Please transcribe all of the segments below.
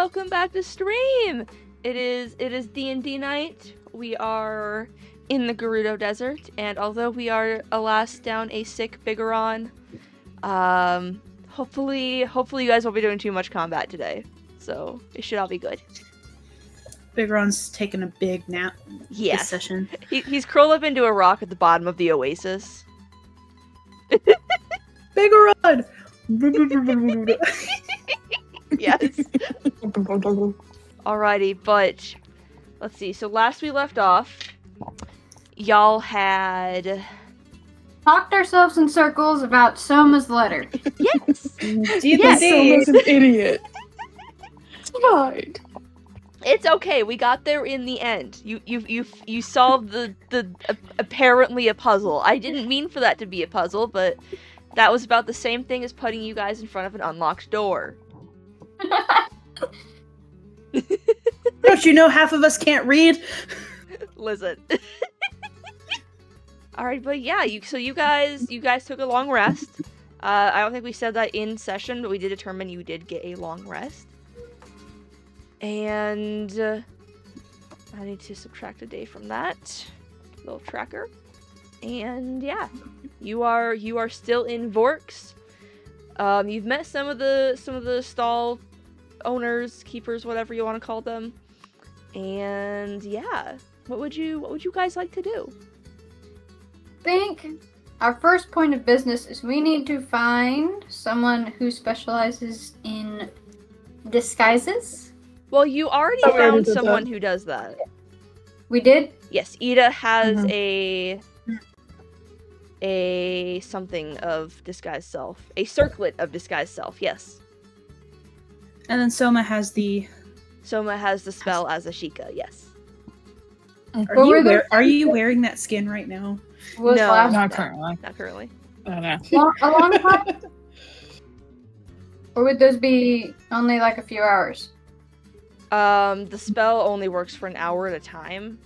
welcome back to stream. It is D&D night. We are in the Gerudo Desert, and although we are alas down a sick Biggoron, hopefully you guys won't be doing too much combat today. So it should all be good. Biggoron's taking a big nap this session. He's curled up into a rock at the bottom of the oasis. Biggoron! Yes. Alrighty, but let's see. So last we left off, y'all had talked ourselves in circles about Soma's letter. Yes. Do you think Soma's an idiot? It's fine. It's okay. We got there in the end. You solved the apparently a puzzle. I didn't mean for that to be a puzzle, but that was about the same thing as putting you guys in front of an unlocked door. Don't you know half of us can't read? Listen. Alright, but yeah, you guys took a long rest. I don't think we said that in session, but we did determine you did get a long rest. And I need to subtract a day from that little tracker. And yeah, you are still in Vorks. You've met some of the stall owners, keepers, whatever you want to call them. And yeah, what would you guys like to do? I think our first point of business is we need to find someone who specializes in disguises. Well, you already found someone who does that. We did? Yes, Ida has a something of disguised self. A circlet of disguised self, yes. And then Soma has the spell as a Shiekah, yes. Are you wearing that skin right now? No, not currently. Not currently. Oh, no. A long time? Or would those be only like a few hours? The spell only works for an hour at a time.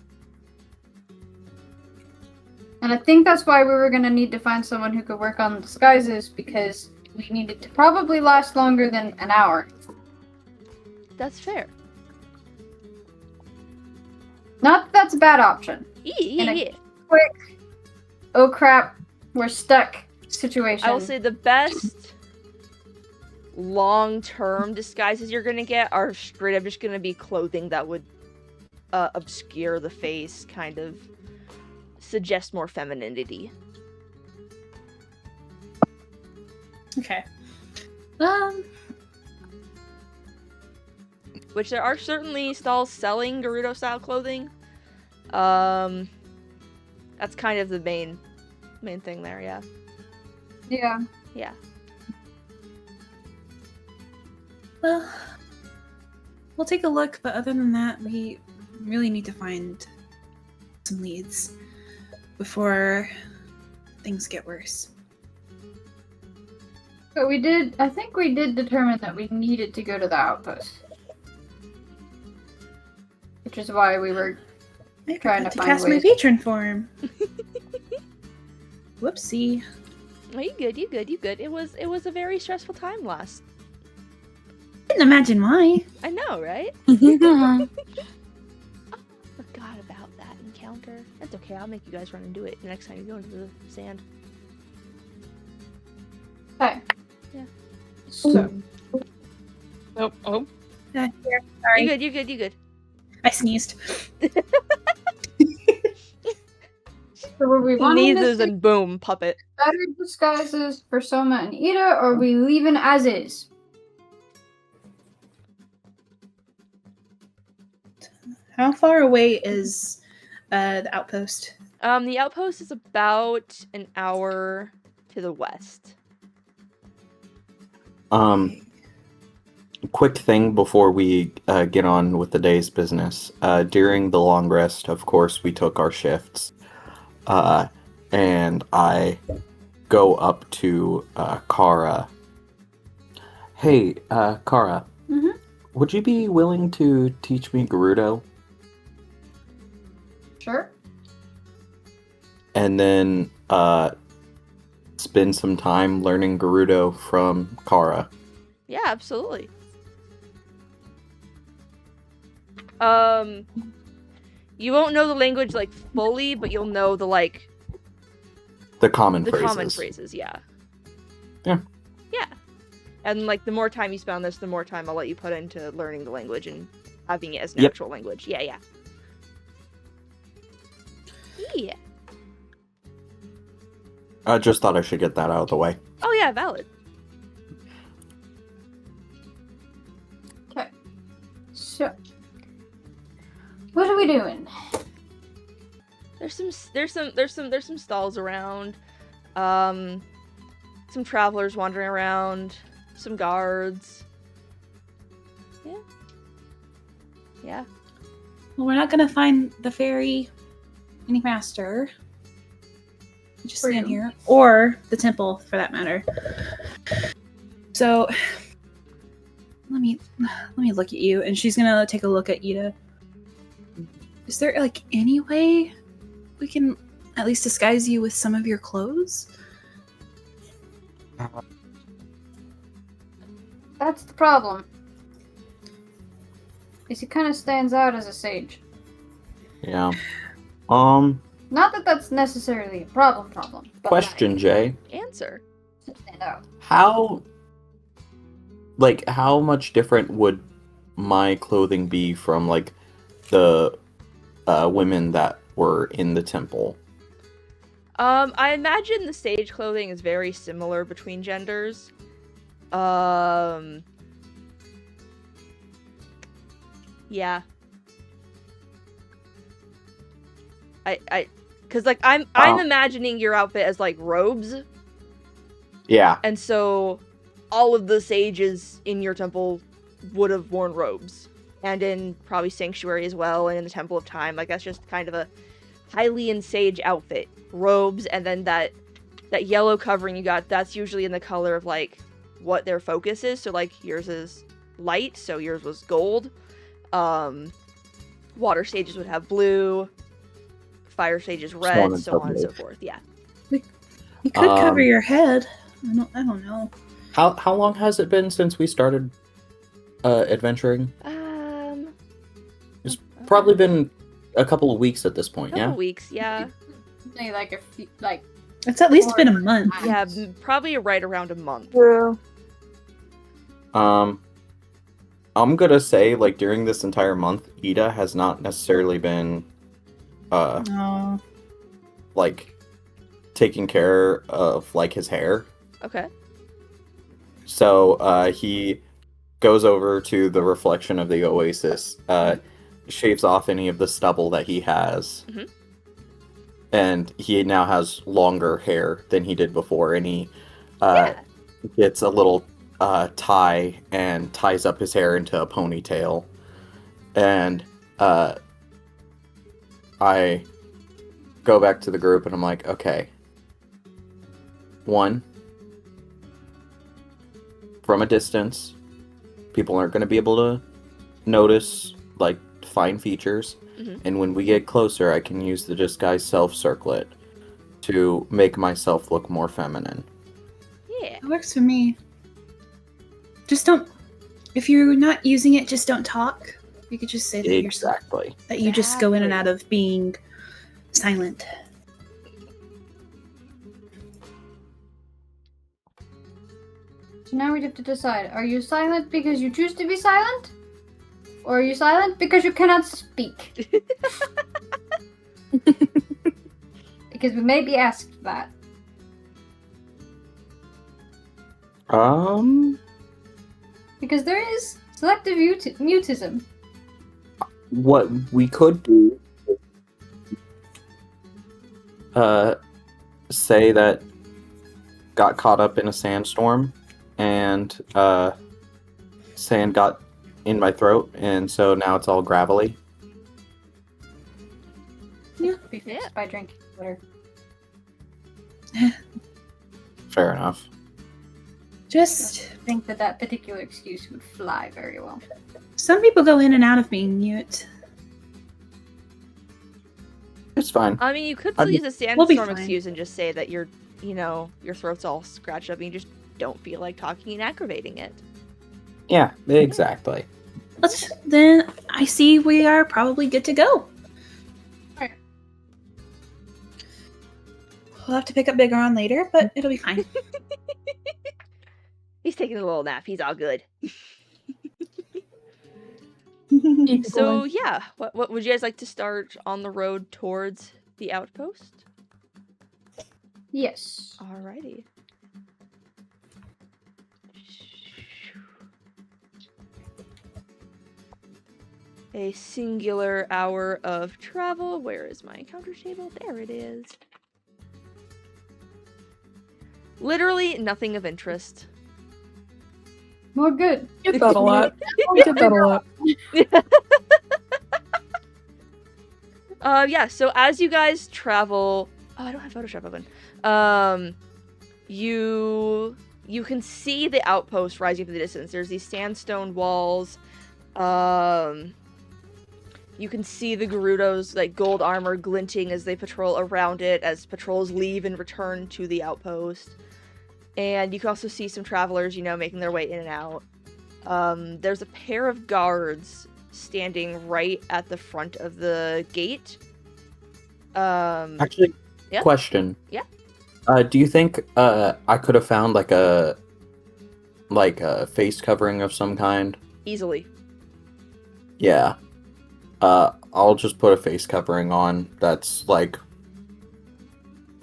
And I think that's why we were going to need to find someone who could work on disguises, because we needed to probably last longer than an hour. That's fair. Not that that's a bad option. Yeah. Quick, oh crap, we're stuck situation. I will say the best long-term disguises you're going to get are straight up just going to be clothing that would obscure the face, kind of suggest more femininity. Okay. Which there are certainly stalls selling Gerudo-style clothing. That's kind of the main thing there, yeah. Yeah. Yeah. Well, we'll take a look, but other than that, we really need to find some leads before things get worse. But I think we did determine that we needed to go to the outpost. Which is why we were trying to find cast ways. my patron form. Whoopsie. Oh, you good. It was a very stressful time last. Didn't imagine why. I know, right? Yeah. Forgot about that encounter. That's okay, I'll make you guys run and do it the next time you go into the sand. Okay. Yeah. So. Oh. Sorry. You good. I sneezed. So were we wanting to Sneezes see and boom, puppet. better disguises for Soma and Ida, or are we leaving as is? How far away is the outpost? The outpost is about an hour to the west. Quick thing before we get on with the day's business. During the long rest, of course, we took our shifts. And I go up to Cara. Hey, Cara. Mm-hmm. Would you be willing to teach me Gerudo? Sure. And then spend some time learning Gerudo from Cara. Yeah, absolutely. You won't know the language like fully, but you'll know the like The common the phrases. common phrases. Yeah. Yeah. Yeah. And like the more time you spend on this, the more time I'll let you put into learning the language and having it as an Yep. actual language. Yeah, yeah. Yeah. I just thought I should get that out of the way. Oh yeah, valid. Okay. So, what are we doing? There's some stalls around. Some travelers wandering around, some guards. Yeah. Yeah. Well, we're not gonna find the fairy any faster. Just stand True. here, or the temple, for that matter. So, let me look at you, and she's gonna take a look at Ida. Is there like any way we can at least disguise you with some of your clothes? That's the problem. Is he kind of stands out as a sage. Yeah. Not that that's necessarily a problem, but Question, Jay. Answer. like, stand out. How much different would my clothing be from like the women that were in the temple? I imagine the stage clothing is very similar between genders. Yeah. Cause like I'm imagining your outfit as like robes, Yeah. and so all of the sages in your temple would have worn robes, and in probably Sanctuary as well, and in the Temple of Time. Like that's just kind of a Hylian sage outfit, robes, and then that yellow covering you got. That's usually in the color of like what their focus is. So like yours is light, so yours was gold. Water sages would have blue. Fire sages red, so on and so forth. Yeah. You could cover your head. I don't know. How long has it been since we started adventuring? It's probably been a couple of weeks at this point, couple yeah? weeks, yeah. Maybe like a few, like It's at least been a month. Yeah, probably right around a month. Yeah. I'm gonna say, like, during this entire month, Ida has not necessarily been, Oh. like, taking care of, like, his hair. Okay. So, he goes over to the reflection of the oasis, shaves off any of the stubble that he has. Mhm. And he now has longer hair than he did before, and he Yeah. gets a little tie and ties up his hair into a ponytail. And I go back to the group and I'm like, okay. One, from a distance, people aren't going to be able to notice, like, fine features. Mhm. And when we get closer, I can use the disguise self circlet to make myself look more feminine. Yeah. It works for me. Just don't. If you're not using it, just don't talk. You could just say that Exactly. that you just go in and out of being silent. So now we have to decide: are you silent because you choose to be silent, or are you silent because you cannot speak? Because we may be asked that. Because there is selective mutism. What we could do is say that got caught up in a sandstorm and sand got in my throat, and so now it's all gravelly. Be fixed by drinking water. Fair enough. Just I think that particular excuse would fly very well. some people go in and out of being mute. It's fine. I mean, you could still I'd- use a We'll be sandstorm fine. excuse and just say that your throat's all scratched up and you just don't feel like talking and aggravating it. Yeah, exactly. Then I see we are probably good to go. Alright. We'll have to pick up Biggoron later, but it'll be fine. He's taking a little nap. He's all good. Keep So going. yeah, what would you guys like to start on the road towards the outpost? Yes. Alrighty. A singular hour of travel. Where is my encounter table? There it is. Literally nothing of interest. More good. Get that a lot. Get that a lot. Yeah, so as you guys travel... Oh, I don't have Photoshop open. You can see the outpost rising from the distance. There's these sandstone walls. You can see the Gerudo's like gold armor glinting as they patrol around it, as patrols leave and return to the outpost. And you can also see some travelers, making their way in and out. There's a pair of guards standing right at the front of the gate. Actually, Yeah? question. Yeah? Do you think I could have found like a face covering of some kind? Easily. Yeah. I'll just put a face covering on that's like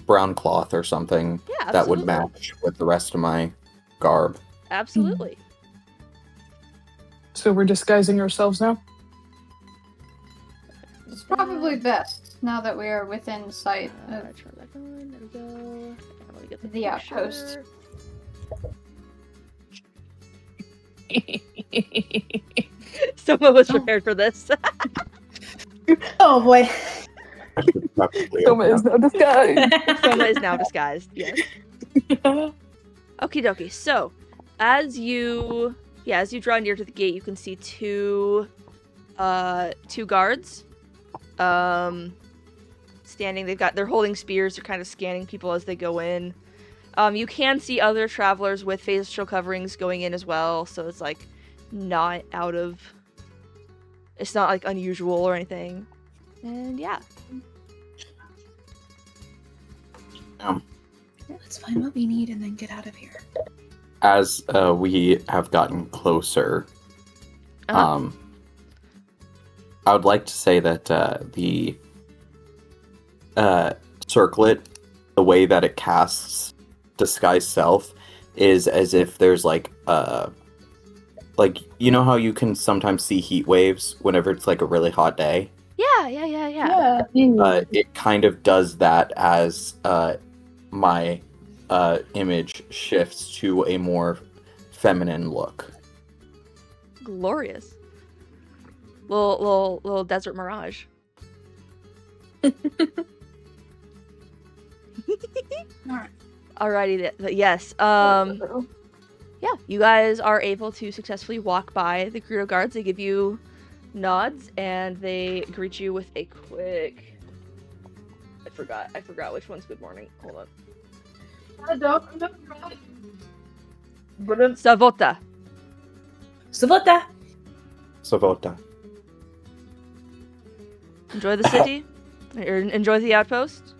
brown cloth or something Yeah, that would absolutely. match with the rest of my garb. Absolutely. So we're disguising ourselves now? It's probably best now that we are within sight of Turn back on. There we go. And let me get the picture. outpost. Soma was prepared for this. Oh boy. I should probably Soma open is up. no disguise. Soma is now disguised. Yes. Okie dokie. So, as you draw near to the gate, you can see two guards, standing. They're holding spears. They're kind of scanning people as they go in. You can see other travelers with facial coverings going in as well. So it's like not it's not like unusual or anything. And yeah. Let's find what we need and then get out of here. As we have gotten closer, Uh-huh. I would like to say that the circlet, the way that it casts disguise self, is as if there's like you know how you can sometimes see heat waves whenever it's like a really hot day. Yeah. It kind of does that as my image shifts to a more feminine look. Glorious. Little desert mirage. Alright. Alrighty, yes. Yeah, you guys are able to successfully walk by the Gerudo guards. They give you nods and they greet you with a quick. I forgot which one's good morning. Hold on. I don't know. Savota. Savota! Savota. Enjoy the city. Or enjoy the outpost.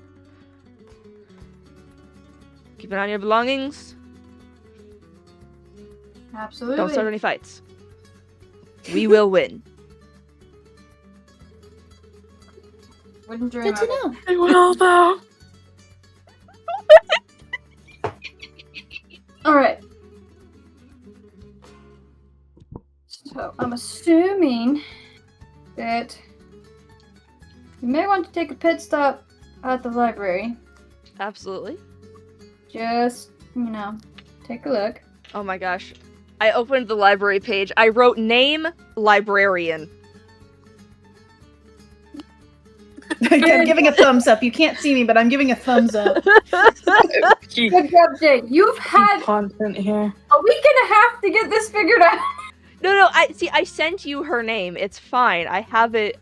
Keep an eye on your belongings. Absolutely. Don't start any fights. We will win. Wouldn't dream Good to of it. know. I will though. Alright. So, I'm assuming that you may want to take a pit stop at the library. Absolutely. Just, take a look. Oh my gosh. I opened the library page. I wrote name librarian. I'm giving a thumbs up. You can't see me, but I'm giving a thumbs up. Keep Good job, Jay. You've had content here. a week and a half to get this figured out. No, I sent you her name. It's fine. I have it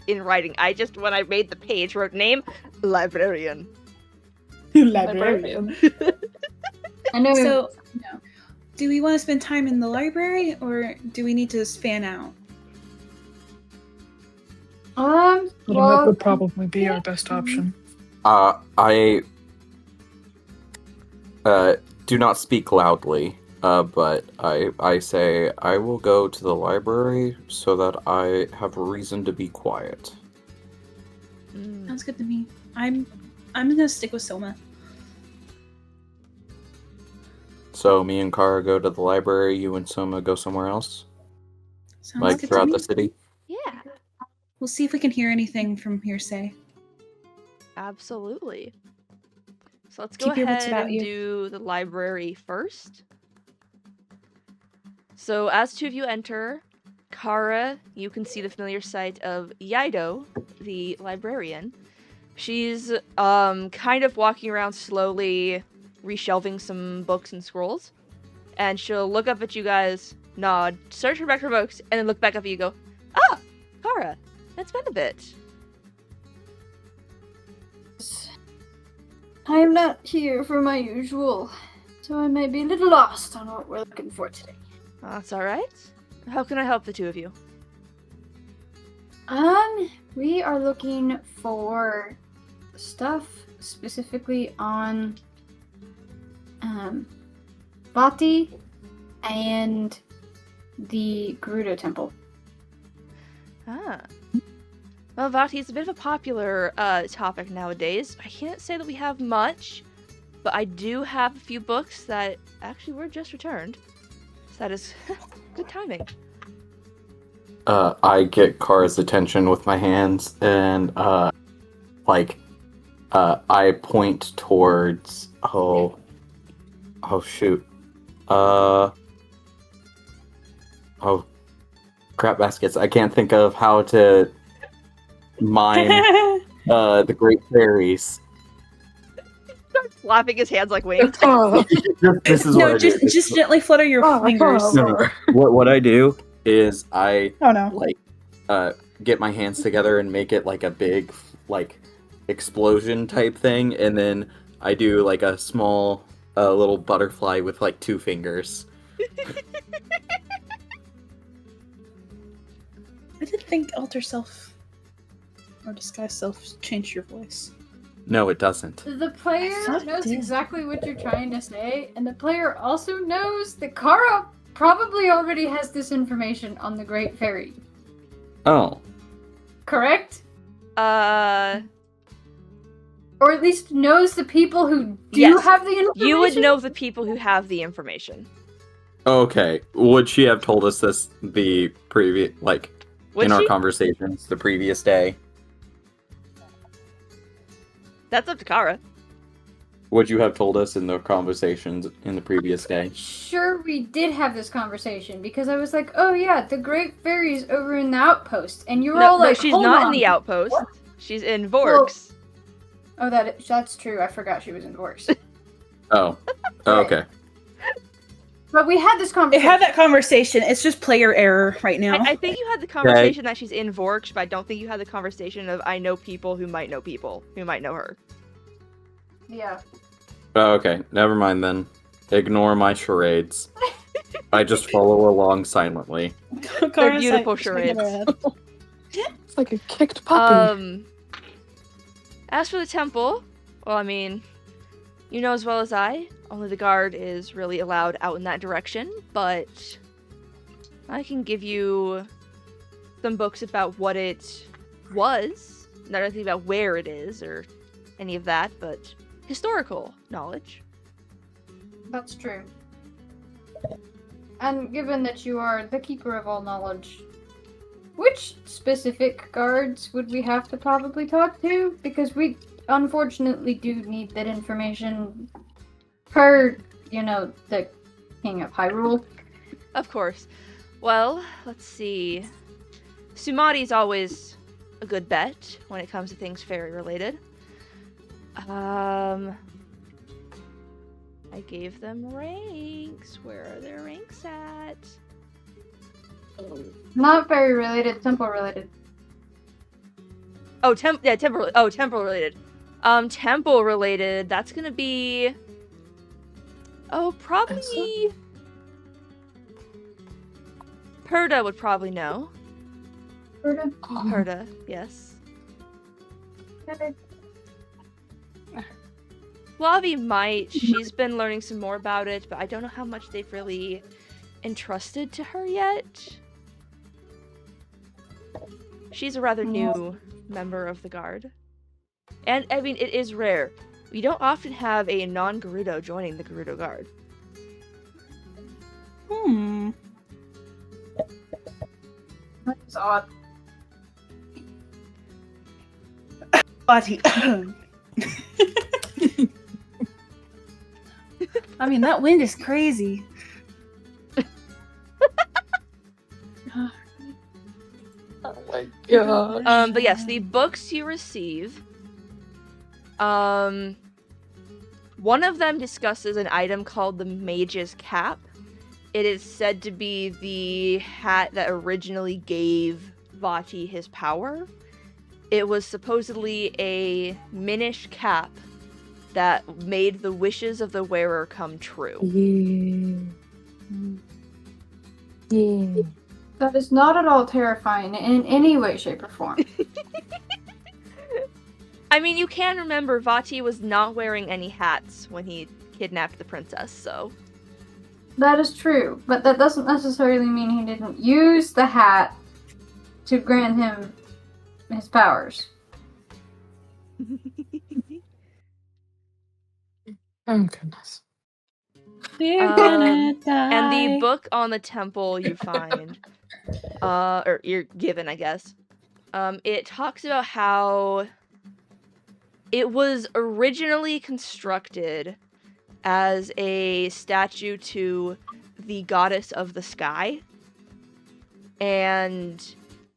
in writing. I just, when I made the page, wrote name librarian. Librarian. I know. So, do we want to spend time in the library or do we need to span out? That Well, would probably be our best option. I do not speak loudly, but I say I will go to the library so that I have a reason to be quiet. Sounds good to me. I'm gonna stick with Soma. So me and Cara go to the library, you and Soma go somewhere else? Sounds Like good throughout to me. the city? Yeah, We'll see if we can hear anything from hearsay. absolutely. So let's go Keep your wits ahead about and you. do the library first. So as two of you enter, Cara, you can see the familiar sight of Yaito, the librarian. She's kind of walking around slowly, reshelving some books and scrolls. And she'll look up at you guys, nod, search her back for books, and then look back up at you and go, "Ah, Cara, it's been a bit." I am not here for my usual, so I may be a little lost on what we're looking for today. That's alright. How can I help the two of you? We are looking for stuff specifically on Vaati and the Gerudo temple. Ah. Well, Vaati is a bit of a popular topic nowadays. I can't say that we have much, but I do have a few books that actually were just returned. So that is good timing. I get Cara's attention with my hands and I point towards oh shoot. Oh crap baskets. I can't think of how to mine the great fairies. Starts flapping his hands like wings. This is No, what I do. just gently flutter your fingers. No. What I do is I Oh no. get my hands together and make it like a big explosion type thing, and then I do like a small little butterfly with like 2 fingers. I didn't think alter self or disguise self changed your voice. No, it doesn't. The player I thought it knows did. exactly what you're trying to say, and the player also knows that Cara probably already has this information on the Great Fairy. Oh. Correct? Uh, Or at least knows the people who do Yes. have the information? you would know the people who have the information. Okay. Would she have told us this the previous Would in our she? conversations the previous day? That's up to Cara. Would you have told us in the conversations in the previous day? Sure, we did have this conversation because I was like, "Oh yeah, the Great Fairy's over in the Outpost," and you were all No, like, she's "Hold not on." in the Outpost. She's in Vorks. Oh, that's true. I forgot she was in Vorks. Oh. Okay. But we had this They conversation. had that conversation. It's just player error right now. I think you had the conversation that she's in Vorks, but I don't think you had the conversation of I know people who might know people who might know her. Yeah. Oh, okay. Never mind then. Ignore my charades. I just follow along silently. They're beautiful charades. It's like a kicked puppy. As for the temple, well, I mean, you know as well as I, only the guard is really allowed out in that direction, but I can give you some books about what it was, not anything about where it is or any of that, but historical knowledge. That's true. And given that you are the keeper of all knowledge, which specific guards would we have to probably talk to? Because we unfortunately do need that information per, the King of Hyrule. Of course. Well, let's see. Sumati's always a good bet when it comes to things fairy related. I gave them ranks. Where are their ranks at? Not very related, temple related. Oh, temple. Oh, temple related. Temple related. That's gonna be. Oh, probably. Perda would probably know. Herda, yes. Flavi might. She's been learning some more about it, but I don't know how much they've really entrusted to her yet. She's a rather new member of the Guard. And, I mean, it is rare. We don't often have a non-Gerudo joining the Gerudo Guard. That's odd. Vaati. I mean, that wind is crazy. Oh my god. But yes, the books you receive, one of them discusses an item called the Mage's Cap. It is said to be the hat that originally gave Vaati his power. It was supposedly a Minish cap that made the wishes of the wearer come true. Yeah. That is not at all terrifying in any way, shape, or form. I mean, you can remember Vaati was not wearing any hats when he kidnapped the princess, so... That is true, but that doesn't necessarily mean he didn't use the hat to grant him his powers. Oh goodness. We're gonna die. And the book on the temple you find, or you're given, I guess, it talks about how it was originally constructed as a statue to the goddess of the sky. And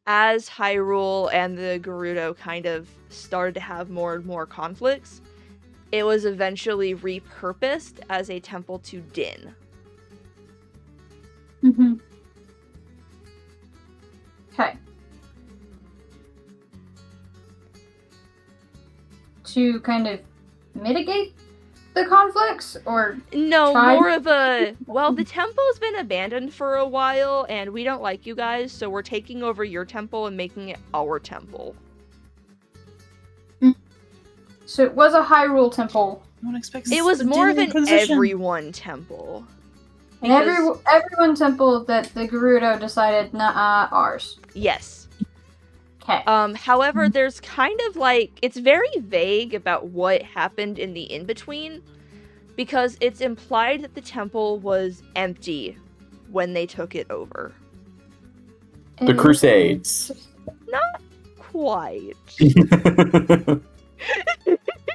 as Hyrule and the Gerudo kind of started to have more and more conflicts, it was eventually repurposed as a temple to Din. Mm-hmm. Okay. To kind of mitigate the conflicts, or No, try- more of a, well, the temple's been abandoned for a while, and we don't like you guys, so we're taking over your temple and making it our temple. So it was a Hyrule temple, No one expects It was a more of Din an Inquisition. everyone temple. and everyone temple that the Gerudo decided, nah, ours. Yes. Okay. However, there's kind of like, it's very vague about what happened in the in-between, because it's implied that the temple was empty when they took it over. The Crusades. Not quite.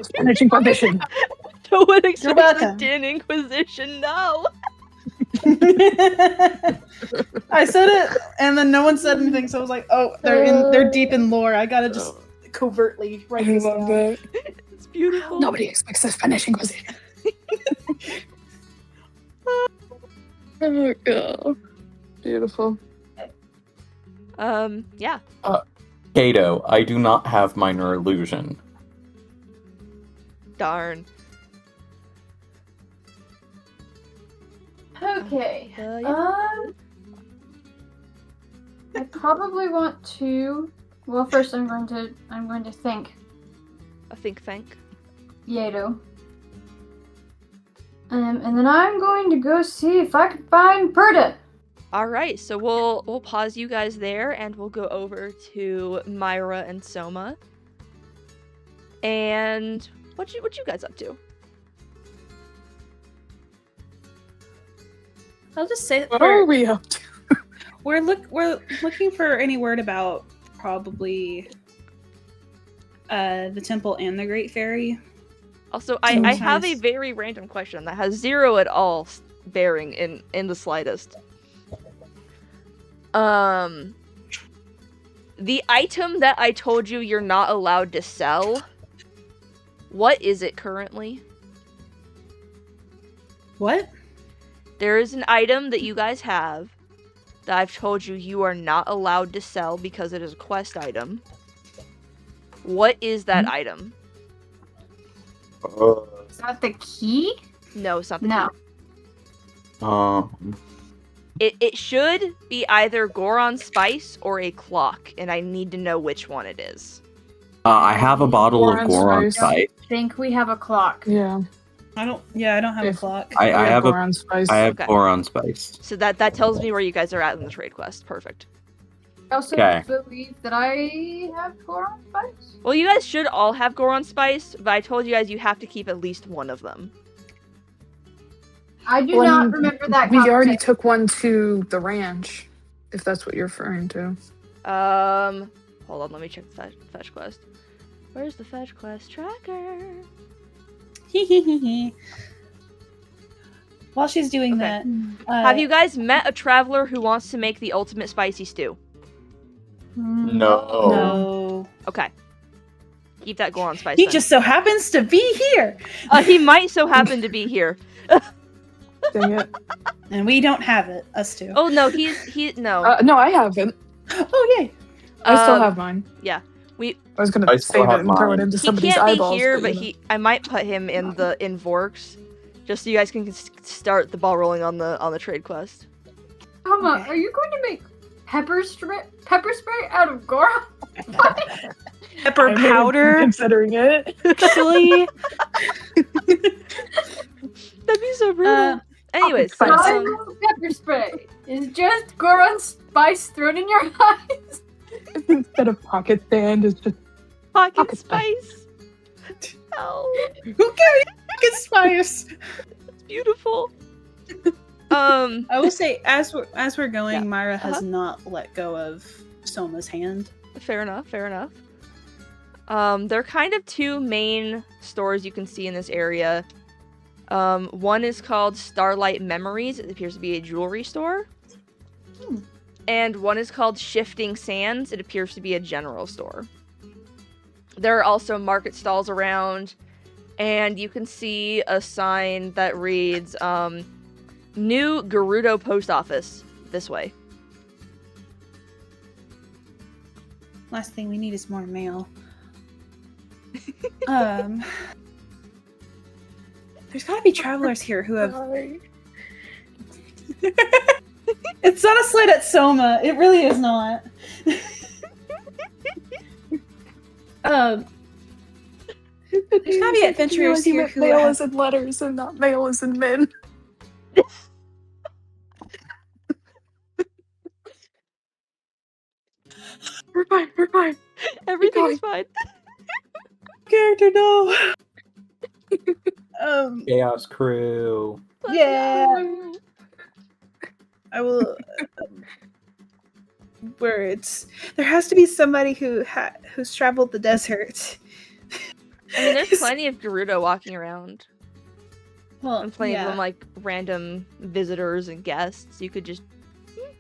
Spanish Inquisition. To what extent You're the welcome. Din Inquisition? No. I said it, and then no one said anything, so I was like, "Oh, they're deep in lore. I gotta just covertly I write this love down." that. It's beautiful. Nobody expects the Spanish Inquisition. Oh god. Beautiful. Yeah. Kato, I do not have minor illusion. Darn. Okay. Yeah. I probably want to. Well, first I'm going to thank I think. Yedo. And then I'm going to go see if I can find Perda. All right, so we'll pause you guys there, and we'll go over to Myra and Soma. And what you guys up to? I'll just say What are we up to? we're looking for any word about probably the temple and the Great Fairy. Also, I have a Sometimes- very random question that has zero at all bearing in the slightest. The item that I told you you're not allowed to sell, what is it currently? What? There is an item that you guys have that I've told you you are not allowed to sell because it is a quest item. What is that item? Is that the key? No, something. No. It should be either Goron spice or a clock, and I need to know which one it is. I have a bottle of Goron Goron spice. spice. Think we have a clock. Yeah. I don't have a If- clock. I have Goron spice. I have Okay. Goron spice. So that tells me where you guys are at in the trade quest. Perfect. I also Okay. believe that I have Goron spice. Well, you guys should all have Goron spice, but I told you guys you have to keep at least one of them. I do Well, not remember that. We already conversation. took one to the ranch, if that's what you're referring to. Hold on, let me check the fetch quest. Where's the fetch quest tracker? While she's doing Okay. that, Have you guys met a traveler who wants to make the ultimate spicy stew? No. No. Okay. Keep that Goron spice. He then. just so happens to be here, He might so happen to be here. Dang it. and we don't have it. Us two. Oh no, no. No, I haven't. Oh yay! I still Um, have mine. yeah. I was gonna I still save it have and throw it mine. into He somebody's can't eyeballs. be here, but you know. I might put him in Vorks, just so you guys can start the ball rolling on the trade quest. Soma, Okay. are you going to make pepper spray out of Goron? Pepper I'm really powder, considering it. chili. That'd be so brutal. Anyways, fine. Not enough pepper spray. It's just Goron spice thrown in your eyes. Instead of pocket sand, it's just pocket Pocket spice. Oh, Okay, get spice. it's beautiful. I will say, as we're going, Yeah. Myra has Uh-huh. not let go of Soma's hand. Fair enough. There are kind of two main stores you can see in this area. One is called Starlight Memories. It appears to be a jewelry store. And one is called Shifting Sands. It appears to be a general store. There are also market stalls around, and you can see a sign that reads, New Gerudo Post Office, this way. Last thing we need is more mail. There's gotta be travelers here who have. It's not a slight at Soma. It really is not. There's gotta be adventurers here who mail have. is in letters and not mail is in men. We're fine. Everything is fine. Character, no. Chaos crew. Yeah. I will. Words. There has to be somebody who's traveled the desert. I mean, there's plenty of Gerudo walking around. Well, And plenty yeah. of them, like, random visitors and guests. You could just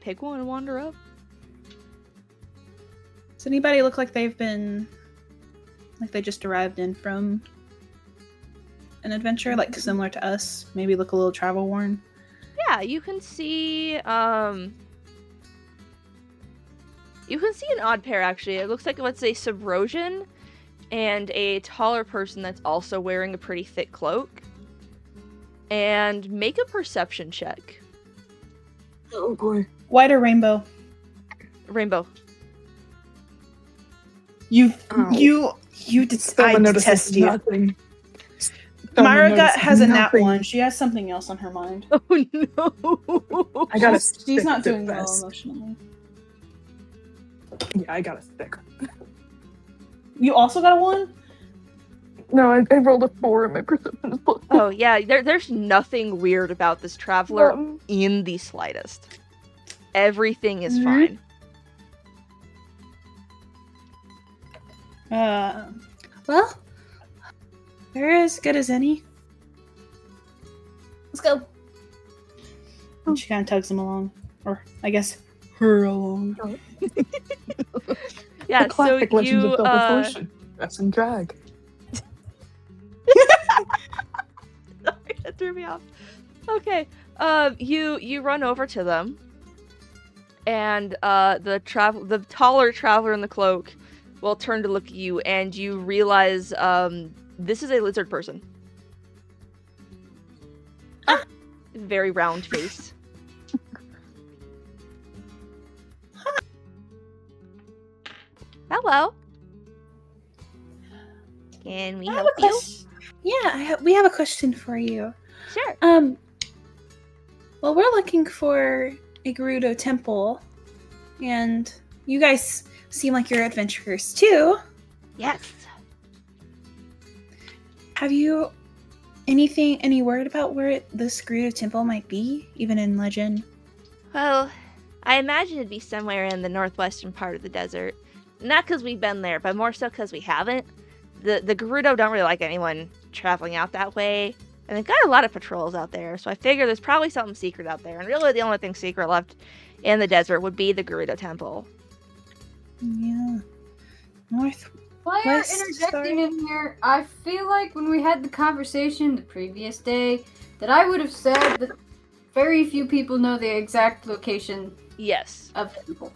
pick one and wander up. Does anybody look like they've been, like they just arrived in from an adventure, like similar to us? Maybe look a little travel worn. Yeah, you can see, you can see an odd pair, actually. It looks like, let's say, Subrosian and a taller person that's also wearing a pretty thick cloak. And make a perception check. Oh boy. White or rainbow? Rainbow. You Oh. I notices detest you. nothing. Myra notices has a nat nothing. one. She has something else on her mind. Oh no! I got a She's not stick doing well best. emotionally. Yeah, I got a stick. You also got a 1? No, I rolled a 4 and my perception is plus. Oh yeah, there's nothing weird about this traveler Um, in the slightest. Everything is Mhm. fine. Well, they're as good as any. Let's go. And she kind of tugs him along, or I guess her along. Yeah, the classic so Legend you of Zelda solution. Dress and drag. Sorry, that threw me off. Okay, you run over to them, and the taller traveler in the cloak will turn to look at you, and you realize this is a lizard person. Very round face. Hello. Can we I have help a you? question. Yeah, we have a question for you. Sure. Well, we're looking for a Gerudo temple, and you guys seem like you're adventurers too. Yes. Have you any word about where this Gerudo temple might be, even in legend? Well, I imagine it'd be somewhere in the northwestern part of the desert. Not because we've been there, but more so because we haven't. The Gerudo don't really like anyone traveling out that way. And they've got a lot of patrols out there, so I figure there's probably something secret out there. And really the only thing secret left in the desert would be the Gerudo temple. Yeah. North. While you're interjecting in here, I feel like when we had the conversation the previous day, that I would have said that very few people know the exact location Yes. of the temple.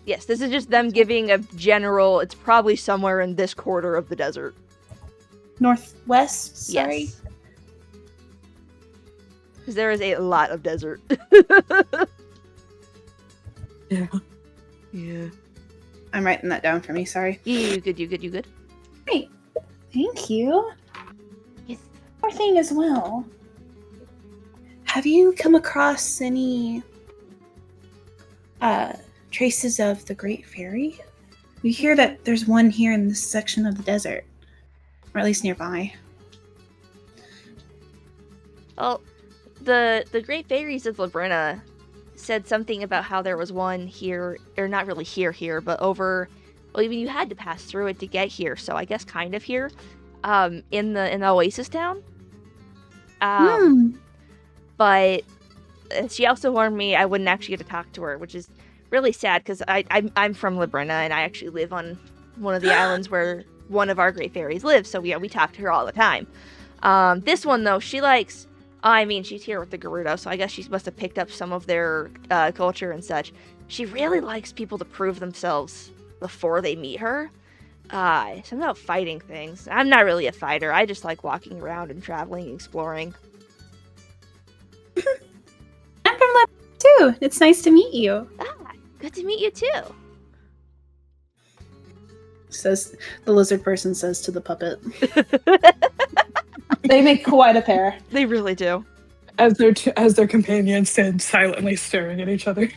Yes, this is just them giving a general, it's probably somewhere in this quarter of the desert. Northwest, sorry. Yes. Because there is a lot of desert. Yeah. Yeah. I'm writing that down for me, sorry. You good. Great. Thank you. Yes. More thing as well. Have you come across any traces of the Great Fairy? We hear that there's one here in this section of the desert. Or at least nearby. Well, the Great Fairies of Labrina said something about how there was one here, or not really here, but over, well, even you had to pass through it to get here, so I guess kind of here, in the Oasis town. But she also warned me I wouldn't actually get to talk to her, which is really sad because I'm from Labrina and I actually live on one of the islands where one of our Great Fairies lives, so we talk to her all the time. This one though, she likes. I mean, she's here with the Gerudo, so I guess she must have picked up some of their culture and such. She really likes people to prove themselves before they meet her. Something about fighting things. I'm not really a fighter. I just like walking around and traveling, exploring. I'm from Lab too. It's nice to meet you. Good to meet you too. Says the lizard person says to the puppet. They make quite a pair. They really do. As their companions stand silently staring at each other.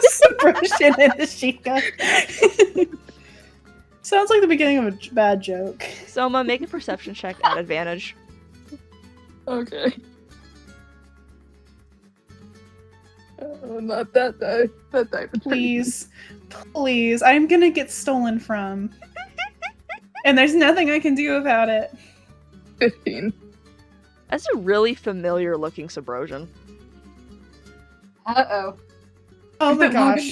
Separation and the Shiekah. Sounds like the beginning of a bad joke. Soma, make a perception check at advantage. Okay. Not that die. That die. Please. Please. I'm gonna get stolen from. And there's nothing I can do about it. 15. That's a really familiar looking Subrosian. Uh-oh. Oh my gosh.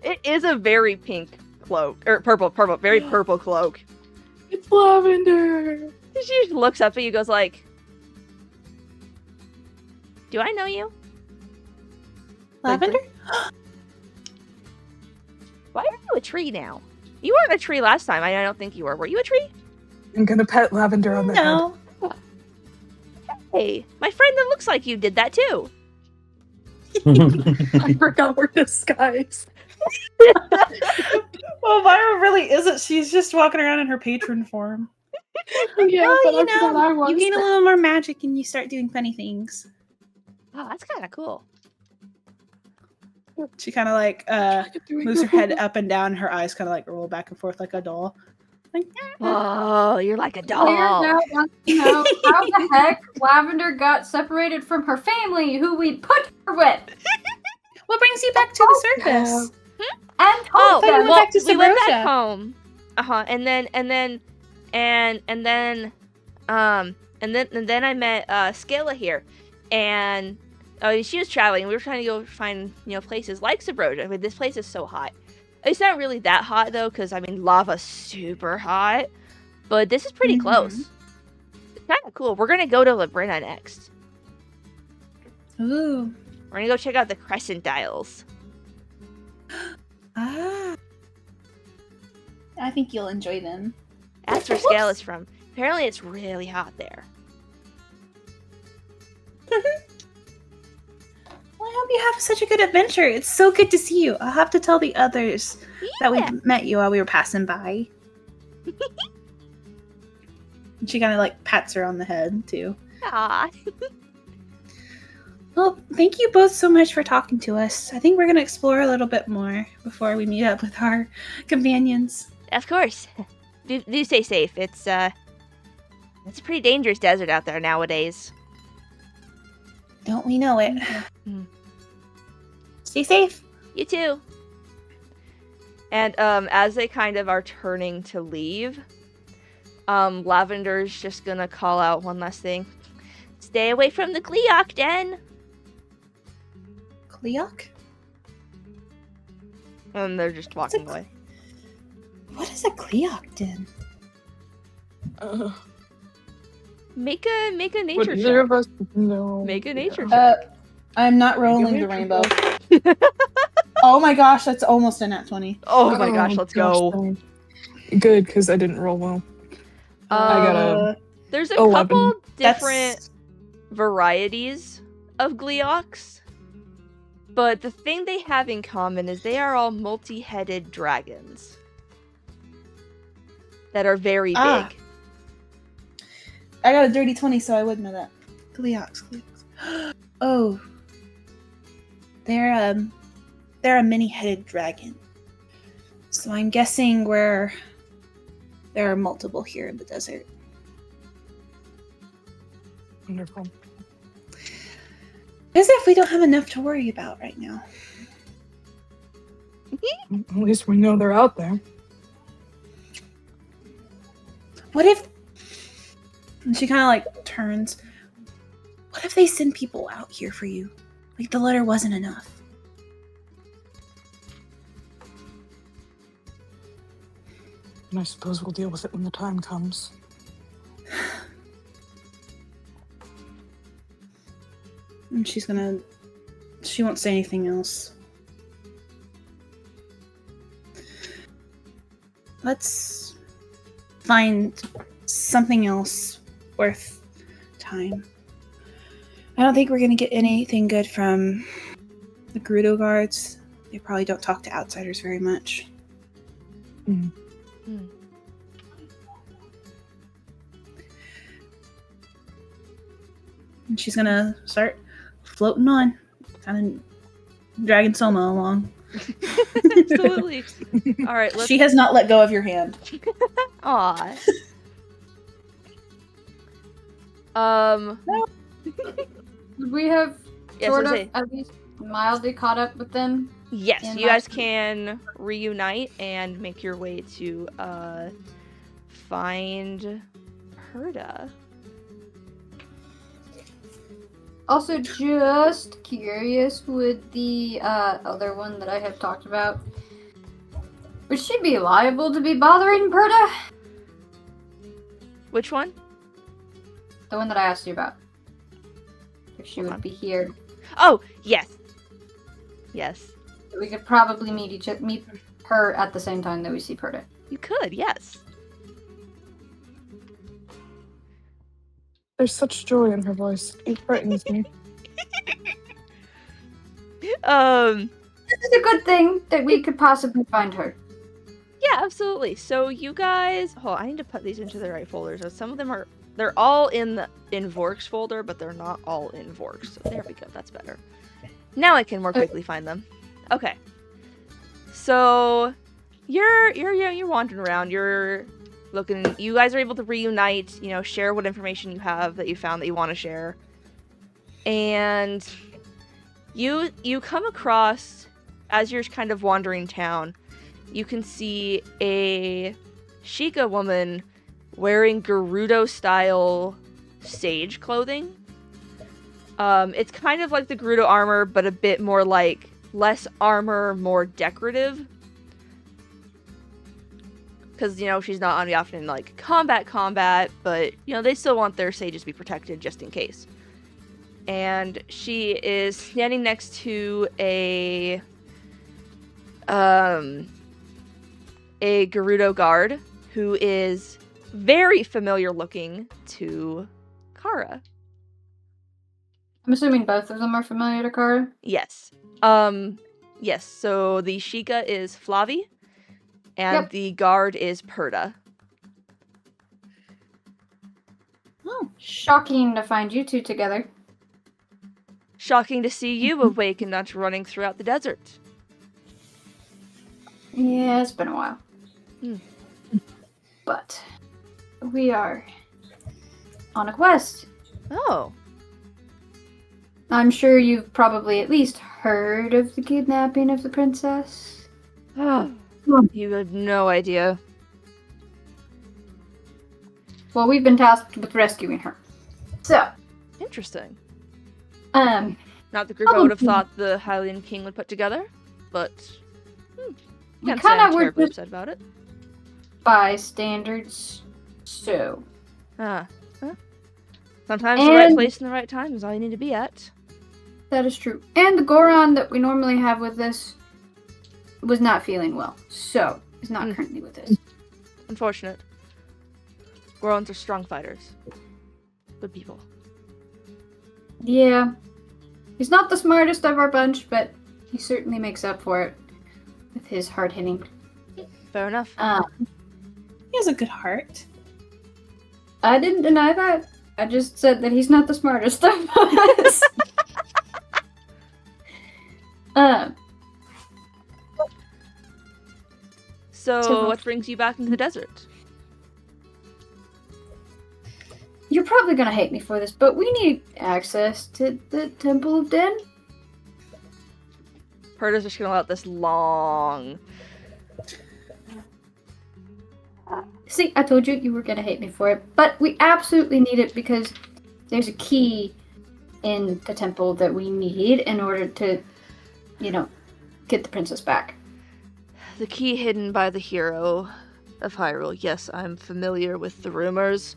It is a very pink cloak. Or purple, very purple cloak. It's lavender. She just looks up at you, goes like, do I know you? Lavender? Why are you a tree now? You weren't a tree last time. I don't think you were. Were you a tree? I'm gonna pet Lavender on the head. No. Hey, my friend that looks like you did that too. I forgot we're disguised. Well, Myra really isn't. She's just walking around in her patron form. Yeah, Well, but you I forgot I know, was. you gain a little more magic and you start doing funny things. Oh, that's kind of cool. She kind of like moves her head up and down. Her eyes kind of like roll back and forth like a doll. Like, Oh, you're like a Weird doll. now wants to know how the heck Lavender got separated from her family, who we put her with, what brings you back to the surface? and told Oh, thought you them. went well, back to we went Sabrosia. back home. And then I met Shiekah here, and she was traveling. We were trying to go find places like Sabrosia. I mean, this place is so hot. It's not really that hot though, because I mean, lava's super hot, but this is pretty close. It's kind of cool. We're gonna go to Labrina next. Ooh. We're gonna go check out the Crescent Dials. Ah. I think you'll enjoy them. That's where Shiekah is from. Apparently, it's really hot there. Well, I hope you have have such a good adventure. It's so good to see you. I'll have to tell the others that we Yeah. met you while we were passing by. And she kind of like pats her on the head too. Aw. Well, thank you both so much for talking to us. I think we're gonna explore a little bit more before we meet up with our companions. Of course. Do stay safe. It's a pretty dangerous desert out there nowadays. Don't we know it? Mm. Stay safe. You too. And as they kind of are turning to leave, Lavender's just gonna call out one last thing. Stay away from the Gleeok den! Cleok? And they're just walking What's a- away. What is a Cleok den? Make a Would nature either check. of us know? Make a nature check. I'm not rolling the rainbow. Oh my gosh, that's almost a nat 20. Oh my gosh, let's go. dang. Good, because I didn't roll well. I got a There's a 11. couple different That's varieties of Gleeoks, but the thing they have in common is they are all multi-headed dragons that are very Ah. big. I got a dirty 20, so I would know that. Gleeoks. Oh. They're a many-headed dragon. So I'm guessing there are multiple here in the desert. wonderful. As if we don't have enough to worry about right now. At least we know they're out there. What if... And she kind of like turns. What if they send people out here for you? Like the letter wasn't enough. And I suppose we'll deal with it when the time comes. And she won't say anything else. Let's find something else worth time. I don't think we're gonna get anything good from the Gerudo guards. They probably don't talk to outsiders very much. Mm. And she's gonna start floating on, kind of dragging Soma along. Absolutely. All right, let's. She has not let go of your hand. Aw. We have Yes, sort I of say. at least mildly caught up with them. Yes, in you my- guys can reunite and make your way to find Herda. Also, just curious, would the other one that I have talked about, would she be liable to be bothering Perda? Which one? The one that I asked you about. If she Hold would on. be here, Oh, yes. Yes. we could probably meet her at the same time that we see Perda. You could, yes. There's such joy in her voice. It frightens me. This is a good thing that we could possibly find her. Yeah, absolutely. So you guys, I need to put these into the right folders. So some of them they're all in Vork's folder, but they're not all in Vork's. So there we go. That's better. Now I can more quickly find them. Okay. So you're wandering around. You're looking. You guys are able to reunite. Share what information you have that you found that you want to share. And you come across, as you're kind of wandering town, you can see a Shiekah woman wearing Gerudo-style sage clothing. It's kind of like the Gerudo armor, but a bit more like less armor, more decorative. Because, she's not on often like combat, but, they still want their sages to be protected just in case. And she is standing next to a Gerudo guard who is very familiar looking to Cara. I'm assuming both of them are familiar to Cara. Yes. Yes, so the Shiekah is Flavi, and Yep. the guard is Perda. Oh, Shocking to find you two together. Shocking to see you awake and not running throughout the desert. Yeah, it's been a while. Hmm. But we are on a quest. Oh. I'm sure you've probably at least heard of the kidnapping of the princess. You have no idea. Well, we've been tasked with rescuing her. So, Interesting. um, Not the group I would have thought the Hylian king would put together, but we can't say kind I'm of were terribly just upset about it. bystanders. So, Huh. Sometimes the right And- place and the right time is all you need to be at. that is true. And the Goron that we normally have with us was not feeling well. So, is not currently with us. Unfortunate. Gorons are strong fighters. Good people. Yeah. He's not the smartest of our bunch, but he certainly makes up for it with his hard hitting. Fair enough. he has a good heart. I didn't deny that. I just said that he's not the smartest of us. So, what brings you back into the desert? You're probably gonna hate me for this, but we need access to the Temple of Den. Perda's just gonna let this long. See, I told you were gonna hate me for it, but we absolutely need it because there's a key in the temple that we need in order to, get the princess back. The key hidden by the hero of Hyrule. Yes, I'm familiar with the rumors.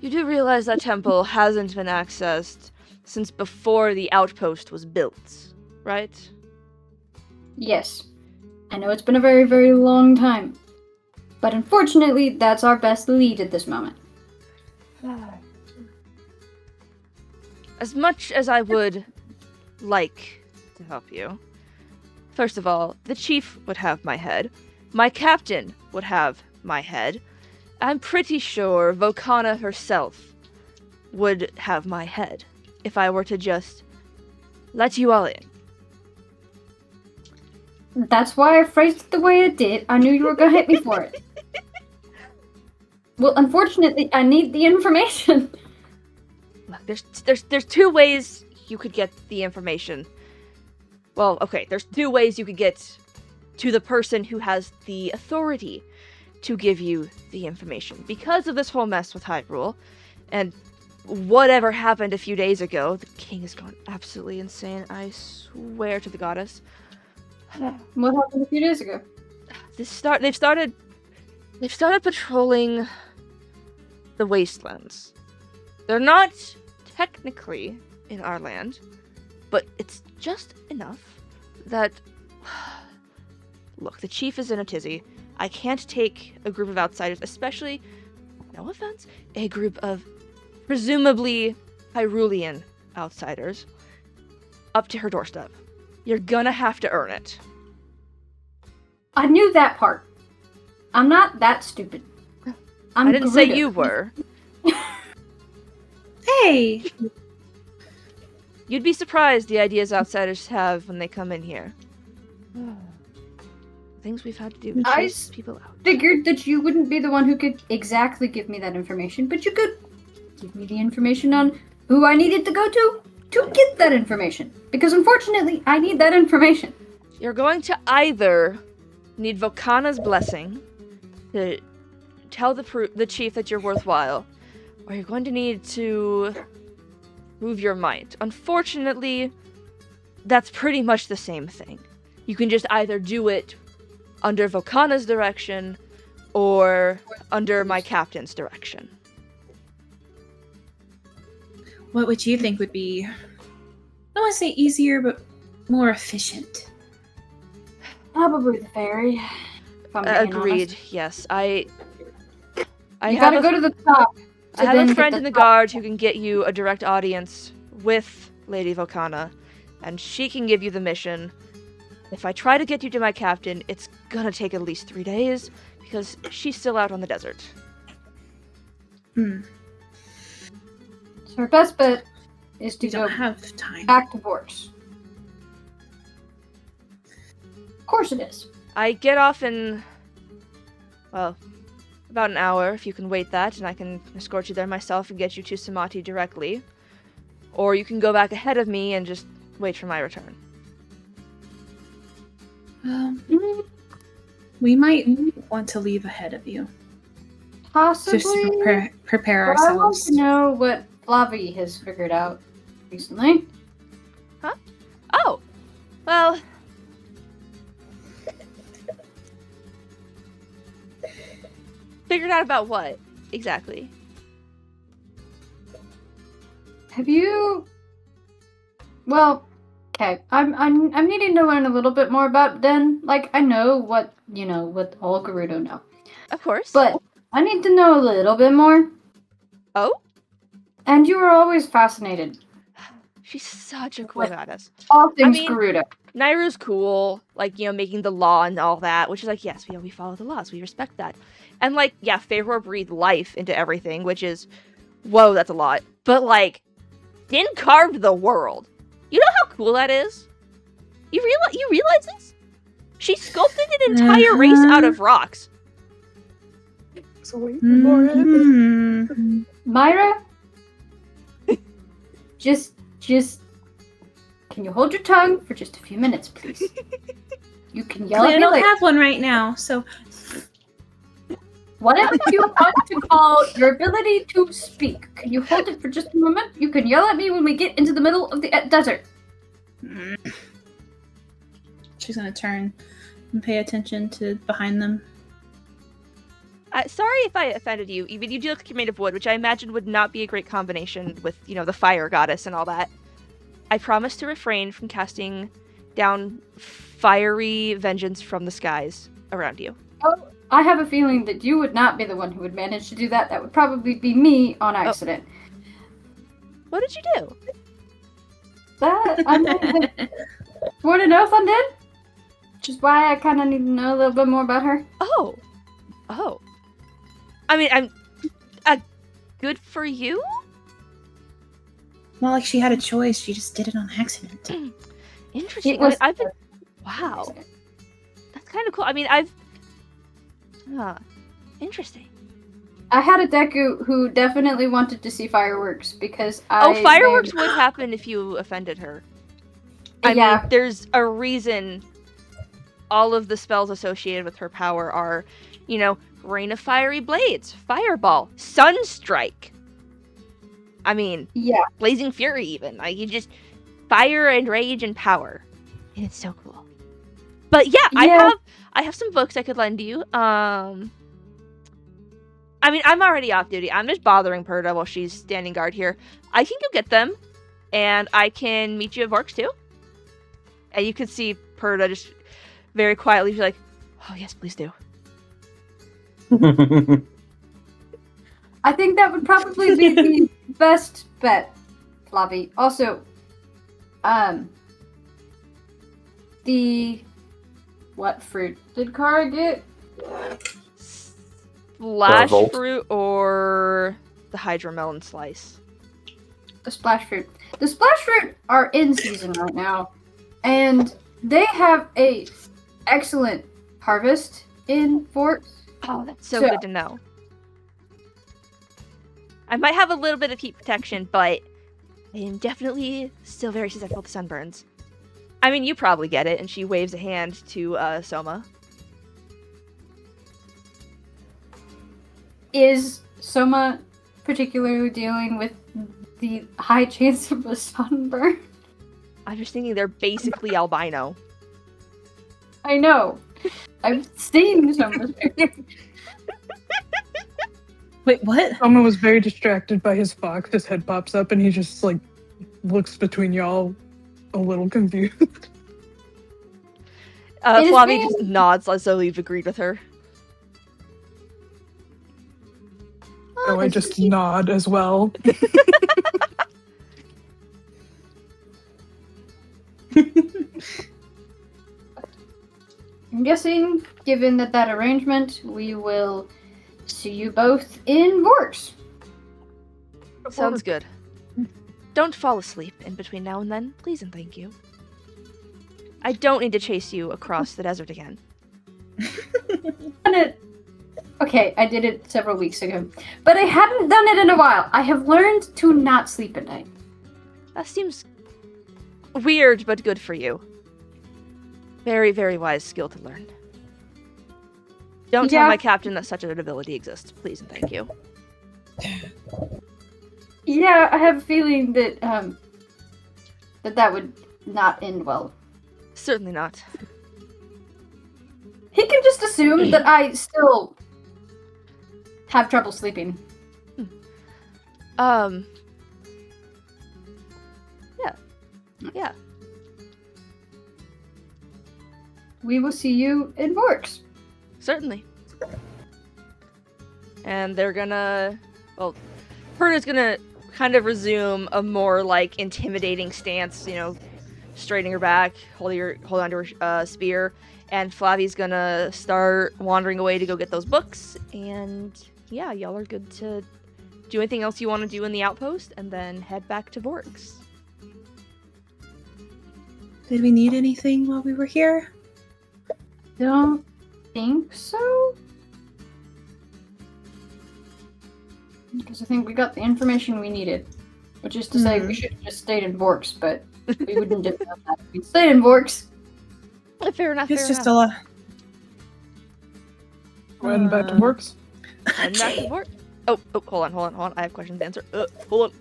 You do realize that temple hasn't been accessed since before the Outpost was built, right? Yes. I know it's been a very, very long time. But unfortunately, that's our best lead at this moment. As much as I would like to help you, first of all, the chief would have my head. My captain would have my head. I'm pretty sure Volcana herself would have my head if I were to just let you all in. That's why I phrased it the way I did. I knew you were gonna hit me for it. Well, unfortunately, I need the information. Look, there's two ways you could get the information. Well, okay, there's two ways you could get to the person who has the authority to give you the information. Because of this whole mess with Hyrule, and whatever happened a few days ago, the king has gone absolutely insane, I swear to the goddess. What happened a few days ago? They've started patrolling the wastelands. They're not technically in our land, but it's just enough that... Look, the chief is in a tizzy. I can't take a group of outsiders, especially, no offense, a group of presumably Hyrulean outsiders, up to her doorstep. You're gonna have to earn it. I knew that part. I'm not that stupid. I didn't say Gerudo. you were. Hey! You'd be surprised the ideas outsiders have when they come in here. Things we've had to do to I chase people out. Figured that you wouldn't be the one who could exactly give me that information, but you could give me the information on who I needed to go to get that information. Because unfortunately, I need that information. You're going to either need Volcana's blessing to tell the chief that you're worthwhile, or you're going to need to prove your might. Unfortunately, that's pretty much the same thing. You can just either do it under Volcana's direction or under my captain's direction. What would you think would be, I don't want to say easier, but more efficient? Probably the fairy. If I'm being Agreed. honest. Yes, I You have gotta a- go to the top. I have a friend in the guard who can get you a direct audience with Lady Volcana, and she can give you the mission. If I try to get you to my captain, it's gonna take at least 3 days, because she's still out on the desert. Hmm. So our best bet is to We go don't have time. back to Vorks. Of course it is. I get off in, well, about an hour, if you can wait that, and I can escort you there myself and get you to Samati directly. Or you can go back ahead of me and just wait for my return. We might want to leave ahead of you. Possibly. Just to prepare But I want ourselves. to know what Flavi has figured out recently. Oh! Well... Figured out about what, exactly? Have you? Well, okay. I'm needing to learn a little bit more about Den. Like I know what what all Gerudo know, Of course. but I need to know a little bit more. Oh? And you were always fascinated. She's such a cool What? goddess. All things mean- Gerudo. Nairu's cool, like, making the law and all that, which is like, yes, we follow the laws, we respect that. And, like, yeah, Feyre breathed life into everything, which is, whoa, that's a lot. But, like, Din carved the world. You know how cool that is? You realize this? She sculpted an entire race out of rocks. So wait for it. Mhm. Myra, just, can you hold your tongue for just a few minutes, please? You can yell I at me don't later. have one right now, so Whatever you want to call your ability to speak. Can you hold it for just a moment? You can yell at me when we get into the middle of the desert. she's gonna turn and pay attention to behind them. Sorry if I offended you. Even you do look like you're made of wood, which I imagine would not be a great combination with, the fire goddess and all that. I promise to refrain from casting down fiery vengeance from the skies around you. Oh, I have a feeling that you would not be the one who would manage to do that. That would probably be me on accident. What did you do? That I sworn an oath on Din, which is why I kind of need to know a little bit more about her. Oh. I mean, I'm... good for you? Not like she had a choice, she just did it on accident. Interesting. It was- I've been... Wow. That's kind of cool. I mean, interesting. I had a Deku who definitely wanted to see fireworks because I... Fireworks would happen if you offended her. I Yeah. mean, there's a reason all of the spells associated with her power are, Rain of Fiery Blades, Fireball, Sunstrike. I mean, Yeah. Blazing Fury even. Like, you just... Fire and rage and power. And it's so cool. But yeah, Yeah. I have some books I could lend you. I mean, I'm already off duty. I'm just bothering Perda while she's standing guard here. I can go get them, and I can meet you at Vorks too. And you can see Perda just very quietly be like, "Oh yes, please do." I think that would probably be the best bet, Flavi. Also, what fruit did Cara get? Splash Volt. fruit or the hydromelon slice. The splash fruit. The splash fruit are in season right now, and they have a excellent harvest in Vorks. Oh, that's so So- good to know. I might have a little bit of heat protection, but I am definitely still very susceptible to sunburns. I mean, you probably get it, and she waves a hand to Soma. Is Soma particularly dealing with the high chance of a sunburn? I'm just thinking they're basically albino. I know. I've seen Soma's picture. Wait, what? Soma was very distracted by his fox. His head pops up and he just looks between y'all a little confused. It is Flavi me. just nods as though you've agreed with her. So so I just nod as well. I'm guessing, given that arrangement, we will see you both in Vorks. Sounds good. Don't fall asleep in between now and then, please and thank you. I don't need to chase you across the desert again. Okay, I did it several weeks ago, but I hadn't done it in a while. I have learned to not sleep at night. That seems weird, but good for you. Very, very wise skill to learn. Don't tell my captain that such an ability exists, please and thank you. Yeah, I have a feeling that that would not end well. Certainly not. He can just assume that I still have trouble sleeping. Yeah. Yeah. We will see you in Vorks. Certainly. And they're gonna... Well, Perna's gonna kind of resume a more, like, intimidating stance, you know, straightening her back, hold on to her spear, and Flavi's gonna start wandering away to go get those books, and yeah, y'all are good to do anything else you want to do in the outpost, and then head back to Vorks. Did we need anything while we were here? Don't think so. Because I think we got the information we needed. Which is to say, we should have just stayed in Vorks, but we wouldn't have done that if we stayed in Vorks. Fair enough, It's fair just enough. When back to works. Head back to Vorks. Oh, hold on. I have questions to answer. Hold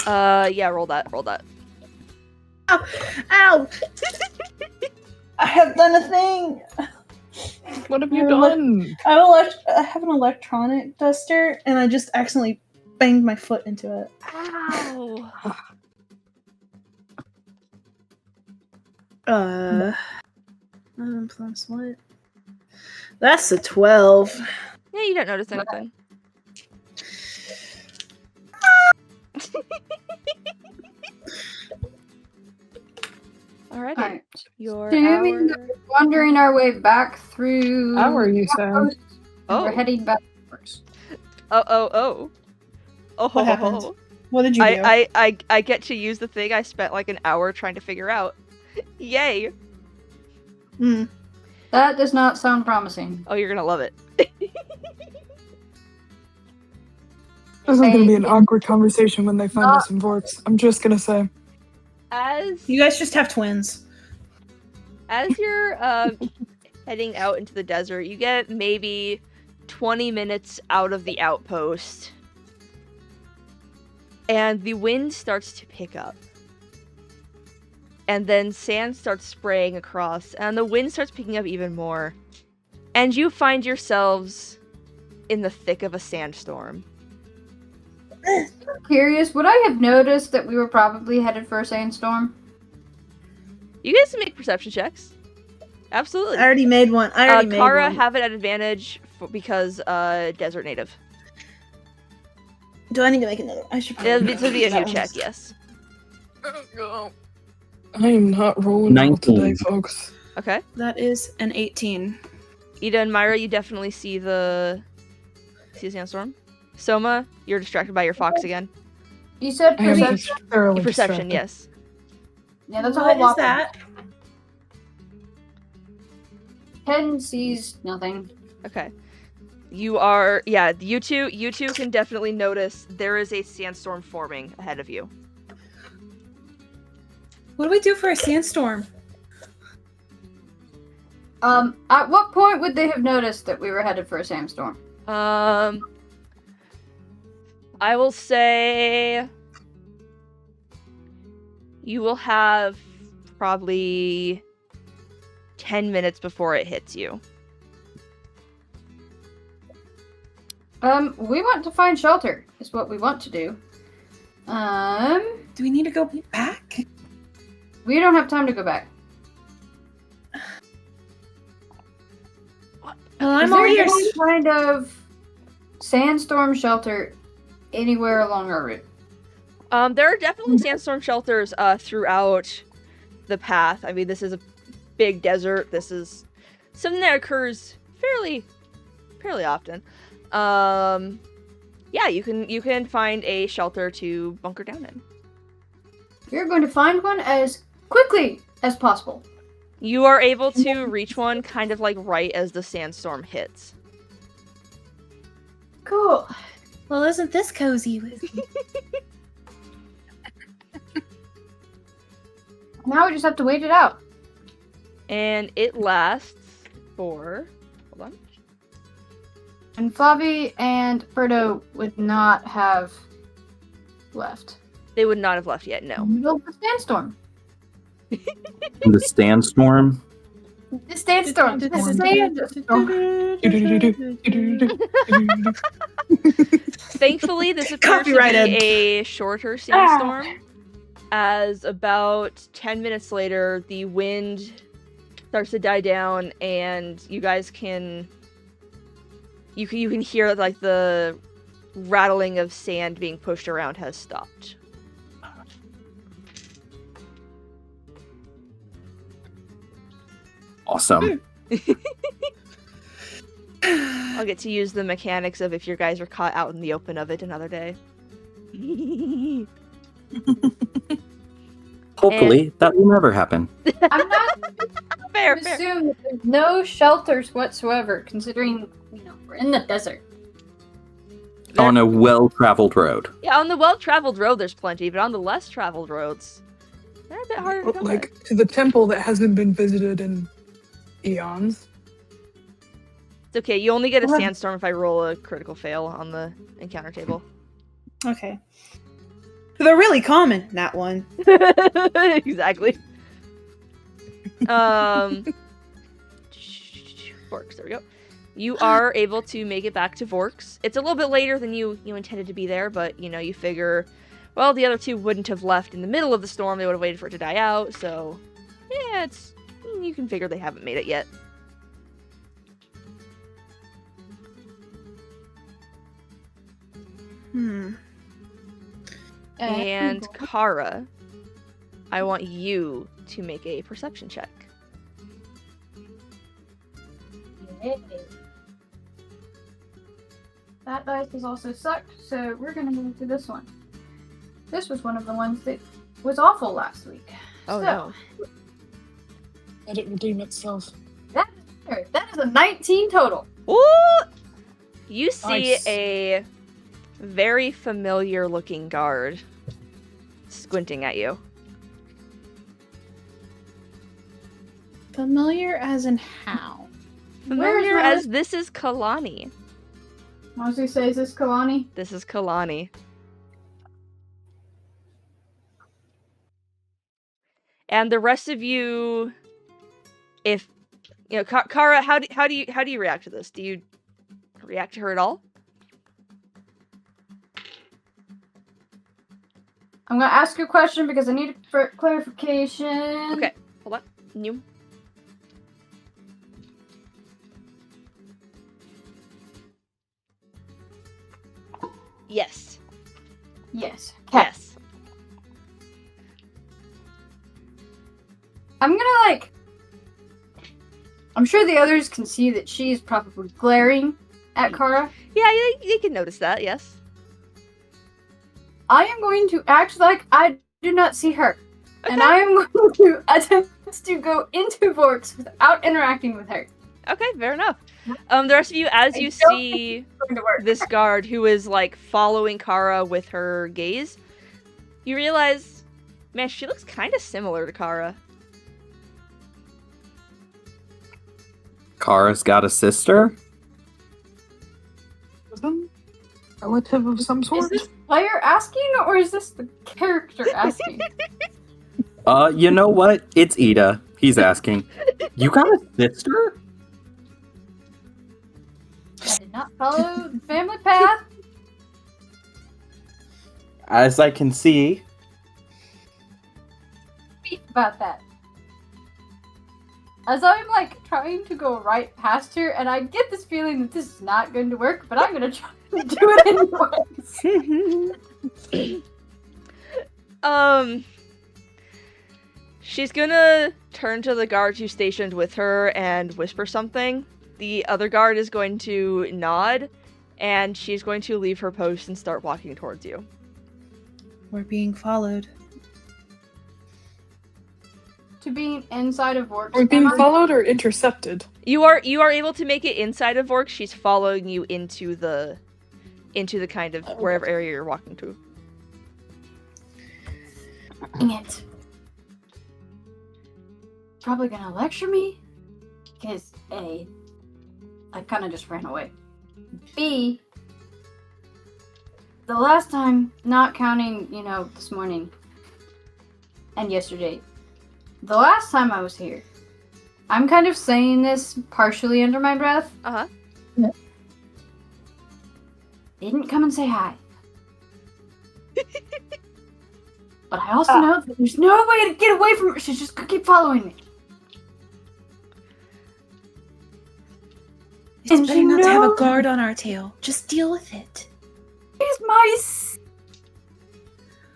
on. Yeah, roll that. Ow! Ow! I have done a thing! What have you done? I have an electronic duster, and I just accidentally banged my foot into it. Ow! 11 plus what? That's a 12. Yeah, you don't notice anything. Alrighty. Alright. Your Assuming that hour... we're wandering our way back through... Hour, you said. Outpost, and Oh. we're heading back to Vorks. Oh. What happened? What did you do? I get to use the thing I spent like an hour trying to figure out. Yay! That does not sound promising. Oh, you're gonna love it. This is going to be an awkward conversation when they find us in Vorks. I'm just going to say. As You guys just have twins. you're heading out into the desert, you get maybe 20 minutes out of the outpost, and the wind starts to pick up. And then sand starts spraying across, and the wind starts picking up even more. And you find yourselves in the thick of a sandstorm. Curious, would I have noticed that we were probably headed for a sandstorm? You guys can make perception checks. Absolutely. I already made one. Cara have it at advantage because desert native. Do I need to make another? I should probably. It'll be a new check, yes. I am not rolling well 19. today, folks. Okay. That is an 18. Ida and Myra, you definitely see the sandstorm. Soma, you're distracted by your fox again. You said I am perception? just thoroughly Perception, distracted. yes. Yeah, that's a What whole lot. is that? 10 sees nothing. Okay. You two can definitely notice there is a sandstorm forming ahead of you. What do we do for a sandstorm? At what point would they have noticed that we were headed for a sandstorm? I will say you will have probably 10 minutes before it hits you. We want to find shelter, is what we want to do. Do we need to go back? We don't have time to go back. Well, I'm Is there already any kind of sandstorm shelter anywhere along our route? There are definitely sandstorm shelters throughout the path. I mean, this is a big desert. This is something that occurs fairly often. Yeah, you can find a shelter to bunker down in. You're going to find one as quickly as possible. You are able to reach one kind of like right as the sandstorm hits. Cool. Well, isn't this cozy with me? Now we just have to wait it out. And it lasts for... Hold on. And Flavi and Birdo would not have left. They would not have left yet, no. Middle of the sandstorm. The sandstorm. The sandstorm. The sandstorm. Thankfully, this appears to be a shorter sandstorm, as about 10 minutes later, the wind starts to die down, and you guys can... You can hear, like, the rattling of sand being pushed around has stopped. Awesome. I'll get to use the mechanics of if your guys are caught out in the open of it another day. Hopefully, that will never happen. I'm not fair. assume that there's no shelters whatsoever, considering, we're in the desert. On a well-traveled road. Yeah, on the well-traveled road there's plenty, but on the less traveled roads, they're a bit harder to come by. Like, to the temple that hasn't been visited in eons. It's okay, you only get a sandstorm if I roll a critical fail on the encounter table. Okay. They're really common, that one. Exactly. Vorks, there we go. You are able to make it back to Vorks. It's a little bit later than you intended to be there, but, you figure, well, the other two wouldn't have left in the middle of the storm. They would have waited for it to die out, so, yeah, you can figure they haven't made it yet. And Cara, I want you to make a perception check. Yay. That dice has also sucked, so we're gonna move to this one. This was one of the ones that was awful last week. Oh, so, no. Let it redeem itself. That is a 19 total. Ooh! You see Nice. a very familiar looking guard squinting at you. Familiar as in how? Familiar my as this is Kalani. I was gonna say, is this Kalani? This is Kalani. And the rest of you, if Cara, how do you react to this? Do you react to her at all? I'm gonna ask you a question because I need it for clarification. Okay, hold on. You. Yes. Yes. Okay. Yes. I'm gonna I'm sure the others can see that she's probably glaring at Cara. Yeah, you can notice that, yes. I am going to act like I do not see her. Okay. And I am going to attempt to go into Vorks without interacting with her. Okay, fair enough. The rest of you, as you see Going to work. this guard who is, following Cara with her gaze, you realize, man, she looks kind of similar to Cara. Cara's got a sister? Some relative of some Is sort? this player asking or is this the character asking? You know what? It's Ida. He's asking. You got a sister? I did not follow the family path. As I can see. Beef about that. As I'm trying to go right past her, and I get this feeling that this is not going to work, but I'm gonna try. Do it anyways. She's gonna turn to the guards who stationed with her and whisper something. The other guard is going to nod, and she's going to leave her post and start walking towards you. We're being followed. To being inside of Vorks. We're being am I? followed or intercepted? You are able to make it inside of Vork. She's following you into the kind of wherever area you're walking to. Dang it. Probably gonna lecture me? Because A, I kind of just ran away. B, the last time, not counting, this morning and yesterday, the last time I was here, I'm kind of saying this partially under my breath. Uh-huh. They didn't come and say hi. But I also know that there's no way to get away from her. She's just gonna keep following me. It's better not to have a guard on our tail. Just deal with it. Here's mice.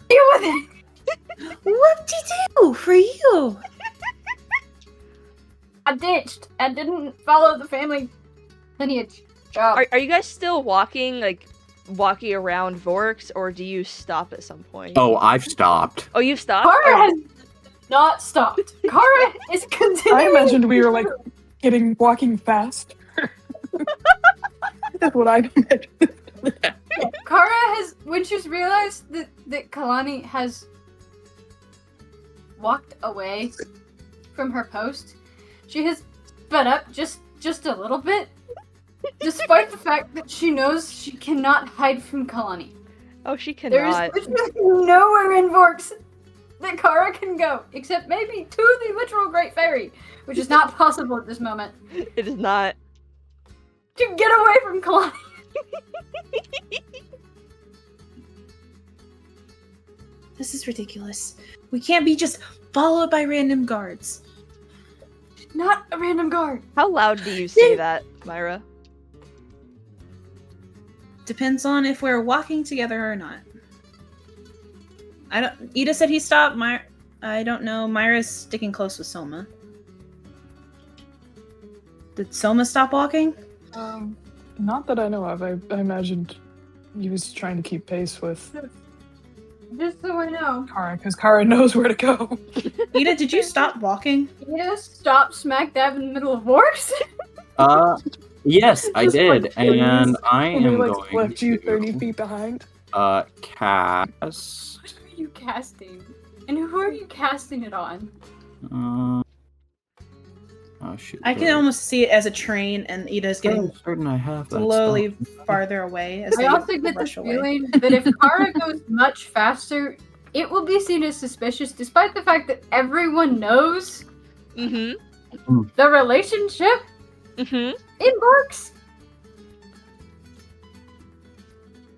Deal with it. Whoop-de-doo for you. I ditched. I didn't follow the family lineage. Are you guys still walking around Vorks, or do you stop at some point? Oh, I've stopped. Oh, you stopped? Cara has not stopped. Cara is continuing. I imagined we were walking fast. That's what I imagined. Cara has, when she's realized that Kalani has walked away from her post, she has sped up just a little bit, despite the fact that she knows she cannot hide from Kalani. Oh, she There's cannot. literally nowhere in Vorks that Cara can go, except maybe to the literal Great Fairy, which is not possible at this moment. It is not. To get away from Kalani. This is ridiculous. We can't be just followed by random guards. Not a random guard. How loud do you say that, Myra? Depends on if we're walking together or not. Ida said he stopped. I don't know. Myra's sticking close with Soma. Did Soma stop walking? Not that I know of. I imagined he was trying to keep pace with Just so I know. Cara, because Cara knows where to go. Ida, did you stop walking? You just stop smack dab in the middle of Vorks? Yes, I Just, did, like, freeze, and I and am we, going left you 30 to feet behind. cast. What are you casting? And who are you casting it on? Oh shoot! I can almost see it as a train, and Ida's getting I'm certain I have that slowly spell. farther away as I they also get the rush away. feeling that if Cara goes much faster, it will be seen as suspicious, despite the fact that everyone knows Mm-hmm. the relationship Mm-hmm. in Vorks.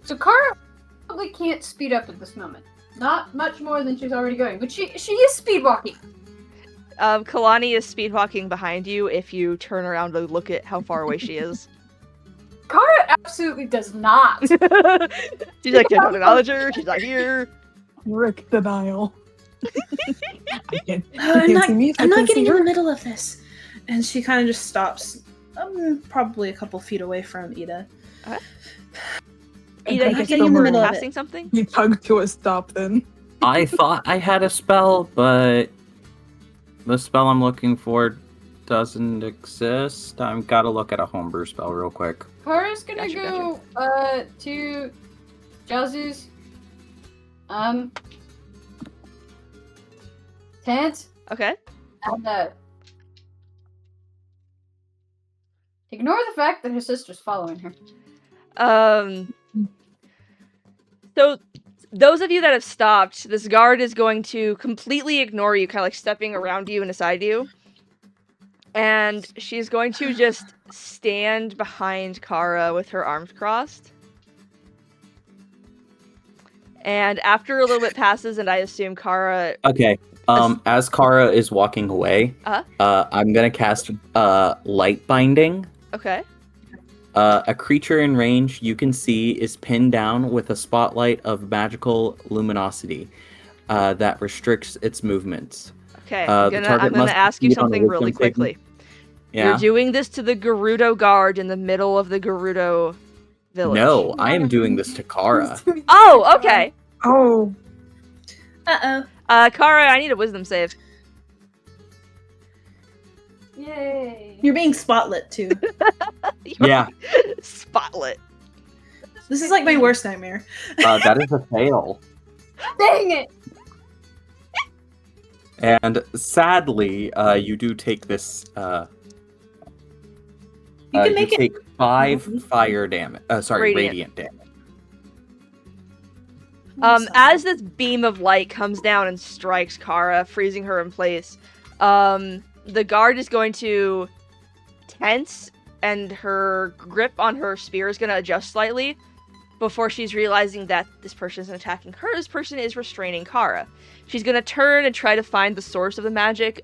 So Cara probably can't speed up at this moment. Not much more than she's already going, but she is speed walking. Kalani is speed walking behind you if you turn around to look at how far away she is. Cara absolutely does not. She's like, I don't acknowledge her, she's not here. Rick denial. I'm not getting getting in the middle of this. And she kind of just stops, probably a couple feet away from Ida. Ida, you said getting you in the were middle of it. casting something? He tugged to a stop then. I thought I had a spell, but the spell I'm looking for doesn't exist. I've got to look at a homebrew spell real quick. Cara's gonna Gotcha, go to Jazu's tent Okay. and ignore the fact that her sister's following her. So those of you that have stopped, this guard is going to completely ignore you, kind of like stepping around you and aside you. And she's going to just stand behind Cara with her arms crossed. And after a little bit passes, and I assume Cara... Okay. As Cara is walking away, I'm gonna cast light binding. Okay. A creature in range you can see is pinned down with a spotlight of magical luminosity that restricts its movements. Okay, The I'm target gonna must ask you succeed on a something wisdom really saving- quickly. Yeah. You're doing this to the Gerudo guard in the middle of the Gerudo village. No, I am doing this to Cara. Oh, okay. Oh, Uh-oh. Cara, I need a wisdom save. Yay. You're being spotlit, too. Yeah, Spotlit. This is like my worst nightmare. that is a fail. Dang it! And sadly, you do take this. You can make it. take 5 fire damage. Radiant damage. As this beam of light comes down and strikes Cara, freezing her in place, the guard is going to tense, and her grip on her spear is going to adjust slightly before she's realizing that this person isn't attacking her. This person is restraining Cara. She's going to turn and try to find the source of the magic.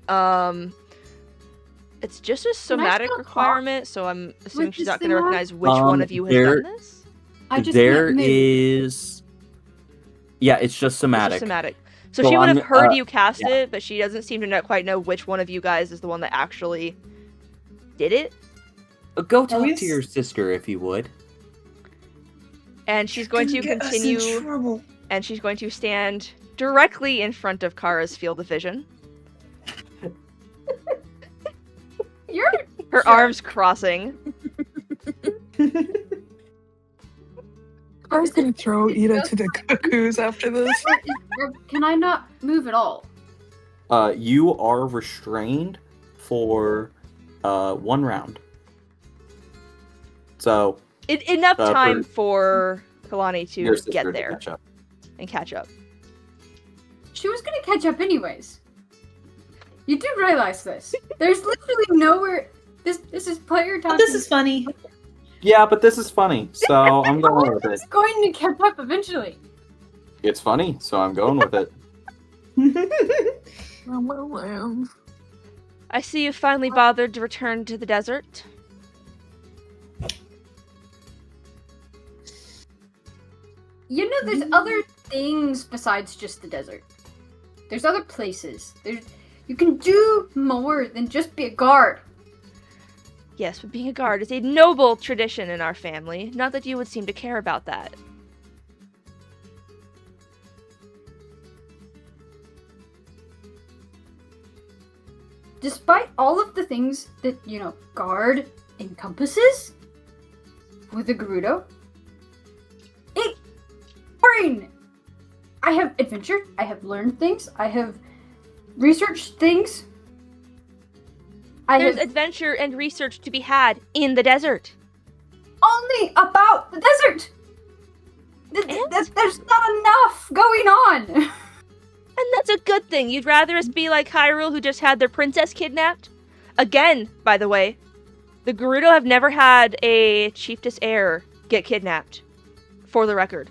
It's just a somatic still requirement, so I'm assuming with she's this not going to thing on? recognize which one of you has there- done this. I just There can't move. is. Yeah, it's just It's somatic. just somatic. So So she would have I'm, heard you cast yeah. it, but she doesn't seem to quite know which one of you guys is the one that actually did it. Go talk we to your sister if you would. And she's going to Get us in continue, trouble. and she's going to stand directly in front of Kara's field of vision. You're Her Sure. arms crossing. I was gonna throw Ida to the cuckoos after this. Can I not move at all? You are restrained for 1 round. So Enough for time for Kalani your to sister get to there catch up. and catch up. She was gonna catch up anyways. You do realize this. There's literally nowhere. This is player talking. Oh, this is funny. Yeah, but this is funny, so I'm going with it. It's going to catch up eventually. It's funny, so I'm going with it. I see you finally bothered to return to the desert. You know, there's other things besides just the desert. There's other places. You can do more than just be a guard. Yes, but being a guard is a noble tradition in our family. Not that you would seem to care about that. Despite all of the things that, guard encompasses with the Gerudo, it's boring. I have adventure, I have learned things, I have researched things. There's adventure and research to be had in the desert. Only about the desert. There's not enough going on. And that's a good thing. You'd rather us be like Hyrule, who just had their princess kidnapped? Again, by the way, the Gerudo have never had a chiefess heir get kidnapped. For the record.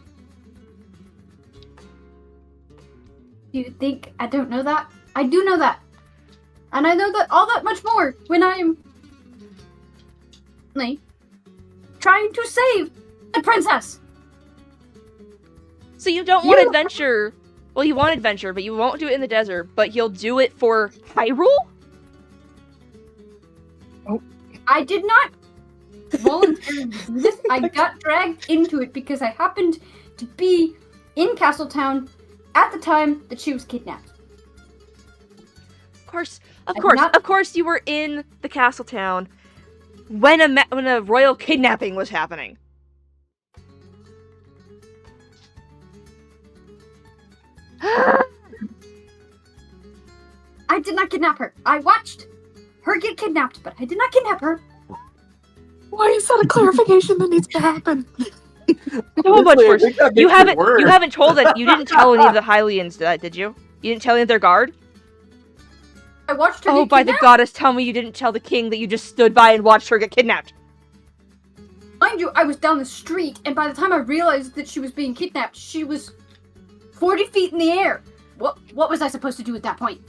You think I don't know that? I do know that. And I know that all that much more when I am trying to save the princess. So you don't want adventure. Well, you want adventure, but you won't do it in the desert, but you'll do it for Hyrule? I did not voluntarily do this. I got dragged into it because I happened to be in Castletown at the time that she was kidnapped. Of course you were in the castle town when a royal kidnapping was happening. I did not kidnap her. I watched her get kidnapped, but I did not kidnap her. Why is that a clarification that needs to happen? So much worse. I think that You makes it worse. haven't told it. You didn't tell any of the Hylians that, did you? You didn't tell any of their guard? I watched her Oh, get by the kidnapped. goddess, tell me you didn't tell the king that you just stood by and watched her get kidnapped. Mind you, I was down the street, and by the time I realized that she was being kidnapped, she was 40 feet in the air. What was I supposed to do at that point?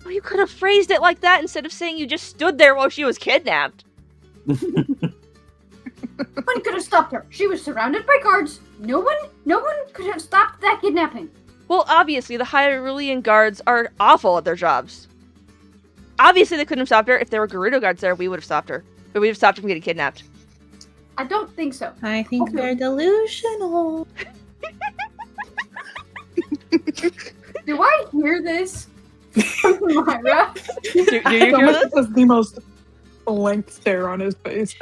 Well, you could have phrased it like that instead of saying you just stood there while she was kidnapped. one could have stopped her. She was surrounded by guards. No one could have stopped that kidnapping. Well, obviously, the Hylian guards are awful at their jobs. Obviously, they couldn't have stopped her. If there were Gerudo guards there, we would have stopped her. But we would have stopped her from getting kidnapped. I don't think so. I think they're delusional. Do I hear this from Myra? Do you hear this? Was the most blank stare on his face.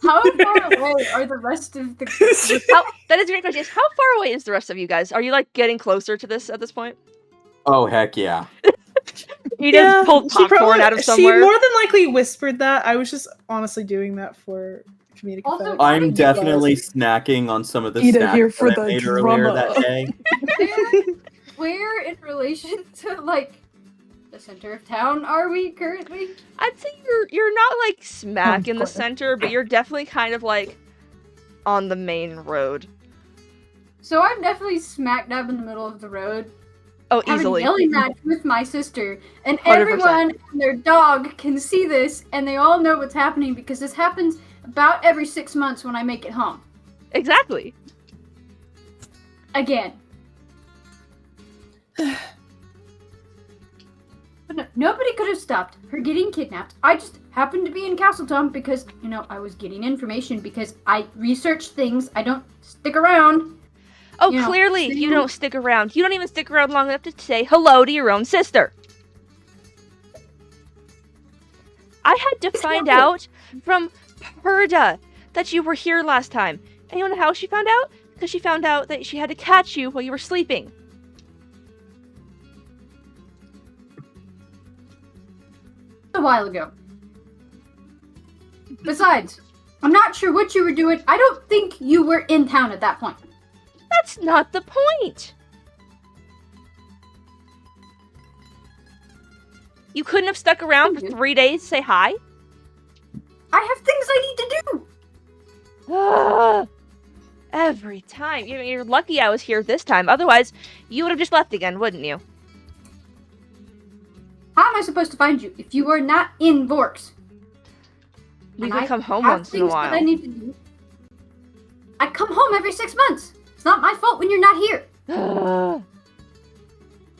How far away are the rest of the... That is a great question. How far away is the rest of you guys? Are you, like, getting closer to this at this point? Oh, heck yeah. You just pulled popcorn out of somewhere. She more than likely whispered that. I was just honestly doing that for comedic Also, effect. I'm definitely snacking on some of the Eat it snacks here for that I the made earlier drama. that day. Where in relation to, like, the center of town are we currently? I'd say you're not, like, smack in the Corner. center, but you're definitely kind of, like, on the main road. So I'm definitely smack dab in the middle of the road. Oh, Having easily. yelling match with my sister, and 100%. everyone and their dog can see this, and they all know what's happening because this happens about every 6 months when I make it home. Exactly. Again. But no, nobody could have stopped her getting kidnapped. I just happened to be in Castletown because, you know, I was getting information because I research things. I don't stick around. Oh, You know, clearly same- you don't stick around. You don't even stick around long enough to say hello to your own sister. I had to find Exactly. out from Perda that you were here last time. And you know how she found out? Because she found out that she had to catch you while you were sleeping. A while ago. Besides, I'm not sure what you were doing. I don't think you were in town at that point. That's not the point. You couldn't have stuck around for Thank you. 3 days to say hi? I have things I need to do. Ah, every time. You're lucky I was here this time. Otherwise, you would have just left again, wouldn't you? How am I supposed to find you if you are not in Vorks? You And can I come home have once in a things that I while. need to do. I come home every 6 months. It's not my fault when you're not here.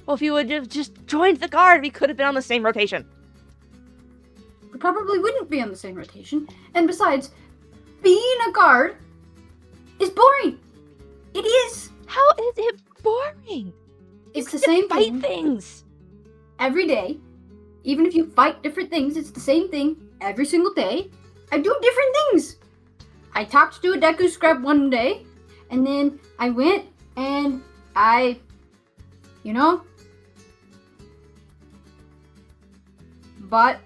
Well, if you would have just joined the guard, we could have been on the same rotation. We probably wouldn't be on the same rotation. And besides, being a guard is boring. It is. How is it boring? It's the You same fight thing things. every day. Even if you fight different things, it's the same thing every single day. I do different things. I talked to a Deku Scrub one day, and then I went and I, bought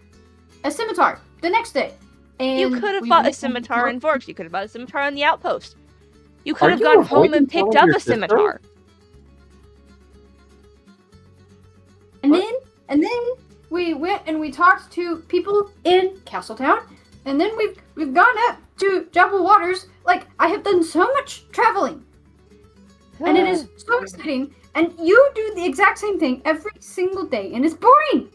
a scimitar the next day. And You could have we bought a went scimitar and- in Vorks. You could have bought a scimitar on the Outpost. You Are could have you gone home avoiding and picked telling up your a sister? scimitar. And then we went and we talked to people in Castletown, and then we've gone up to Jabal Waters. Like, I have done so much traveling, and it is so exciting. And you do the exact same thing every single day, and it's boring.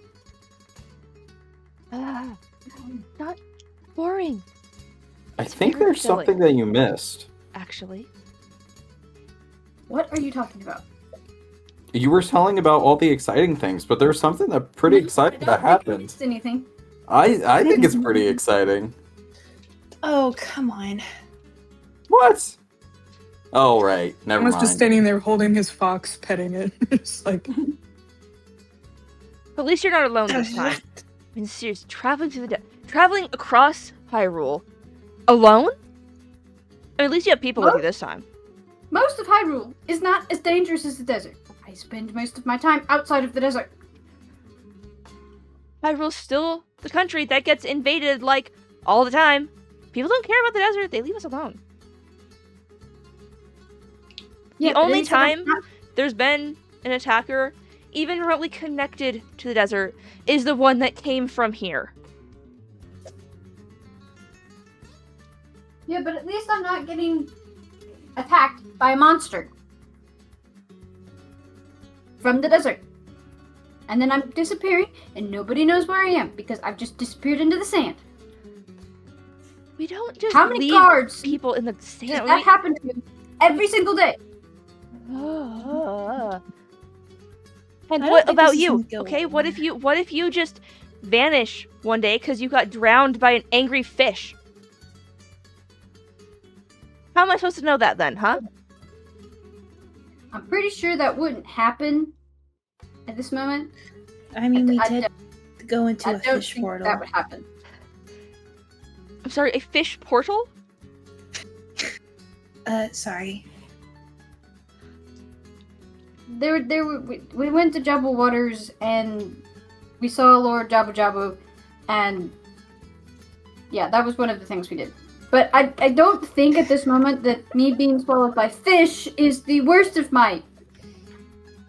Not boring, I It's think very there's silly. something that you missed. actually. What are you talking about? You were telling about all the exciting things, but there's something that pretty exciting that happened. Missed anything? I think it's pretty exciting. Oh, come on. What? Oh right, I never was mind. just standing there holding his fox, petting it. It's like, But at least you're not alone this time. I mean, seriously, traveling across Hyrule alone? I mean, at least you have people with you this time. Most of Hyrule is not as dangerous as the desert. I spend most of my time outside of the desert. Hyrule's still the country that gets invaded, like, all the time. People don't care about the desert. They leave us alone. Yeah, The but only they said I'm time not- there's been an attacker, even remotely connected to the desert, is the one that came from here. Yeah, but at least I'm not getting attacked by a monster from the desert. And then I'm disappearing, and nobody knows where I am because I've just disappeared into the sand. We don't just How many leave guards people in the does sand. that happen to every single day? And I don't what think about this is you? gonna go Okay, well. what if you just vanish one day because you got drowned by an angry fish? How am I supposed to know that then, huh? I'm pretty sure that wouldn't happen at this moment. I mean, we I did go into I a don't fish think portal. that would happen. I'm sorry, a fish portal? Sorry. We went to Jabba Waters and we saw Lord Jabu Jabu, and yeah, that was one of the things we did. But I don't think at this moment that me being swallowed by fish is the worst of my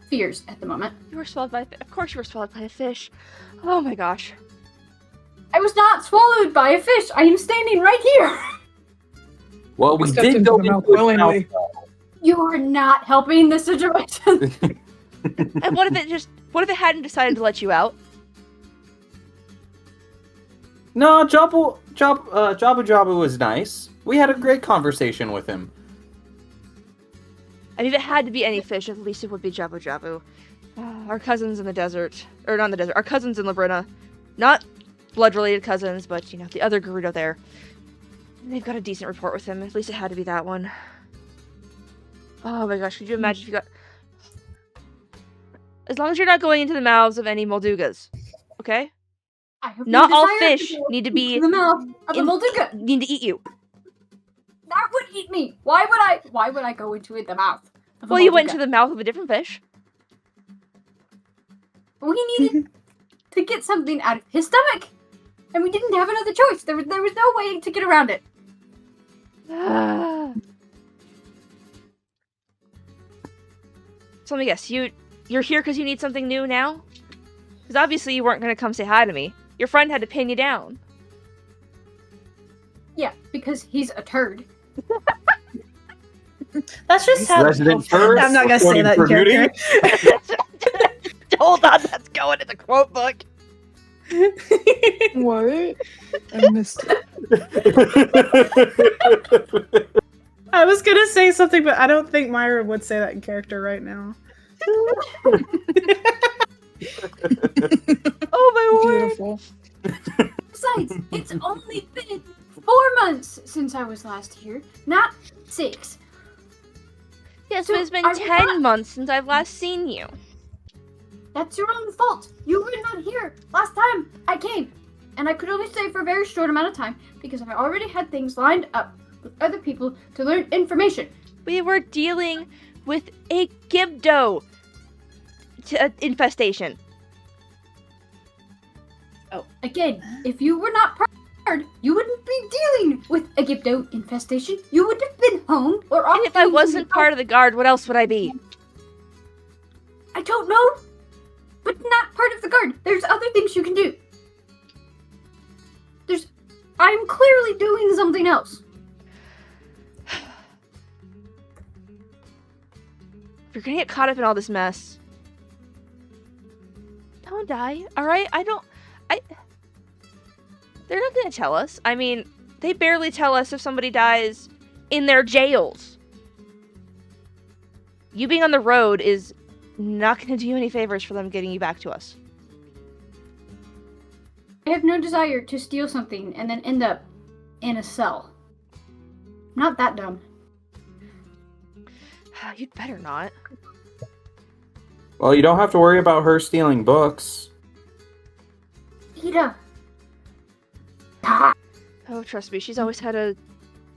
fears at the moment. You were swallowed by of course you were swallowed by a fish. Oh my gosh. I was not swallowed by a fish. I am standing right here. Well, we Stepped did into go the mouth into his willingly. You are not helping the situation. And what if it hadn't decided to let you out? No, Jabu Jabu was nice. We had a great conversation with him. I mean, if it had to be any fish, at least it would be Jabu Jabu. Our cousins in the desert. Or not in the desert. Our cousins in Labrina. Not blood-related cousins, but, you know, the other Gerudo there. They've got a decent report with him. At least it had to be that one. Oh my gosh, could you imagine if you got... As long as you're not going into the mouths of any Moldugas. Okay? I have Not no all desire fish to go need to be... into the mouth of a Molduga. Need to eat you. That would eat me. Why would I go into the mouth of a Well, you went Molduga? into the mouth of a different fish. We needed to get something out of his stomach, and we didn't have another choice. There was no way to get around it. So let me guess, you're here because you need something new now? Because obviously you weren't going to come say hi to me. Your friend had to pin you down. Yeah, because he's a turd. That's just how. Resident first, I'm not gonna say according that for in Nudie. character. Hold on, that's going in the quote book. What? I missed it. I was gonna say something, but I don't think Myra would say that in character right now. Oh my word. Beautiful. Besides, it's only been 4 months since I was last here, not 6. Yes, So but it's been are we 10 not- months since I've last seen you. That's your own fault. You were not here last time I came. And I could only stay for a very short amount of time because I already had things lined up with other people to learn information. We were dealing with a Gibdo infestation. Again, if you were not prepared, you wouldn't be dealing with a Gibdo infestation. You would have been home or off. And if I wasn't part of the guard, what else would I be? I don't know. But not part of the guard. There's other things you can do. I'm clearly doing something else. If you're gonna get caught up in all this mess, don't die, alright? They're not gonna tell us. I mean, they barely tell us if somebody dies in their jails. You being on the road is not gonna do you any favors for them getting you back to us. I have no desire to steal something and then end up in a cell. Not that dumb. You'd better not. Well, you don't have to worry about her stealing books. Ida. Ah, Oh, trust me, she's always had a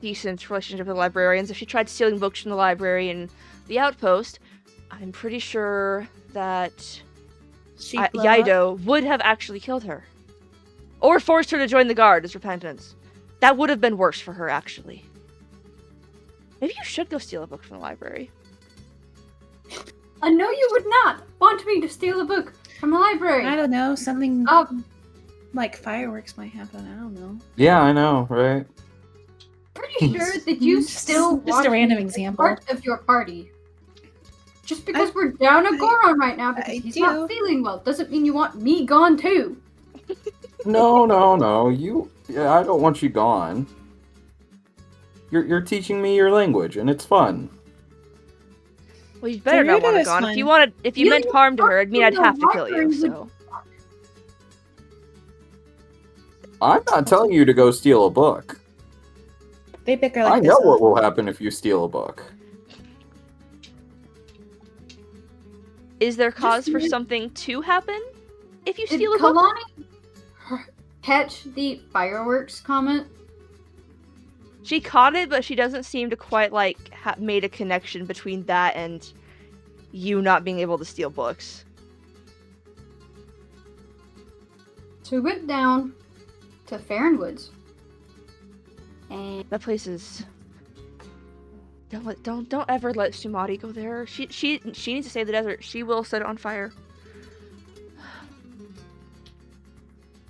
decent relationship with the librarians. If she tried stealing books from the library in the Outpost, I'm pretty sure that Yaido would have actually killed her. Or forced her to join the guard as repentance. That would have been worse for her, actually. Maybe you should go steal a book from the library. I know you would not want me to steal a book from the library. I don't know. Something Um, like fireworks might happen. I don't know. Yeah, I know, right? pretty sure that you still Just want a random me to be example. part of your party. Just because we're down a Goron right now because I he's do. not feeling well doesn't mean you want me gone too. No. Yeah, I don't want you gone. You're teaching me your language, and it's fun. Well, you better not Gerudo want to is gone. fun. If you meant harm to her, it'd mean I'd have to kill you. So I'm not telling you to go steal a book. They bicker like I this. know what will happen if you steal a book. is there cause for Just- something to happen if you Did steal a book? Kalani catch the fireworks comment? She caught it, but she doesn't seem to quite made a connection between that and you not being able to steal books. So we went down to Farron Woods. And That place is. Don't ever let Sumati go there. She needs to save the desert. She will set it on fire.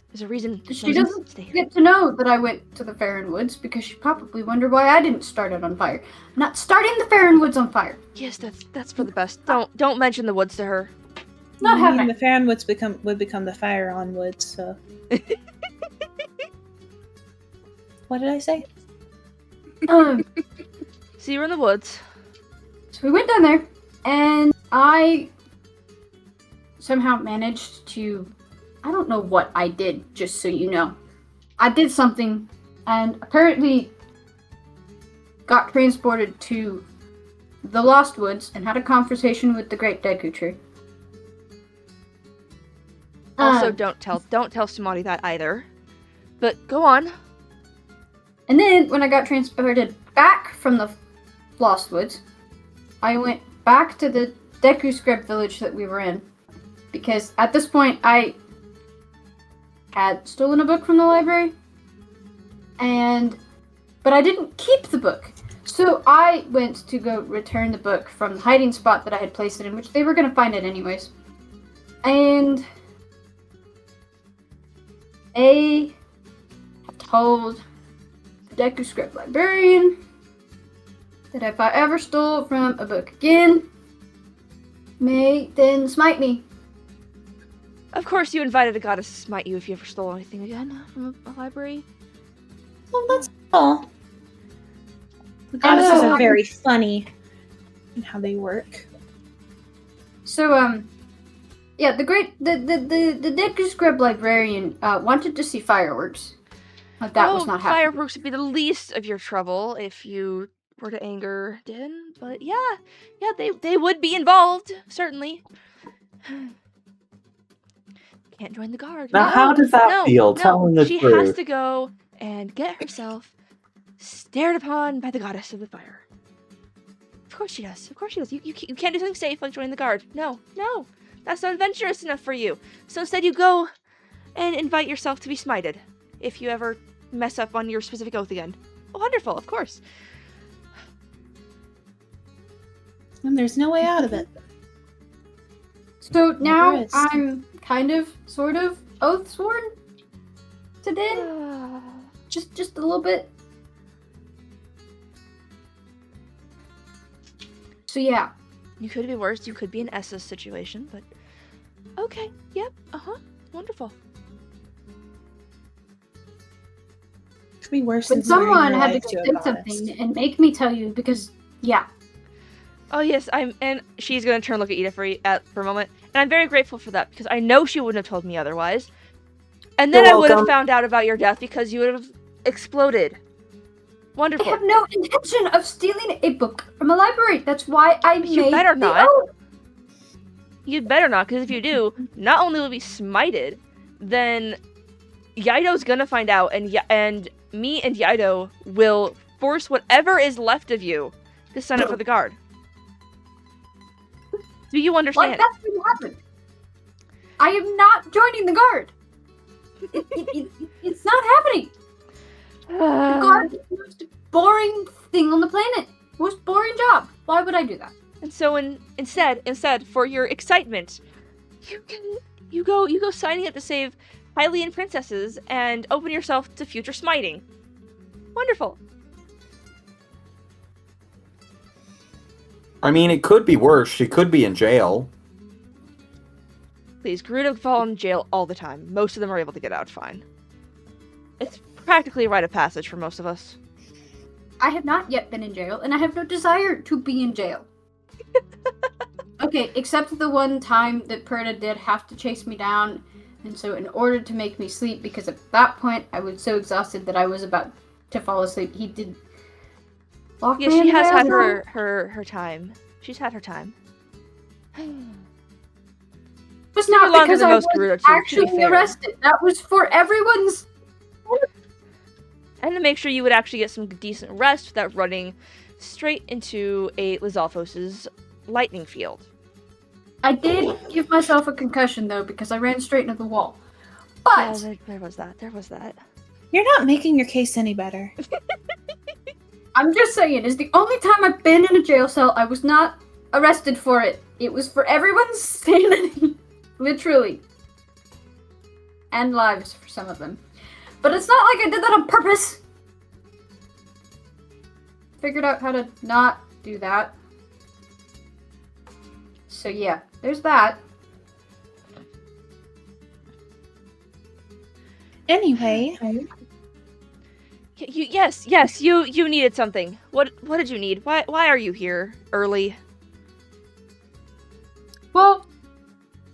There's a reason. she doesn't stay here. get to know that I went to the Farron Woods because she probably wondered why I didn't start it on fire. I'm not starting the Farron Woods on fire. Yes, that's for the best. Don't mention the woods to her. Not having the Farron Woods would become the Fire on Woods, so. What did I say? So you were in the woods. So we went down there, and I somehow managed to. I don't know what I did, just so you know. I did something, and apparently got transported to the Lost Woods and had a conversation with the Great Deku Tree. Also, don't tell Sumati that either. But go on. And then, when I got transported back from the Lost Woods, I went back to the Deku Scrub village that we were in. Because at this point, I had stolen a book from the library. But I didn't keep the book. So I went to go return the book from the hiding spot that I had placed it in, which they were going to find it anyways. And I told the Deku Script librarian that if I ever stole from a book again, may then smite me. Of course, you invited a goddess to smite you if you ever stole anything again from a library. Well, that's all. The goddesses are very funny in how they work. So, yeah, the Deku Scrub librarian wanted to see fireworks. But that was not happening. Fireworks would be the least of your trouble if you were to anger Din. But yeah, they would be involved, certainly. Can't join the guard. Now, how does that feel? Tell me the she truth. has to go and get herself stared upon by the goddess of the fire. Of course she does. Of course she does. You can't do something safe like joining the guard. No. That's not adventurous enough for you. So instead you go and invite yourself to be smited if you ever mess up on your specific oath again. Oh, wonderful, of course. And there's no way out of it. So now is. I'm kind of, sort of, Oathsworn to Din. Just a little bit. So yeah. You could be worse. You could be an Essa's situation, but okay. Yep. Wonderful. Could be worse But than someone marrying had your to life say a goddess. something and make me tell you because, yeah. Oh yes, and she's gonna turn and look at Ida for a moment, and I'm very grateful for that because I know she wouldn't have told me otherwise. And then You're I would have welcome. found out about your death because you would have exploded. I Wonderful. have no intention of stealing a book from a library. That's why I You made better the not. oath. You'd better not, because if you do, not only will we be smited, then Yaido's gonna find out, and me and Yaido will force whatever is left of you to sign up for the guard. Do you understand? Like, that's what happened. I am not joining the guard. It's not happening. The guard is the most boring thing on the planet. Most boring job. Why would I do that? And so instead, for your excitement, you go signing up to save Hylian princesses and open yourself to future smiting. Wonderful. I mean, it could be worse. She could be in jail. Please, Gerudo fall in jail all the time. Most of them are able to get out fine. It's practically a rite of passage for most of us. I have not yet been in jail, and I have no desire to be in jail. Okay, except the one time that Perda did have to chase me down, and so in order to make me sleep, because at that point I was so exhausted that I was about to fall asleep, he did lock me in she has jail. had her time. She's had her time. It was Never not longer because than I most was Gerudo, to be actually fair. arrested. That was for everyone's... And to make sure you would actually get some decent rest without running straight into a Lizalfos's lightning field. I did give myself a concussion, though, because I ran straight into the wall. But... Yeah, there was that. There was that. You're not making your case any better. I'm just saying, it's the only time I've been in a jail cell. I was not arrested for it. It was for everyone's sanity. Literally. And lives for some of them. But it's not like I did that on purpose. Figured out how to not do that. So yeah, there's that. Anyway, Yes, you needed something. What did you need? Why are you here early? Well,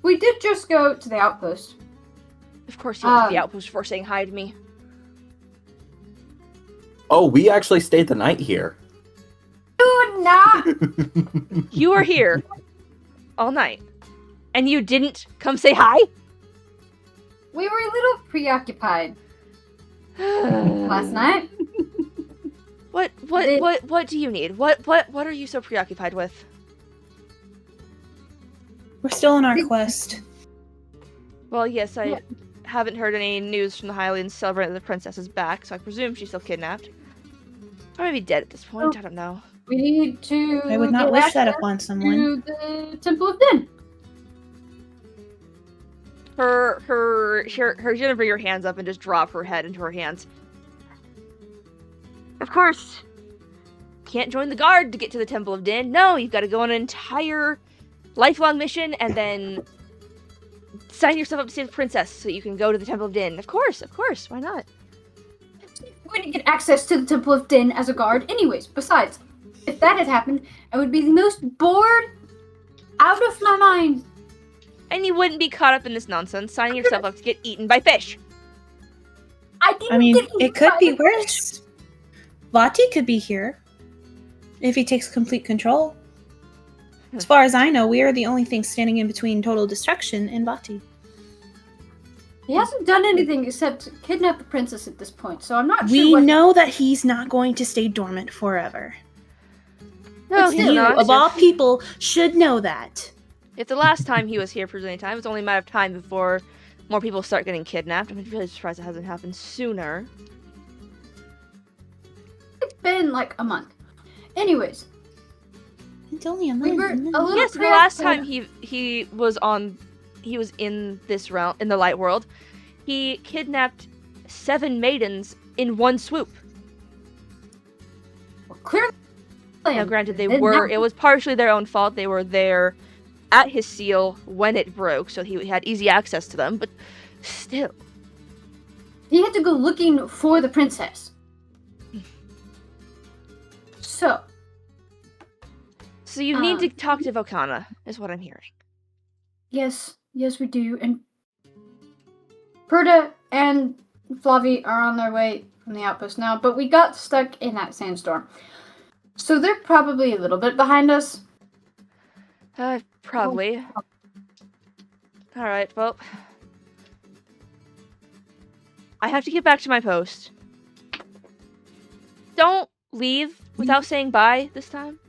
we did just go to the outpost. Of course you went to the outpost before saying hi to me. Oh, we actually stayed the night here. Do not. You were here all night. And you didn't come say hi? We were a little preoccupied last night. What do you need? What are you so preoccupied with? we're still on our quest. Well, yes, I Yeah. haven't heard any news from the Hylians celebrating that the princess is back, so I presume she's still kidnapped. Or maybe dead at this point, I don't know. We need to. I would not get wish that access upon someone. to the Temple of Din. She's gonna bring her hands up and just drop her head into her hands. Of course, can't join the guard to get to the Temple of Din. No, you've got to go on an entire lifelong mission and then sign yourself up to save the princess so you can go to the Temple of Din. Of course, why not? We're going to get access to the Temple of Din as a guard anyways. Besides, if that had happened, I would be the most bored out of my mind. And you wouldn't be caught up in this nonsense, signing yourself up to get eaten by fish. I didn't I mean, get it could be eaten by the fish. worse. Vaati could be here if he takes complete control. As far as I know, we are the only thing standing in between total destruction and Vaati. He hasn't done anything except kidnap the princess at this point, so I'm not sure We what... know that he's not going to stay dormant forever. No, But he's still, You, not. of all people, should know that. If the last time he was here for any time, it's only a matter of time before more people start getting kidnapped. I'm really surprised it hasn't happened sooner. It's been like a month. Anyways, It's only a we month. were isn't it? a little Yes, the last preoccupied. time he was in this realm, in the light world, he kidnapped 7 maidens in one swoop. Well, clearly... Now, granted, Did not- it was partially their own fault. They were there at his seal when it broke, so he had easy access to them, but still. He had to go looking for the princess. So, So you need to talk to Volcana, is what I'm hearing. yes, we do. And Perda and Flavi are on their way from the outpost now, but we got stuck in that sandstorm. So they're probably a little bit behind us. Probably. Alright, well. I have to get back to my post. Don't leave without saying bye this time.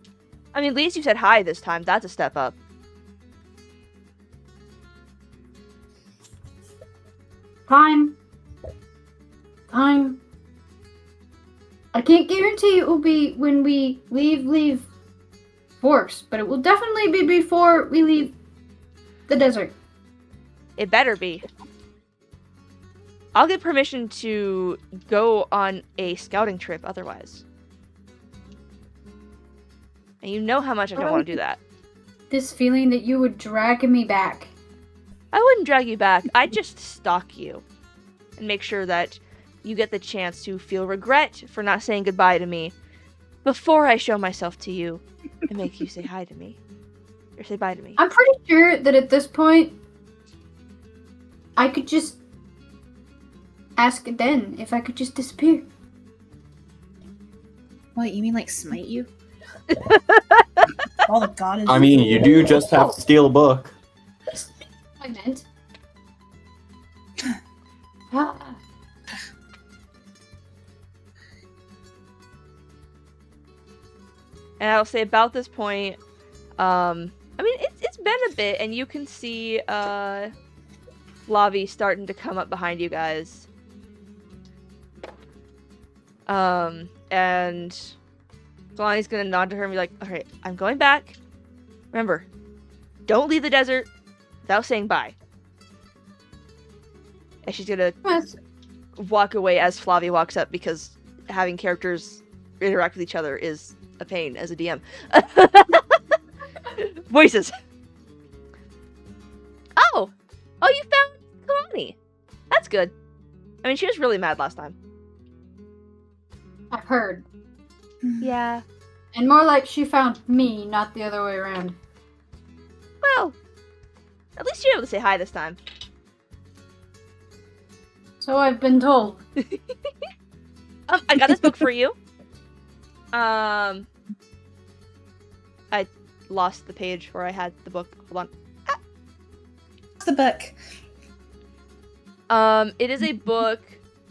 I mean, at least you said hi this time. That's a step up. Fine. I can't guarantee it will be when we leave Forks, but it will definitely be before we leave the desert. It better be. I'll get permission to go on a scouting trip otherwise. And you know how much I don't want to do that. This feeling that you would drag me back. I wouldn't drag you back. I'd just stalk you. And make sure that you get the chance to feel regret for not saying goodbye to me before I show myself to you and make you say hi to me. Or say bye to me. I'm pretty sure that at this point, I could just ask Den if I could just disappear. What, you mean like smite you? All the goddess. I mean, you do just have to steal a book. I meant. Ah. And I'll say about this point, I mean, it's been a bit, and you can see Lavi starting to come up behind you guys. And Kalani's gonna nod to her and be like, "Alright, I'm going back. Remember, don't leave the desert without saying bye." And she's gonna Yes. walk away as Flavi walks up, because having characters interact with each other is a pain as a DM. Voices. Oh, you found Kalani. That's good. I mean, she was really mad last time. I've heard. Yeah. And more like she found me, not the other way around. Well, at least you're able to say hi this time. So I've been told. I got this book for you. I lost the page where I had the book. Hold What's the book? on. It is a book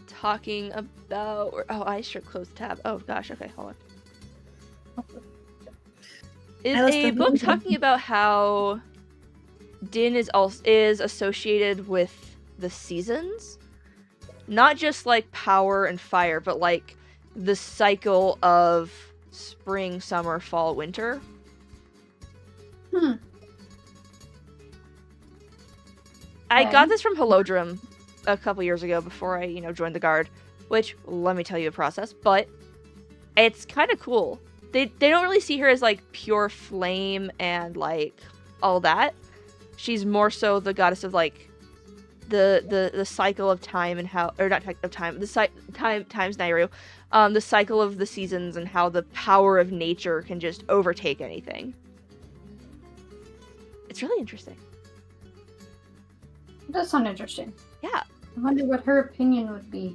talking about. I should close the tab. Oh gosh. Okay, hold on. It's I lost a the book book. talking about how Din is associated with the seasons, not just like power and fire, but like the cycle of spring, summer, fall, winter. I got this from Holodrum a couple years ago before I, joined the guard, which, let me tell you, a process, but it's kind of cool. They don't really see her as like pure flame and like all that. She's more so the goddess of like the cycle of time and how, or not of time, time's Nairu, the cycle of the seasons and how the power of nature can just overtake anything. It's really interesting. It does sound interesting. Yeah. I wonder what her opinion would be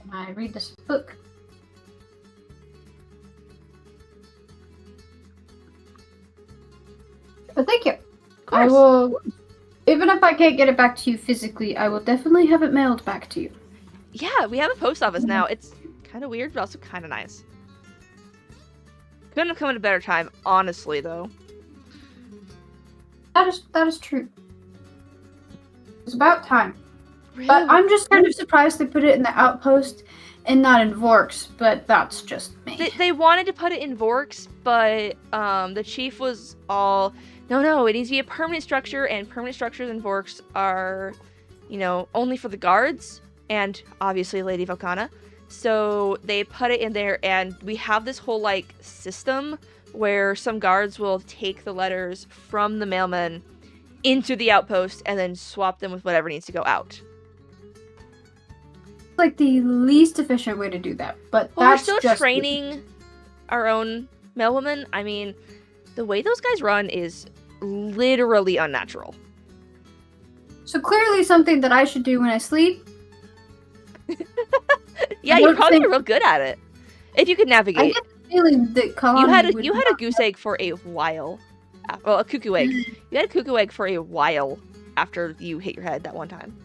when I read this book. But thank you. I will, even if I can't get it back to you physically, I will definitely have it mailed back to you. Yeah, we have a post office now. It's kind of weird, but also kind of nice. Couldn't have come at a better time, honestly, though. That is true. It's about time. Really? But I'm just kind of surprised they put it in the Outpost and not in Vorks, but that's just me. They wanted to put it in Vorks, but the chief was all, no, it needs to be a permanent structure, and permanent structures in Vorks are, only for the guards, and obviously Lady Volcana. So they put it in there, and we have this whole, system where some guards will take the letters from the mailman into the outpost and then swap them with whatever needs to go out. It's like the least efficient way to do that, but Well, we're that's still just training our own mailwomen. I mean, the way those guys run is literally unnatural. So clearly something that I should do when I sleep. Yeah, I you're don't probably think- real good at it. If you could I navigate. get the feeling that Kalani You had a would goose egg for a while. Well, a cuckoo egg. You had a cuckoo egg for a while after you hit your head that one time.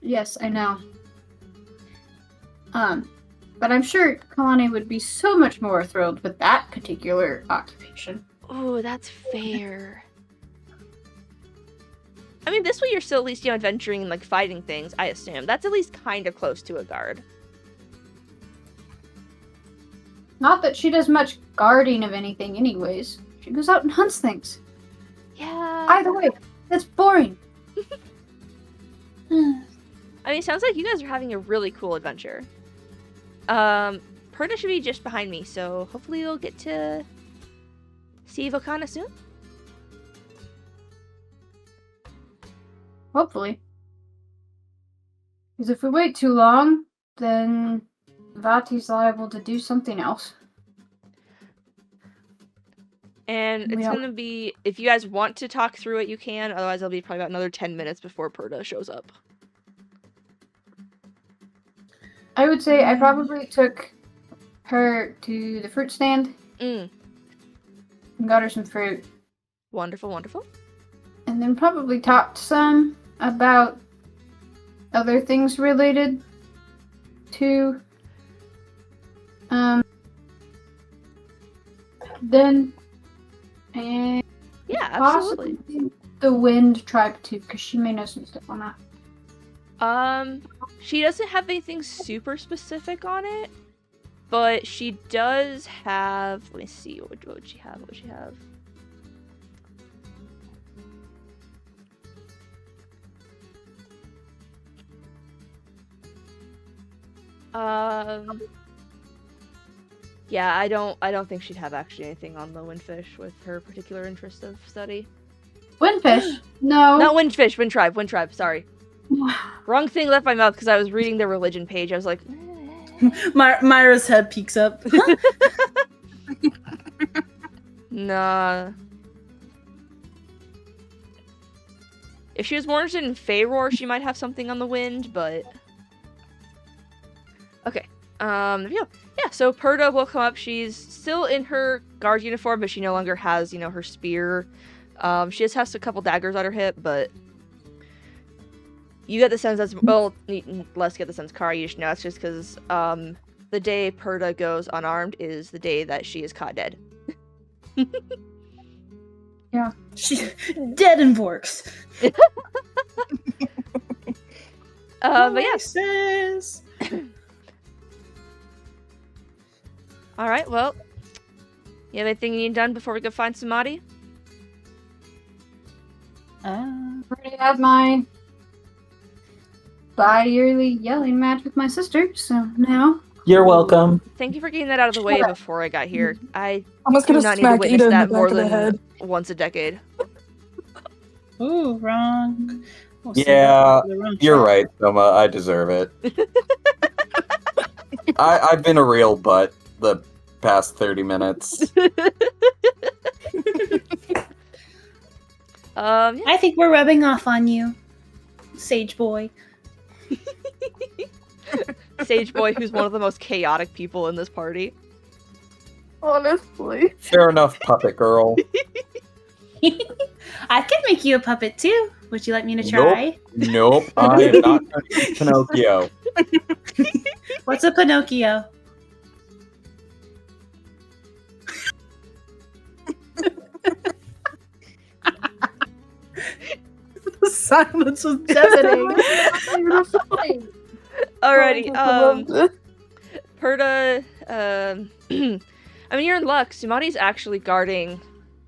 Yes, I know. But I'm sure Kalani would be so much more thrilled with that particular occupation. Oh, that's fair. I mean, this way you're still at least, adventuring and, fighting things, I assume. That's at least kind of close to a guard. Not that she does much guarding of anything anyways. She goes out and hunts things. Yeah. Either way, that's boring. I mean, it sounds like you guys are having a really cool adventure. Perna should be just behind me, so hopefully you'll get to see Volcana soon. Hopefully. Because if we wait too long, then Vaati's liable to do something else. And it's Yeah. gonna be, if you guys want to talk through it, you can. Otherwise, it'll be probably about another 10 minutes before Perda shows up. I would say I probably took her to the fruit stand Mm. and got her some fruit. Wonderful, wonderful. And then probably talked some about other things related to then and Yeah, absolutely. possibly the wind tribe too, because she may know some stuff on that. She doesn't have anything super specific on it, but she does have. Let me see. What would she have? What would she have? Yeah, I don't think she'd have actually anything on the windfish with her particular interest of study. Windfish? No. Not windfish, wind tribe, sorry. Wrong thing left my mouth because I was reading the religion page. I was like, Myra's head peeks up. nah. If she was more interested in Feyroar, she might have something on the wind, but... Okay. There we go. Yeah, so Perda will come up. She's still in her guard uniform, but she no longer has, her spear. She just has a couple daggers on her hip, but... You get the sense that's... Well, let's get the sense, Cara, you should know. It's just because, the day Perda goes unarmed is the day that she is caught dead. Yeah. She's dead in Vorks. But yeah. Sis. Alright, well. You have anything you need done before we go find Samadhi? Already had my bi-yearly yelling match with my sister, so now... You're welcome. Thank you for getting that out of the way before I got here. I Almost do gonna not need to smack witness Ida in the that back more of the than head. once a decade. Ooh, wrong. We'll see Yeah, that for the wrong You're chat. right, Soma. I deserve it. I've been a real butt the past 30 minutes. Yeah. I think we're rubbing off on you, Sage Boy. Sage Boy, who's one of the most chaotic people in this party. Honestly. Fair enough, puppet girl. I can make you a puppet too. Would you like me to try? Nope, I am not going to be Pinocchio. What's a Pinocchio? The silence was deafening. Alrighty, Perda, I mean, you're in luck. Sumati's actually guarding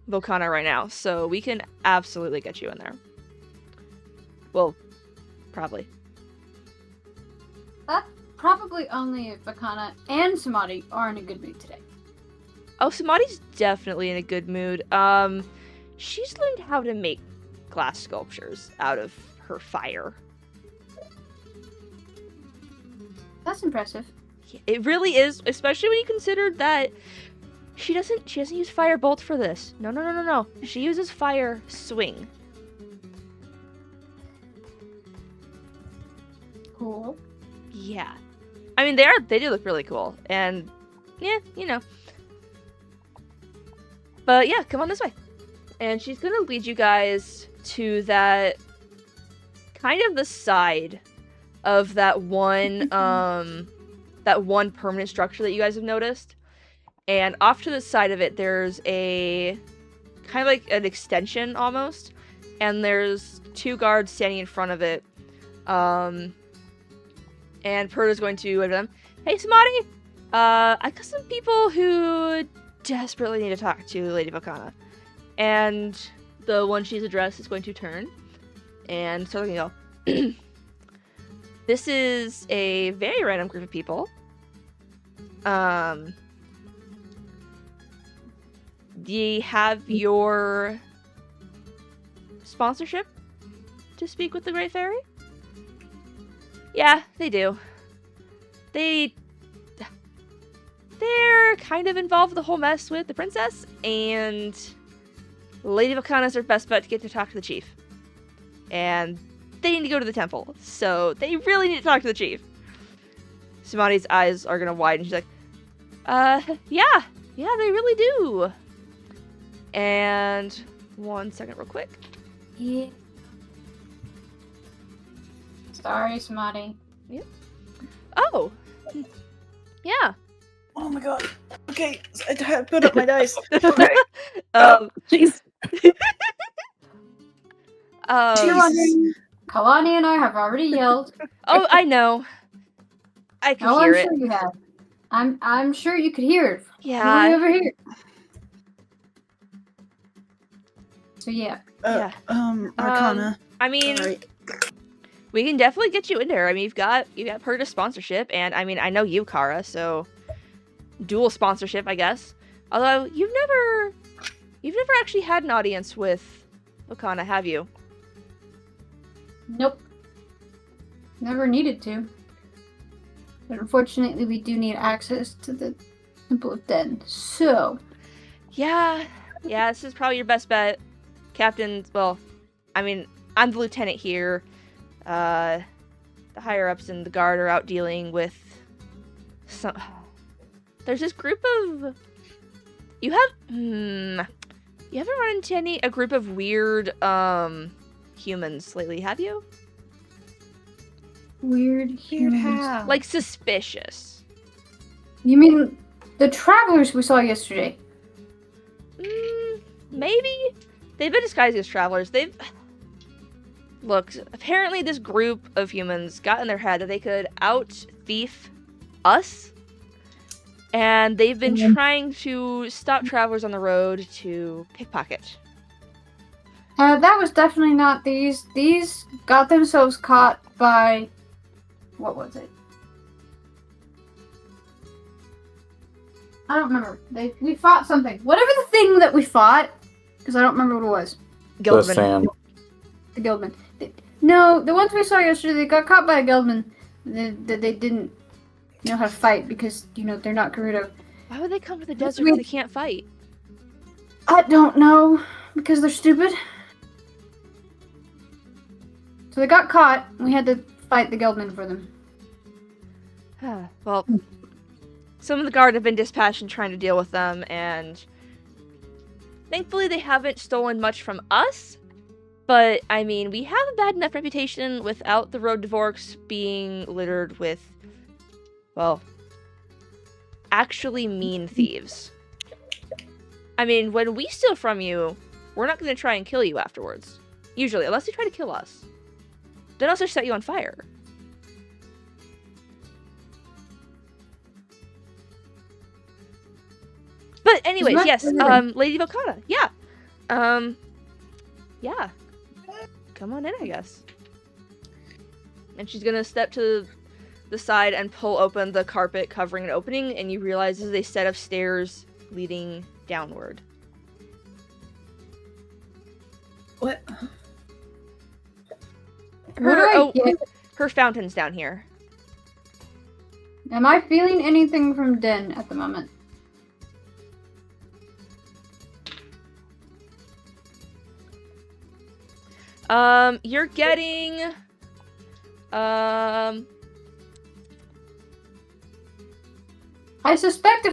Volcana right now, so we can absolutely get you in there. Well, probably. Probably only if Vakana and Samadhi are in a good mood today. Oh, Sumati's definitely in a good mood. She's learned how to make glass sculptures out of her fire. That's impressive. It really is, especially when you consider that she doesn't use fire bolt for this. No. She uses fire swing. Cool. Yeah. I mean, they do look really cool. And, yeah, But, yeah, come on this way. And she's gonna lead you guys to that... kind of the side of that one, that one permanent structure that you guys have noticed. And off to the side of it, there's a... kind of like an extension, almost. And there's 2 guards standing in front of it. And Perda's going to go to them. Hey, Samadhi! I got some people who desperately need to talk to Lady Volcana. And the one she's addressed is going to turn. And start looking and go, this is a very random group of people. Do you have your sponsorship to speak with the Great Fairy? Yeah, they do. They they're kind of involved with the whole mess with the princess, and Lady Volcana is their best bet to get to talk to the chief. And they need to go to the temple, so they really need to talk to the chief. Samani's eyes are gonna widen. She's like, yeah, they really do. And 1 second real quick. Yeah. Sorry, Smotty. Yep. Oh. Yeah. Oh my god. Okay, I had to put up my dice. Okay. Jeez. You're wondering, Kalani and I have already yelled. Oh, I know. I can hear it. I'm sure you have. I'm sure you could hear it. Yeah. Way over here. So yeah. Arcana. I mean, Alright. we can definitely get you in there. I mean, you've got Purda sponsorship, and I mean, I know you, Cara, so dual sponsorship, I guess. Although you've never actually had an audience with Volcana, have you? Nope. Never needed to. But unfortunately, we do need access to the Temple of Den. So. Yeah, this is probably your best bet. Captain, well, I mean, I'm the lieutenant here. The higher-ups in the guard are out dealing with some... There's this group of... You haven't run into a group of weird, humans lately, have you? Weird humans. Like, suspicious. You mean the travelers we saw yesterday? Maybe? They've been disguised as travelers. Look, apparently this group of humans got in their head that they could out-thief us. And they've been trying to stop travelers on the road to pickpocket. That was definitely not these. These got themselves caught by... What was it? I don't remember. We fought something. Whatever the thing that we fought, because I don't remember what it was. The Guildman. sand. The Guildman. No, the ones we saw yesterday, they got caught by a Guildman. They didn't know how to fight because, they're not Gerudo. Why would they come to the desert if they can't fight? I don't know. Because they're stupid. So they got caught, and we had to fight the Guildman for them. Well, some of the guard have been dispatched trying to deal with them, and thankfully they haven't stolen much from us. But, I mean, we have a bad enough reputation without the road to Vorks being littered with, well, actually mean thieves. I mean, when we steal from you, we're not going to try and kill you afterwards. Usually, unless they try to kill us. Then also set you on fire. But anyways, yes, Lady Volcana, yeah. Yeah. Come on in, I guess. And she's gonna step to the side and pull open the carpet covering an opening, and you realize there's a set of stairs leading downward. What? Her fountain's down here. Am I feeling anything from Den at the moment? You're getting, I suspect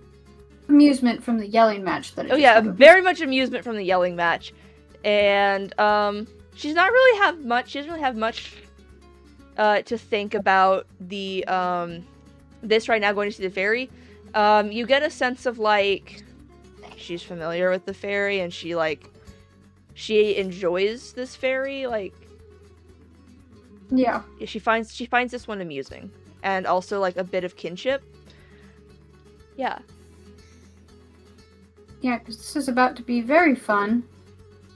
amusement from the yelling match that. Very much amusement from the yelling match, and she doesn't really have much to think about the this right now. Going to see the fairy, you get a sense of like she's familiar with the fairy, and she enjoys this fairy, like... Yeah. She finds this one amusing. And also, like, a bit of kinship. Yeah. Yeah, because this is about to be very fun.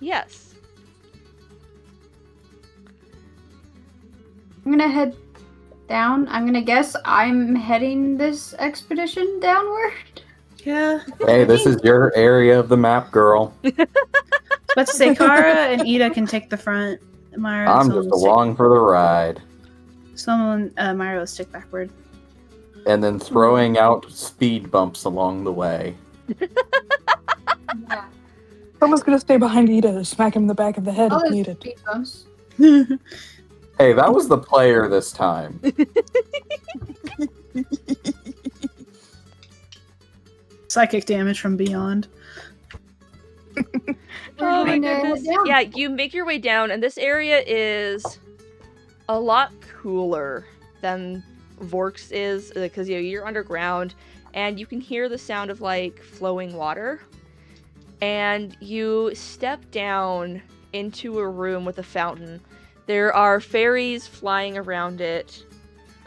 Yes. I'm gonna head down. I'm gonna guess I'm heading this expedition downward. Yeah. Hey, this is your area of the map, girl. Let's say Cara and Ida can take the front. Myra and I'm Soma just will stick- along for the ride. Soma and Myra will stick backward. and then throwing out speed bumps along the way. Yeah. Someone's gonna stay behind Ida to smack him in the back of the head if needed. Speed bumps. Hey, that was the player this time. Psychic damage from beyond. Oh my We're gonna goodness. head down. Yeah, you make your way down, and this area is a lot cooler than Vork's is, because you're underground, and you can hear the sound of like flowing water. And you step down into a room with a fountain. There are fairies flying around it,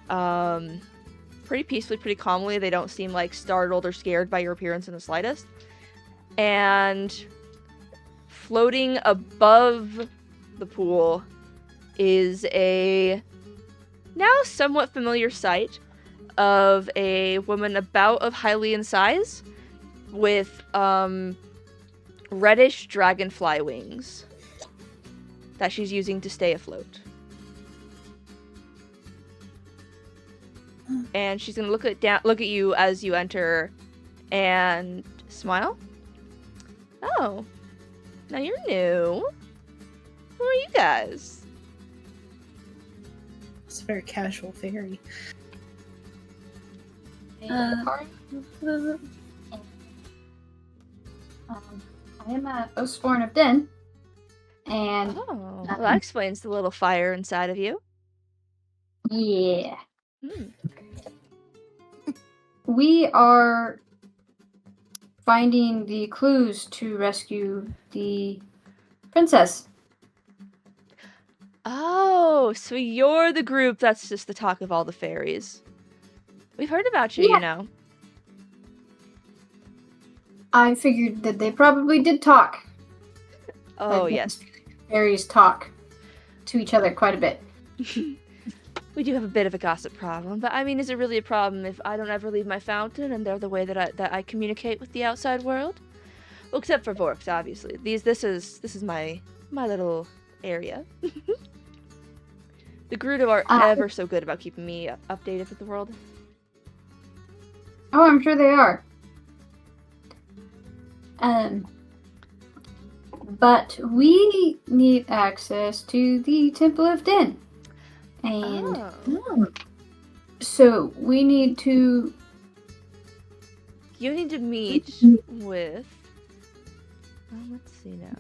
pretty peacefully, pretty calmly. They don't seem like startled or scared by your appearance in the slightest. And floating above the pool is a now somewhat familiar sight of a woman about of Hylian size with reddish dragonfly wings that she's using to stay afloat. And she's gonna look at you as you enter and smile. Oh, now you're new. Who are you guys? It's a very casual fairy. I am Oathsworn of Den, and Oh, well, that explains the little fire inside of you. yeah, Hmm. we are finding the clues to rescue the princess. Oh, so you're the group that's just the talk of all the fairies. We've heard about you, Yeah. you know. I figured that they probably did talk. Oh, Like, yes. Fairies talk to each other quite a bit. We do have a bit of a gossip problem, but I mean, is it really a problem if I don't ever leave my fountain and they're the way that I communicate with the outside world? Well, except for Vorks, obviously. This is my little area. The Gerudo are ever so good about keeping me updated with the world. Oh, I'm sure they are. But we need access to the Temple of Den. And Oh. so we need to... You need to meet with... Oh, let's see now.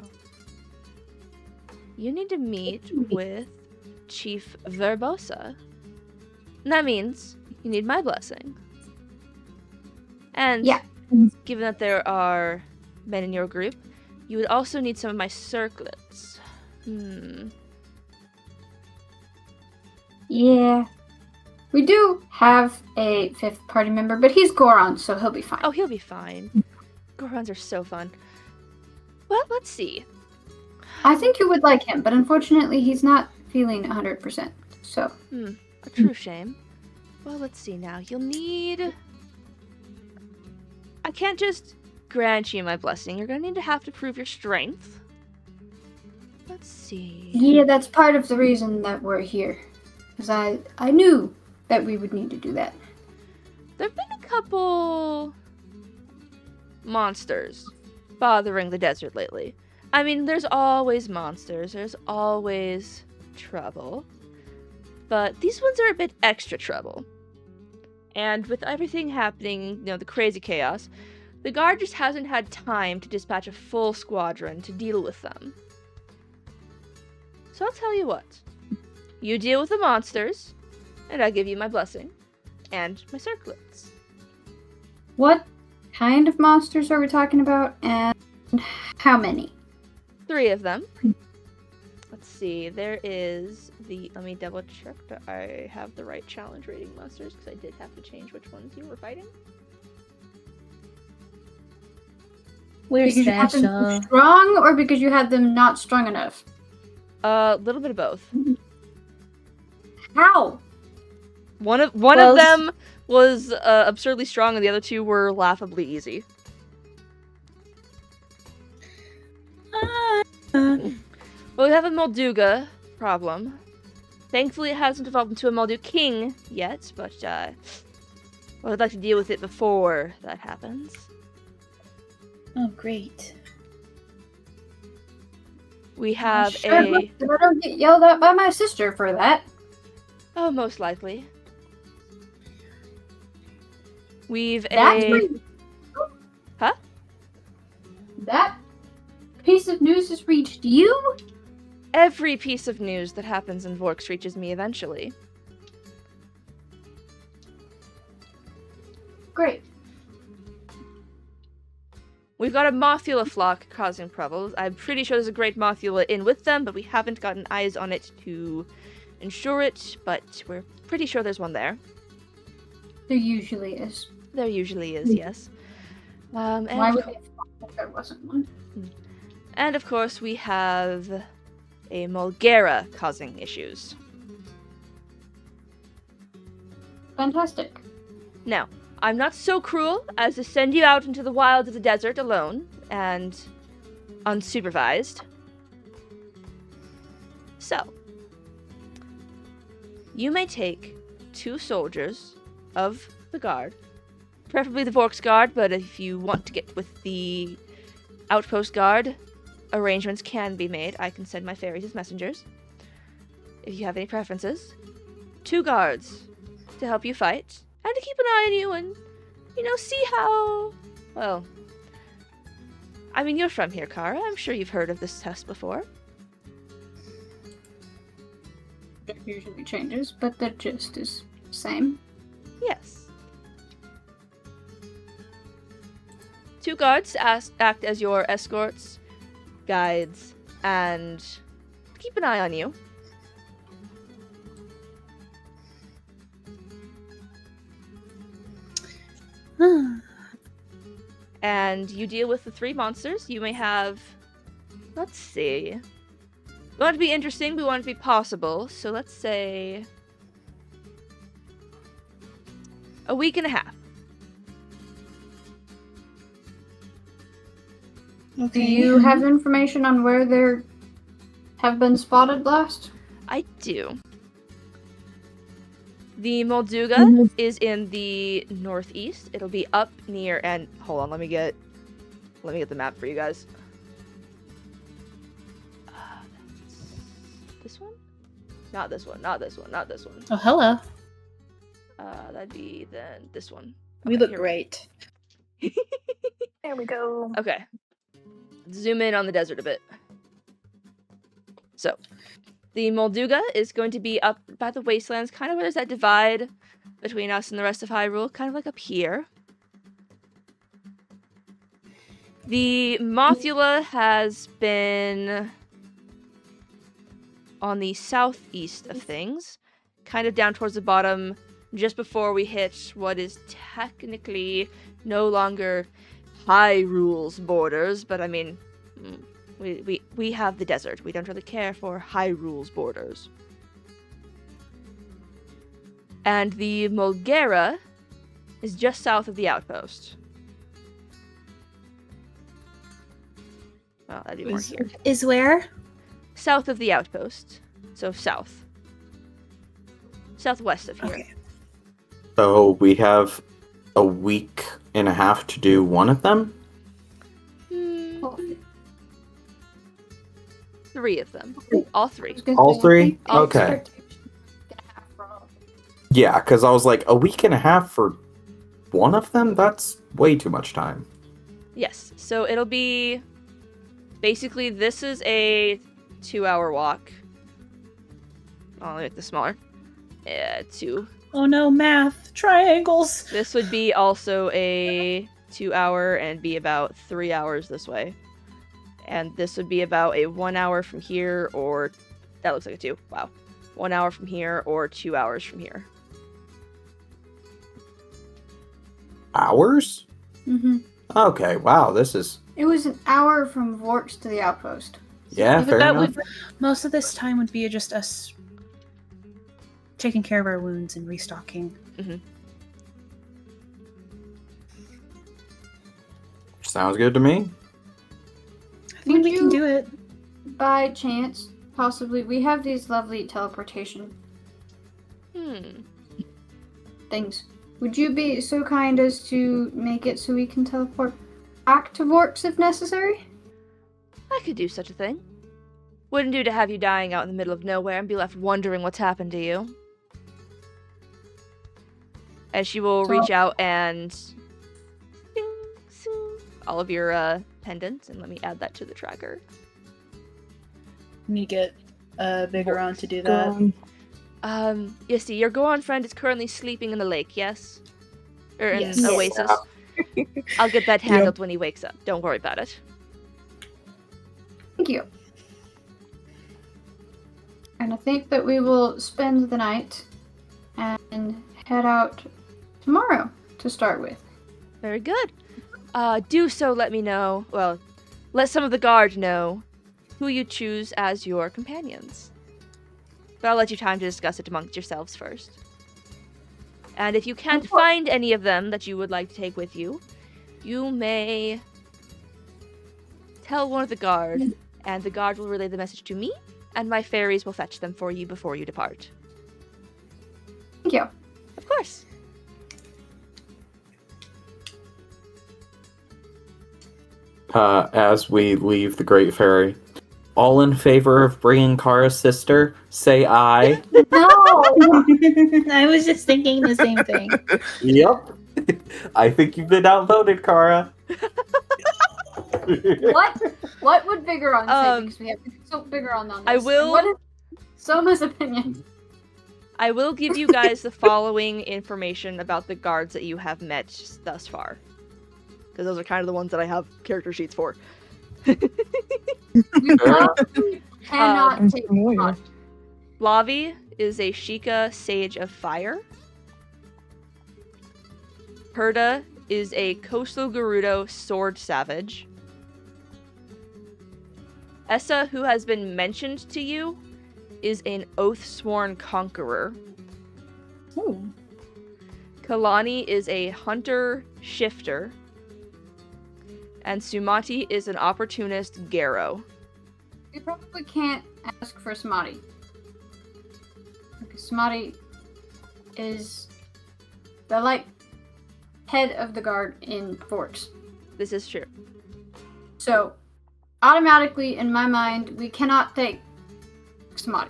You need to meet with Chief Verbosa. And that means you need my blessing. And Yeah. given that there are men in your group, you would also need some of my circlets. Yeah. We do have a fifth party member, but he's Goron, so he'll be fine. Oh, he'll be fine. Gorons are so fun. Well, let's see. I think you would like him, but unfortunately he's not feeling 100%. So, A true shame. Well, let's see now. You'll need... I can't just grant you my blessing. You're gonna have to prove your strength. Let's see. yeah, that's part of the reason that we're here. Because I knew that we would need to do that. There've been a couple monsters bothering the desert lately. I mean, there's always monsters. There's always trouble. But these ones are a bit extra trouble. And with everything happening, the crazy chaos, the guard just hasn't had time to dispatch a full squadron to deal with them. So I'll tell you what. You deal with the monsters, and I'll give you my blessing. And my circlets. What kind of monsters are we talking about, and how many? 3 of them. Let's see, there is let me double check that I have the right challenge rating monsters, because I did have to change which ones you were fighting. We're Because you had them special. too strong, or because you had them not strong enough? A little bit of both. How? One of Well, them was absurdly strong, and the other 2 were laughably easy. Well, we have a Molduga problem. Thankfully, it hasn't evolved into a Moldu King yet, but Well, I'd like to deal with it before that happens. Oh, great. We have Sure, a... but I don't get yelled at by my sister for that. Oh, most likely. We've That's a... pretty- Huh? That piece of news has reached you? Every piece of news that happens in Vorks reaches me eventually. Great. We've got a Mothula flock causing troubles. I'm pretty sure there's a great Mothula in with them, but we haven't gotten eyes on it to ensure it, but we're pretty sure there's one there. There usually is. There usually is, yes. And Why would they fuck if there wasn't one? And of course, we have a Mulgera causing issues. Fantastic. Now, I'm not so cruel as to send you out into the wilds of the desert alone and unsupervised. So, you may take 2 soldiers of the guard, preferably the Vorks guard, but if you want to get with the Outpost guard, arrangements can be made. I can send my fairies as messengers. If you have any preferences. 2 guards to help you fight, and to keep an eye on you and, see how... Well, I mean, you're from here, Cara. I'm sure you've heard of this test before. It usually changes, but the gist is the same. Yes. 2 guards act as your escorts, guides, and keep an eye on you. And you deal with the 3 monsters. You may have... Let's see. We want it to be interesting, we want it to be possible, so let's say... a week and a half. Do you have information on where there have been spotted last? I do. The Molduga is in the northeast. It'll be up near and hold on, let me get the map for you guys. This one? Not this one, not this one, not this one. Oh, hello. That'd be then this one. We Okay, look here great. There we go. Okay. Zoom in on the desert a bit. So, the Molduga is going to be up by the wastelands, kind of where there's that divide between us and the rest of Hyrule, kind of like up here. The Mothula has been on the southeast of things, kind of down towards the bottom, just before we hit what is technically no longer Hyrule's borders, but I mean, we have the desert. We don't really care for Hyrule's borders. And the Mulgera is just south of the Outpost. Oh, that'd be more here. Is where? South of the Outpost. So south. Southwest of here. Okay. So we have a week and a half to do one of them? 3 of them. All 3. All 3? All Okay. Yeah, because I was like, a week and a half for one of them? That's way too much time. Yes. So it'll be... Basically, this is a 2-hour walk. I'll make this smaller. 2. Oh no, math. Triangles. This would be also a 2-hour and be about 3 hours this way. And this would be about a 1 hour from here, or... That looks like a 2. Wow. 1 hour from here, or 2 hours from here. Hours? Mm-hmm. Okay, wow, this is... It was an hour from Vorks to the Outpost. Yeah, But fair that enough. would most of this time would be just us taking care of our wounds and restocking. Sounds good to me. I think Would we can you- do it. By chance, possibly, we have these lovely teleportation things. would you be so kind as to make it so we can teleport back to Vorks if necessary? I could do such a thing. Wouldn't do to have you dying out in the middle of nowhere and be left wondering what's happened to you. And she will reach out and sing, sing, all of your pendants, and let me add that to the tracker. You get Biggoron to do that. You see, your Goron friend is currently sleeping in the lake, yes? Or in Yes. Oasis. I'll get that handled when he wakes up. Don't worry about it. Thank you. And I think that we will spend the night and head out tomorrow to start with. Very good. Do so let me know. Well, let some of the guard know who you choose as your companions. But I'll let you time to discuss it amongst yourselves first. And if you can't find any of them that you would like to take with you, you may tell one of the guard, and the guard will relay the message to me, and my fairies will fetch them for you before you depart. Thank you. Of course. As we leave the Great Ferry, all in favor of bringing Cara's sister, say aye. No! I was just thinking the same thing. Yep. I think you've been outvoted, Cara. What would Biggoron say? Because we have to consult Biggoron on this. I will- And what is Soma's opinion? I will give you guys the following information about the guards that you have met thus far. Because those are kind of the ones that I have character sheets for. We probably cannot I'm take familiar. on. Lavi is a Shiekah Sage of Fire. Perda is a Coastal Gerudo Sword Savage. Essa, who has been mentioned to you, is an Oathsworn Conqueror. Ooh. Kalani is a Hunter Shifter. And Sumati is an Opportunist Garo. We probably can't ask for Samadi. Because Samadi is the, head of the guard in Vorks. This is true. So, automatically, in my mind, we cannot take Samadi.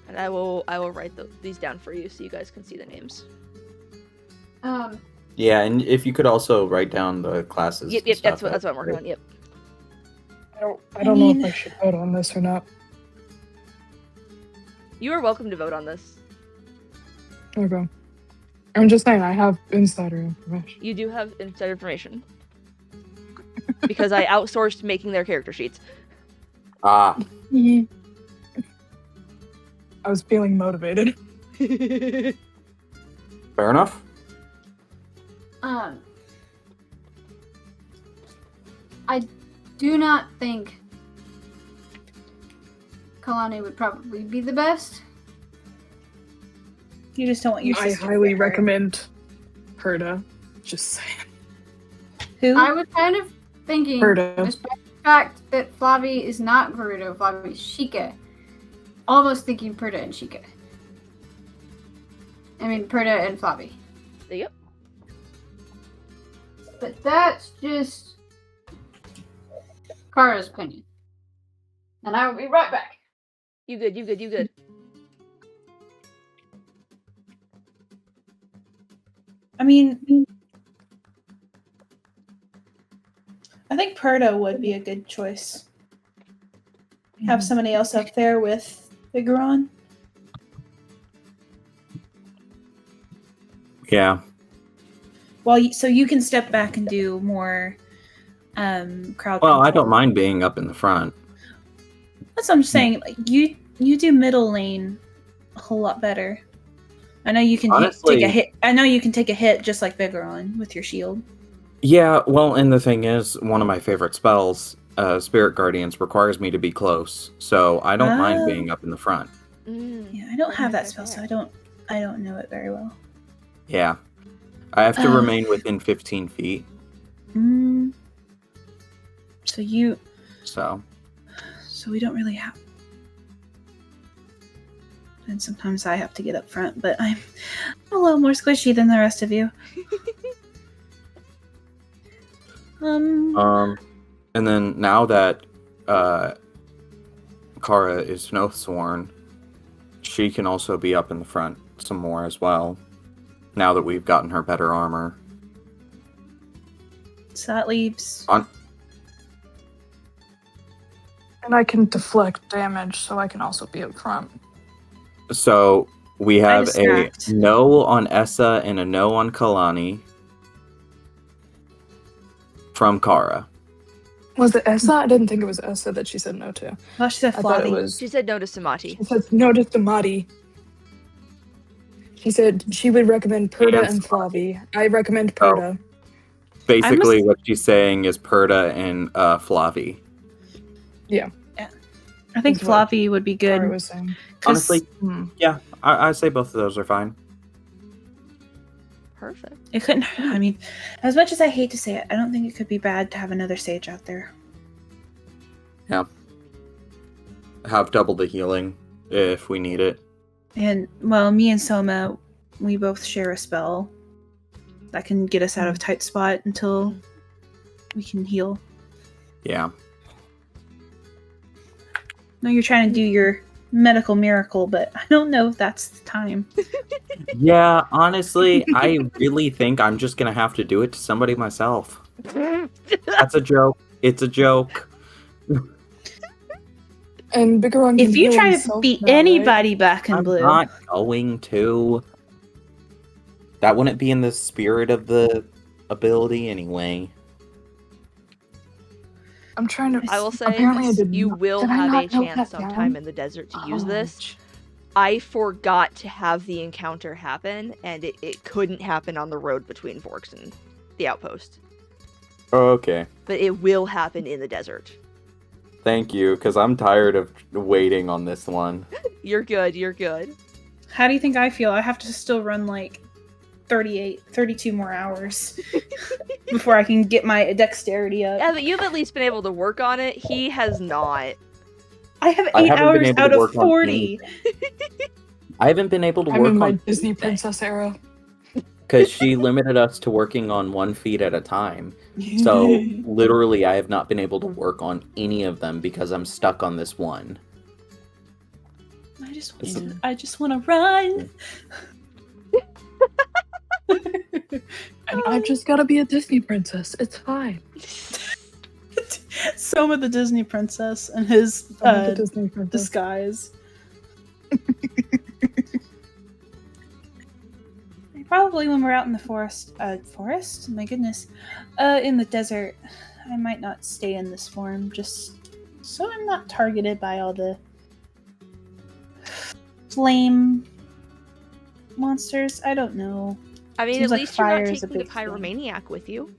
And I will write these down for you so you guys can see the names. Yeah, and if you could also write down the classes. Yep, and that's stuff, what I'm working on, yep. I don't know if I should vote on this or not. You are welcome to vote on this. Okay. I'm just saying, I have insider information. You do have inside information. Because I outsourced making their character sheets. Ah, I was feeling motivated. fair enough. I do not think Kalani would probably be the best. You just don't want your I sister to highly get hurt. recommend Perda. Just saying. Who? I was kind of thinking, Perda. despite the fact that Flavi is not Gerudo, Flavi is Shiekah, almost thinking Perda and Shiekah. I mean, Perda and Flavi. Yep. But that's just Cara's opinion. And I will be right back. You good. I mean, I think Perda would be a good choice. Have somebody else up there with Biggoron. Yeah. Well, so you can step back and do more crowd. Well, I control. don't mind being up in the front. That's what I'm saying. Like you do middle lane a whole lot better. I know you can Honestly- take a hit. I know you can take a hit just like Biggoron with your shield. Yeah, well, and the thing is, one of my favorite spells, Spirit Guardians, requires me to be close, so I don't mind Oh. being up in the front. Yeah, I don't have that spell, so I don't know it very well. Yeah. I have to remain within 15 feet, So so... we don't really have. and sometimes I have to get up front, but I'm a little more squishy than the rest of you. And then now that Cara is an Oathsworn, she can also be up in the front some more as well. Now that we've gotten her better armor. So that leaves... And I can deflect damage, so I can also be up front. So we have a distract. no on Essa and a no on Kalani from Cara. Was it Essa? I didn't think it was Essa that she said no to. Well, she said I thought it Flavi. was... She said no to Samati. She said no to Samati. She said she would recommend Perda And and Flavi. I recommend Perda. Basically, what she's saying is Perda and Flavi. I think Is what Flavi would be good. Cara was saying. 'cause Honestly, yeah, I say both of those are fine. Perfect. it couldn't... I mean, as much as I hate to say it, I don't think it could be bad to have another sage out there. Have double the healing if we need it. And, well, me and Soma, we both share a spell that can get us out of a tight spot until we can heal. Yeah. No, you're trying to do your medical miracle, but I don't know if that's the time. Yeah, honestly, I really think I'm just gonna have to do it to somebody myself. That's a joke. It's a joke. And Biggoron can If you heal try to himself beat now, right? anybody back in I'm blue, not going to. That wouldn't be in the spirit of the ability anyway. I'm trying to... I will say Apparently I did you not- will did I have a not note chance that sometime down? in the desert to use Oh, this. I forgot to have the encounter happen, and it couldn't happen on the road between Vorks and the Outpost. Okay. But it will happen in the desert. Thank you, because I'm tired of waiting on this one. You're good, you're good. how do you think I feel? I have to still run like 32 more hours before I can get my dexterity up. Yeah, but you've at least been able to work on it. He has not. I have I 8 haven't been hours able out to of work on 40. I haven't been able to I'm work in my on Disney princess era. because she limited us to working on 1 feat at a time. So literally, I have not been able to work on any of them because I'm stuck on this one. I just want to run. And I've just got to be a Disney princess. It's fine. Soma the Disney princess and his I'm the Disney princess. disguise. Probably when we're out in the forest. My goodness. In the desert. I might not stay in this form, just so I'm not targeted by all the flame monsters. I don't know. I mean, Seems at like least you're not fire is a taking the big thing. pyromaniac with you.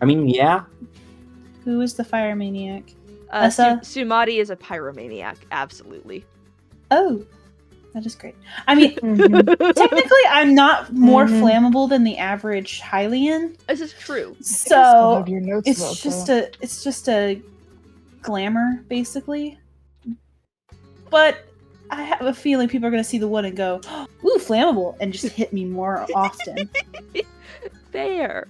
I mean, yeah. Who is the fire maniac? Su- Essa? Sumati is a pyromaniac, absolutely. Oh, that is great. I mean, Mhm. technically, I'm not more Mhm. flammable than the average Hylian, This is true. I still so have your notes it's about just that. it's just a glamour, basically. But I have a feeling people are gonna see the one and go, "Ooh, flammable," and just hit me more often. Fair.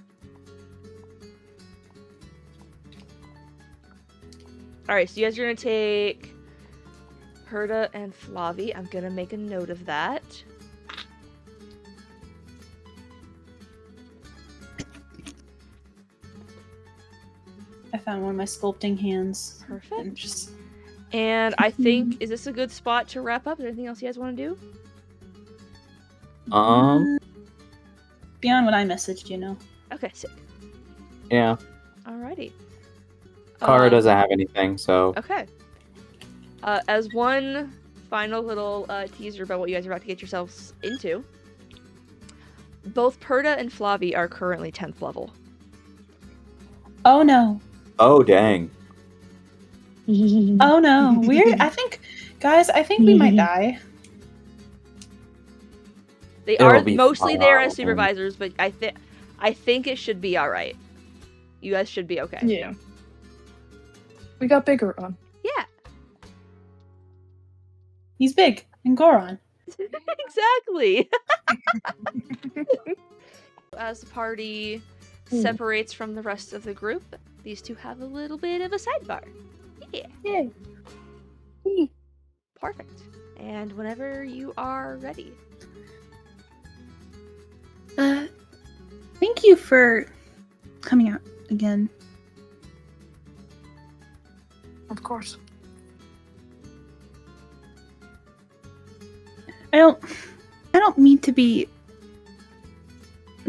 Alright, so you guys are gonna take Perda and Flavi. I'm gonna make a note of that. I found one of my sculpting hands. Perfect. And just And I think, is this a good spot to wrap up? Is there anything else you guys want to do? beyond what I messaged, you know. Okay, sick. Yeah. Alrighty. Cara doesn't have anything, so. Okay. As one final little teaser about what you guys are about to get yourselves into, both Perda and Flavi are currently 10th level. Oh no. Oh, dang. Oh no. Weird. I think, guys, we might die. They It'll are be mostly there as fine. supervisors, but I think it should be alright. You guys should be okay. Yeah. We got Biggoron. Yeah. He's big and Goron. Exactly. As the party separates from the rest of the group, these two have a little bit of a sidebar. Yeah. Yay. Perfect. And whenever you are ready. Thank you for coming out again. Of course. I don't mean to be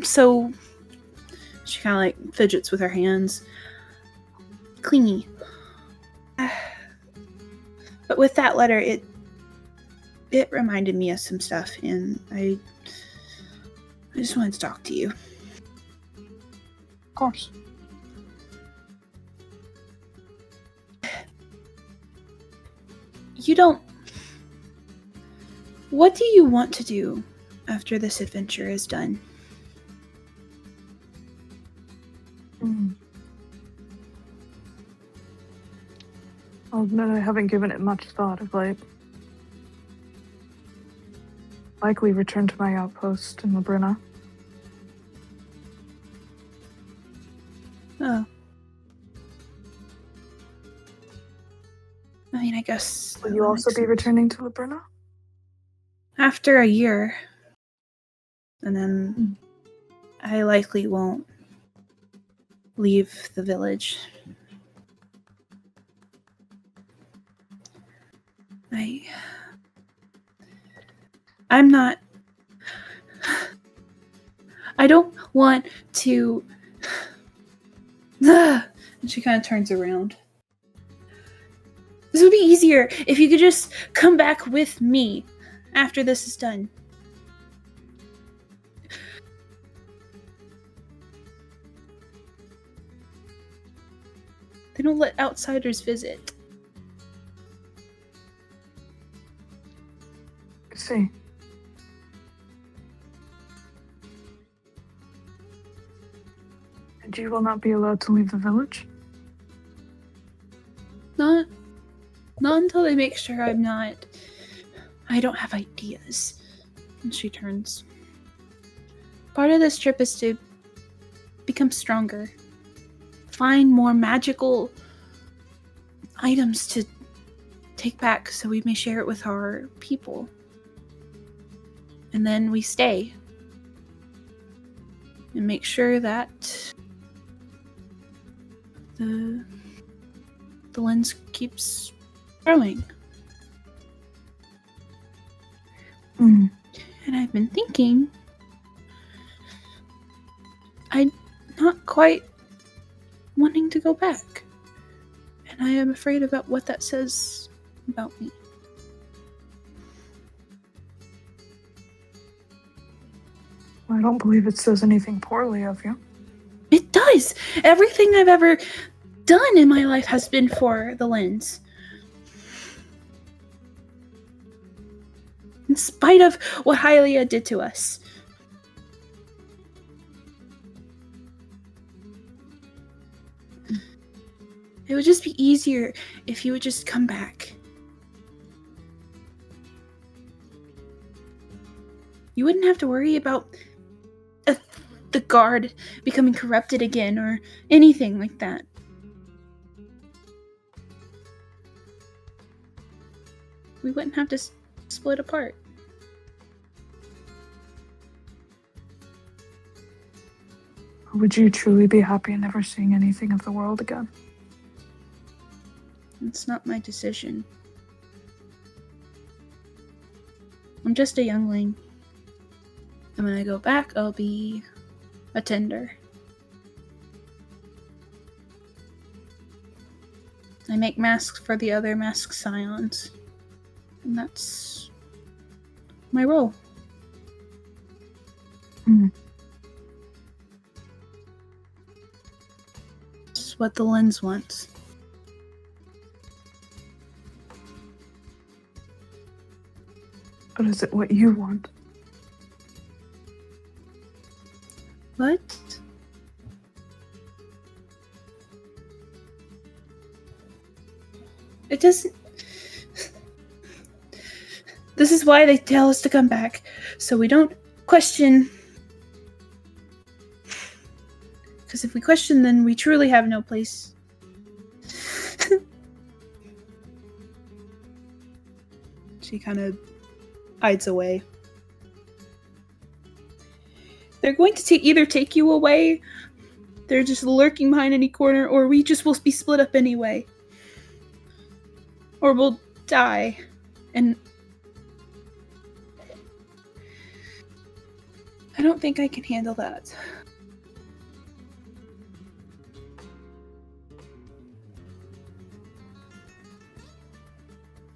so. She kind of like fidgets with her hands. Clingy. But with that letter, it reminded me of some stuff, and I just wanted to talk to you. Of course. You don't. What do you want to do after this adventure is done? I'll admit I haven't given it much thought of late. Likely return to my outpost in Labrina. Oh. I mean, I guess. Will you also be returning to Labrina? After a year. And then I likely won't leave the village. I'm not. I don't want to. And she kind of turns around. This would be easier if you could just come back with me after this is done. They don't let outsiders visit. I see. And you will not be allowed to leave the village? Not until they make sure I don't have ideas. And she turns. Part of this trip is to become stronger. Find more magical items to take back so we may share it with our people. And then we stay. And make sure that the lens keeps growing. And I've been thinking, I'm not quite wanting to go back. And I am afraid about what that says about me. I don't believe it says anything poorly of you. It does! Everything I've ever done in my life has been for the lens. In spite of what Hylian did to us. It would just be easier if you would just come back. You wouldn't have to worry about the guard becoming corrupted again or anything like that. We wouldn't have to split apart. Would you truly be happy never seeing anything of the world again? It's not my decision. I'm just a youngling. And when I go back, I'll be a tender. I make masks for the other masked Scions. And that's my role. It's what the lens wants. But is it what you want? What? It doesn't... This is why they tell us to come back, so we don't question. Because if we question, then we truly have no place. She kind of hides away. They're going to either take you away, they're just lurking behind any corner, or we just will be split up anyway. Or we'll die. And I don't think I can handle that.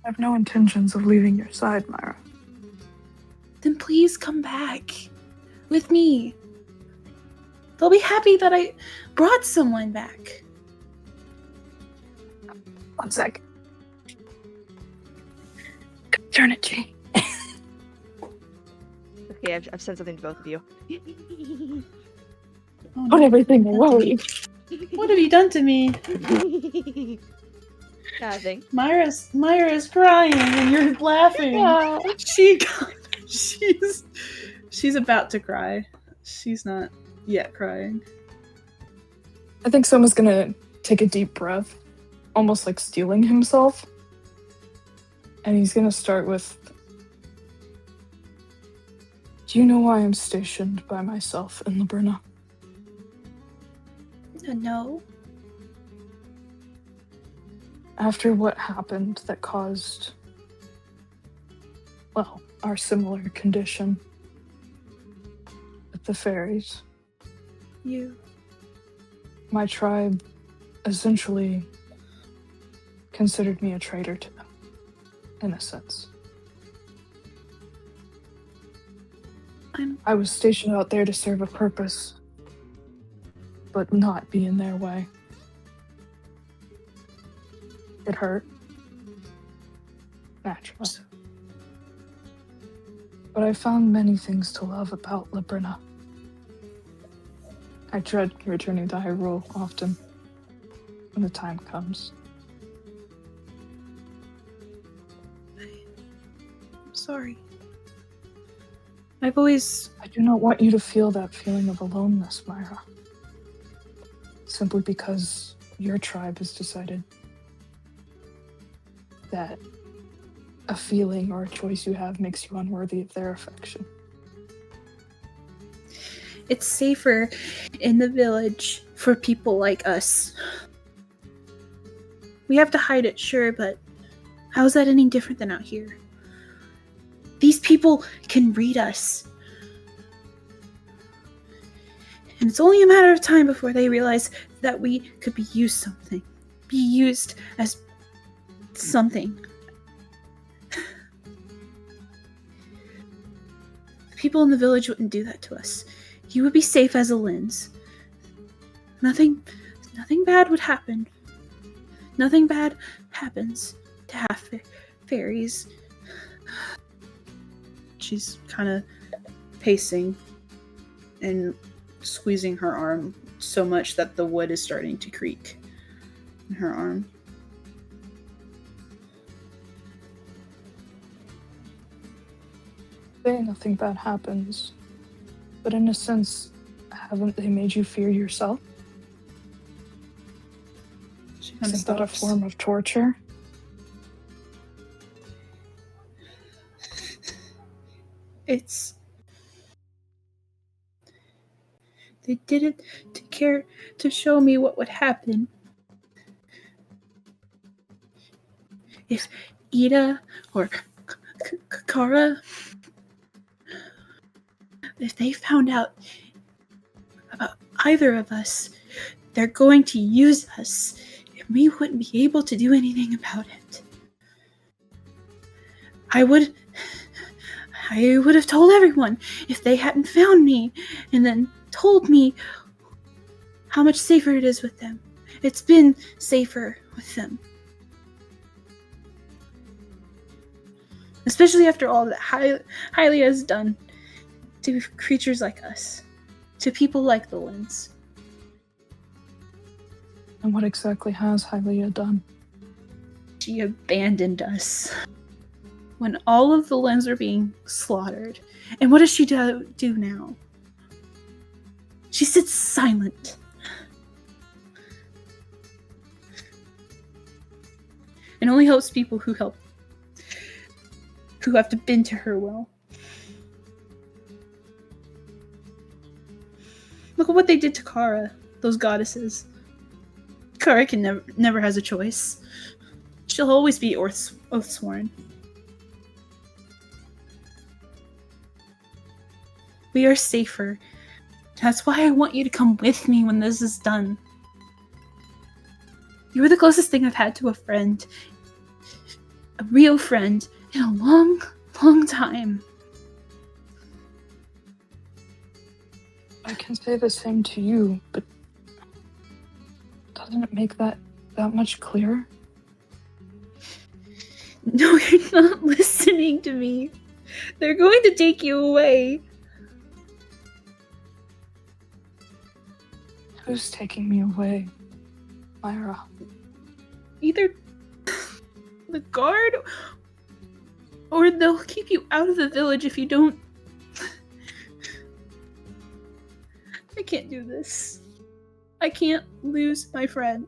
I have no intentions of leaving your side, Myra. Then please come back with me. They'll be happy that I brought someone back. 1 sec. Turn it, Jaye. Okay, I've said something to both of you. Oh, Put no. everything away. What have you done to me? Nothing. Myra is crying and you're laughing. Yeah. She's about to cry. She's not yet crying. I think Soma's gonna take a deep breath, almost like steeling himself. And he's gonna start with, do you know why I'm stationed by myself in Labrina? No. After what happened that caused, well, our similar condition with the fairies, my tribe essentially considered me a traitor to them, in a sense. I was stationed out there to serve a purpose, but not be in their way. It hurt. Naturally. But I found many things to love about Labrina. I dread returning to Hyrule often, when the time comes. I'm sorry. I do not want you to feel that feeling of aloneness, Myra. Simply because your tribe has decided that a feeling or a choice you have makes you unworthy of their affection. It's safer in the village for people like us. We have to hide it, sure, but how is that any different than out here? These people can read us. And it's only a matter of time before they realize that we could be used as something. The people in the village wouldn't do that to us. You would be safe as a lens. Nothing bad would happen. Nothing bad happens to half fairies. She's kind of pacing and squeezing her arm so much that the wood is starting to creak in her arm. Say nothing bad happens, but in a sense, haven't they made you fear yourself? Isn't that a form of torture? They did it to care to show me what would happen if Ida or Cara, if they found out about either of us, they're going to use us, and we wouldn't be able to do anything about it. I would have told everyone if they hadn't found me, and then told me how much safer it is with them. It's been safer with them. Especially after all that Hylian has done to creatures like us, to people like the Lens. And what exactly has Hylian done? She abandoned us. when all of the Lens are being slaughtered. And what does she do now? She sits silent. And only helps people who have to bend to her will. Look at what they did to Cara, those goddesses. Cara can never has a choice. She'll always be Oathsworn. We are safer. That's why I want you to come with me when this is done. You were the closest thing I've had to a friend. A real friend in a long, long time. I can say the same to you, but doesn't it make that much clearer? No, you're not listening to me. They're going to take you away. Who's taking me away? Myra. Either the guard, or they'll keep you out of the village if you don't. I can't do this. I can't lose my friend.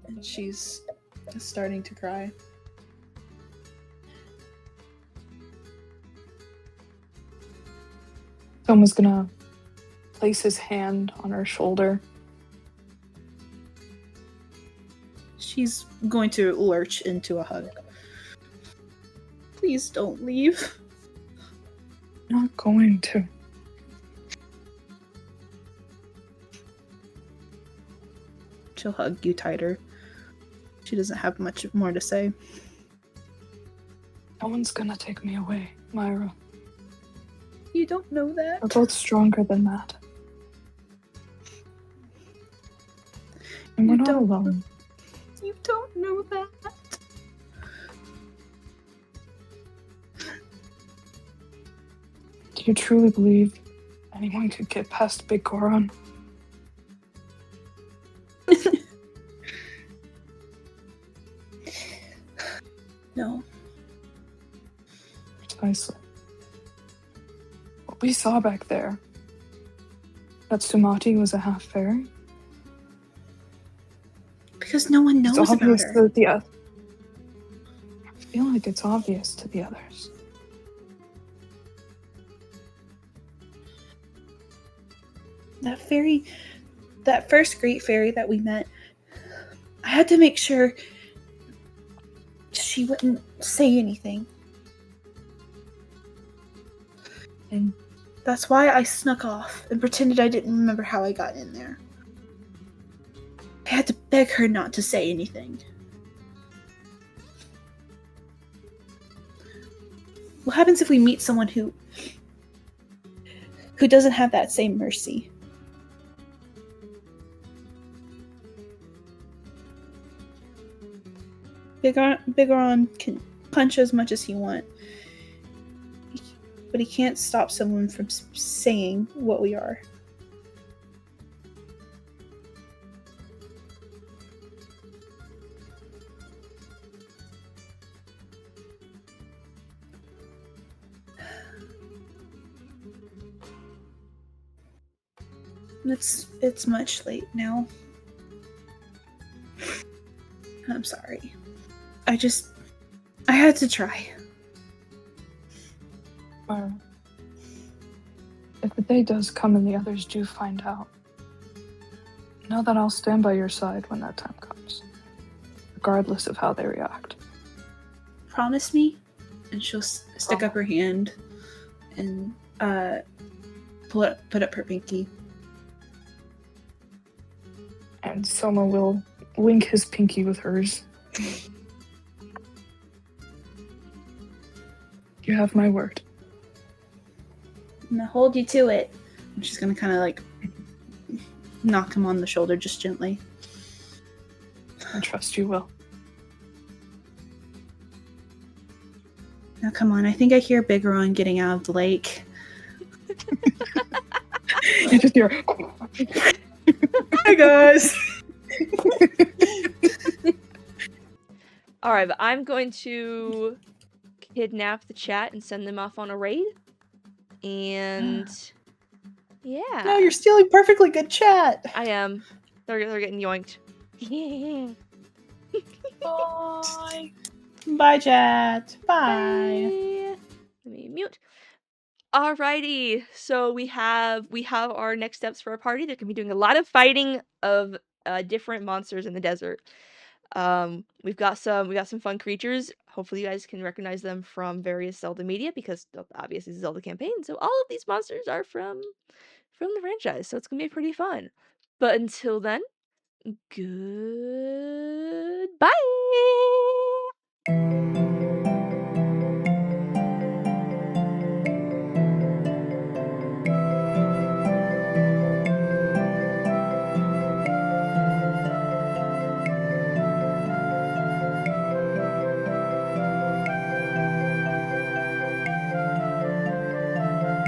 And she's starting to cry. Soma's gonna place his hand on her shoulder. She's going to lurch into a hug. Please don't leave. Not going to. She'll hug you tighter. She doesn't have much more to say. No one's gonna take me away, Myra. You don't know that. We're both stronger than that. And we're You not don't. alone. You don't know that. Do you truly believe anyone could get past Biggoron? No. Precisely. What we saw back there, that Sumati was a half-fairy. Because no one knows It's about obvious her. to the I feel like it's obvious to the others. That first great fairy that we met, I had to make sure she wouldn't say anything. And that's why I snuck off and pretended I didn't remember how I got in there. I had to beg her not to say anything. What happens if we meet someone who doesn't have that same mercy? Biggoron can punch as much as he wants, but he can't stop someone from saying what we are. It's much late now. I'm sorry. I had to try. Myra, if the day does come and the others do find out, know that I'll stand by your side when that time comes, regardless of how they react. Promise me? And she'll stick up her hand and put up her pinky. And Soma will link his pinky with hers. You have my word. I'm gonna hold you to it. And she's gonna kind of like knock him on the shoulder just gently. I trust you will. Now come on, I think I hear Biggoron getting out of the lake. You just hear. Hi guys! Alright, but I'm going to kidnap the chat and send them off on a raid. And yeah. No, you're stealing perfectly good chat. I am. They're getting yoinked. Bye. Bye, chat. Bye. Bye. Let me mute. Alrighty, so we have our next steps for our party. They're gonna be doing a lot of fighting of different monsters in the desert. We've got some fun creatures. Hopefully you guys can recognize them from various Zelda media because obviously it's a Zelda campaign. So all of these monsters are from the franchise. So it's gonna be pretty fun. But until then, goodbye.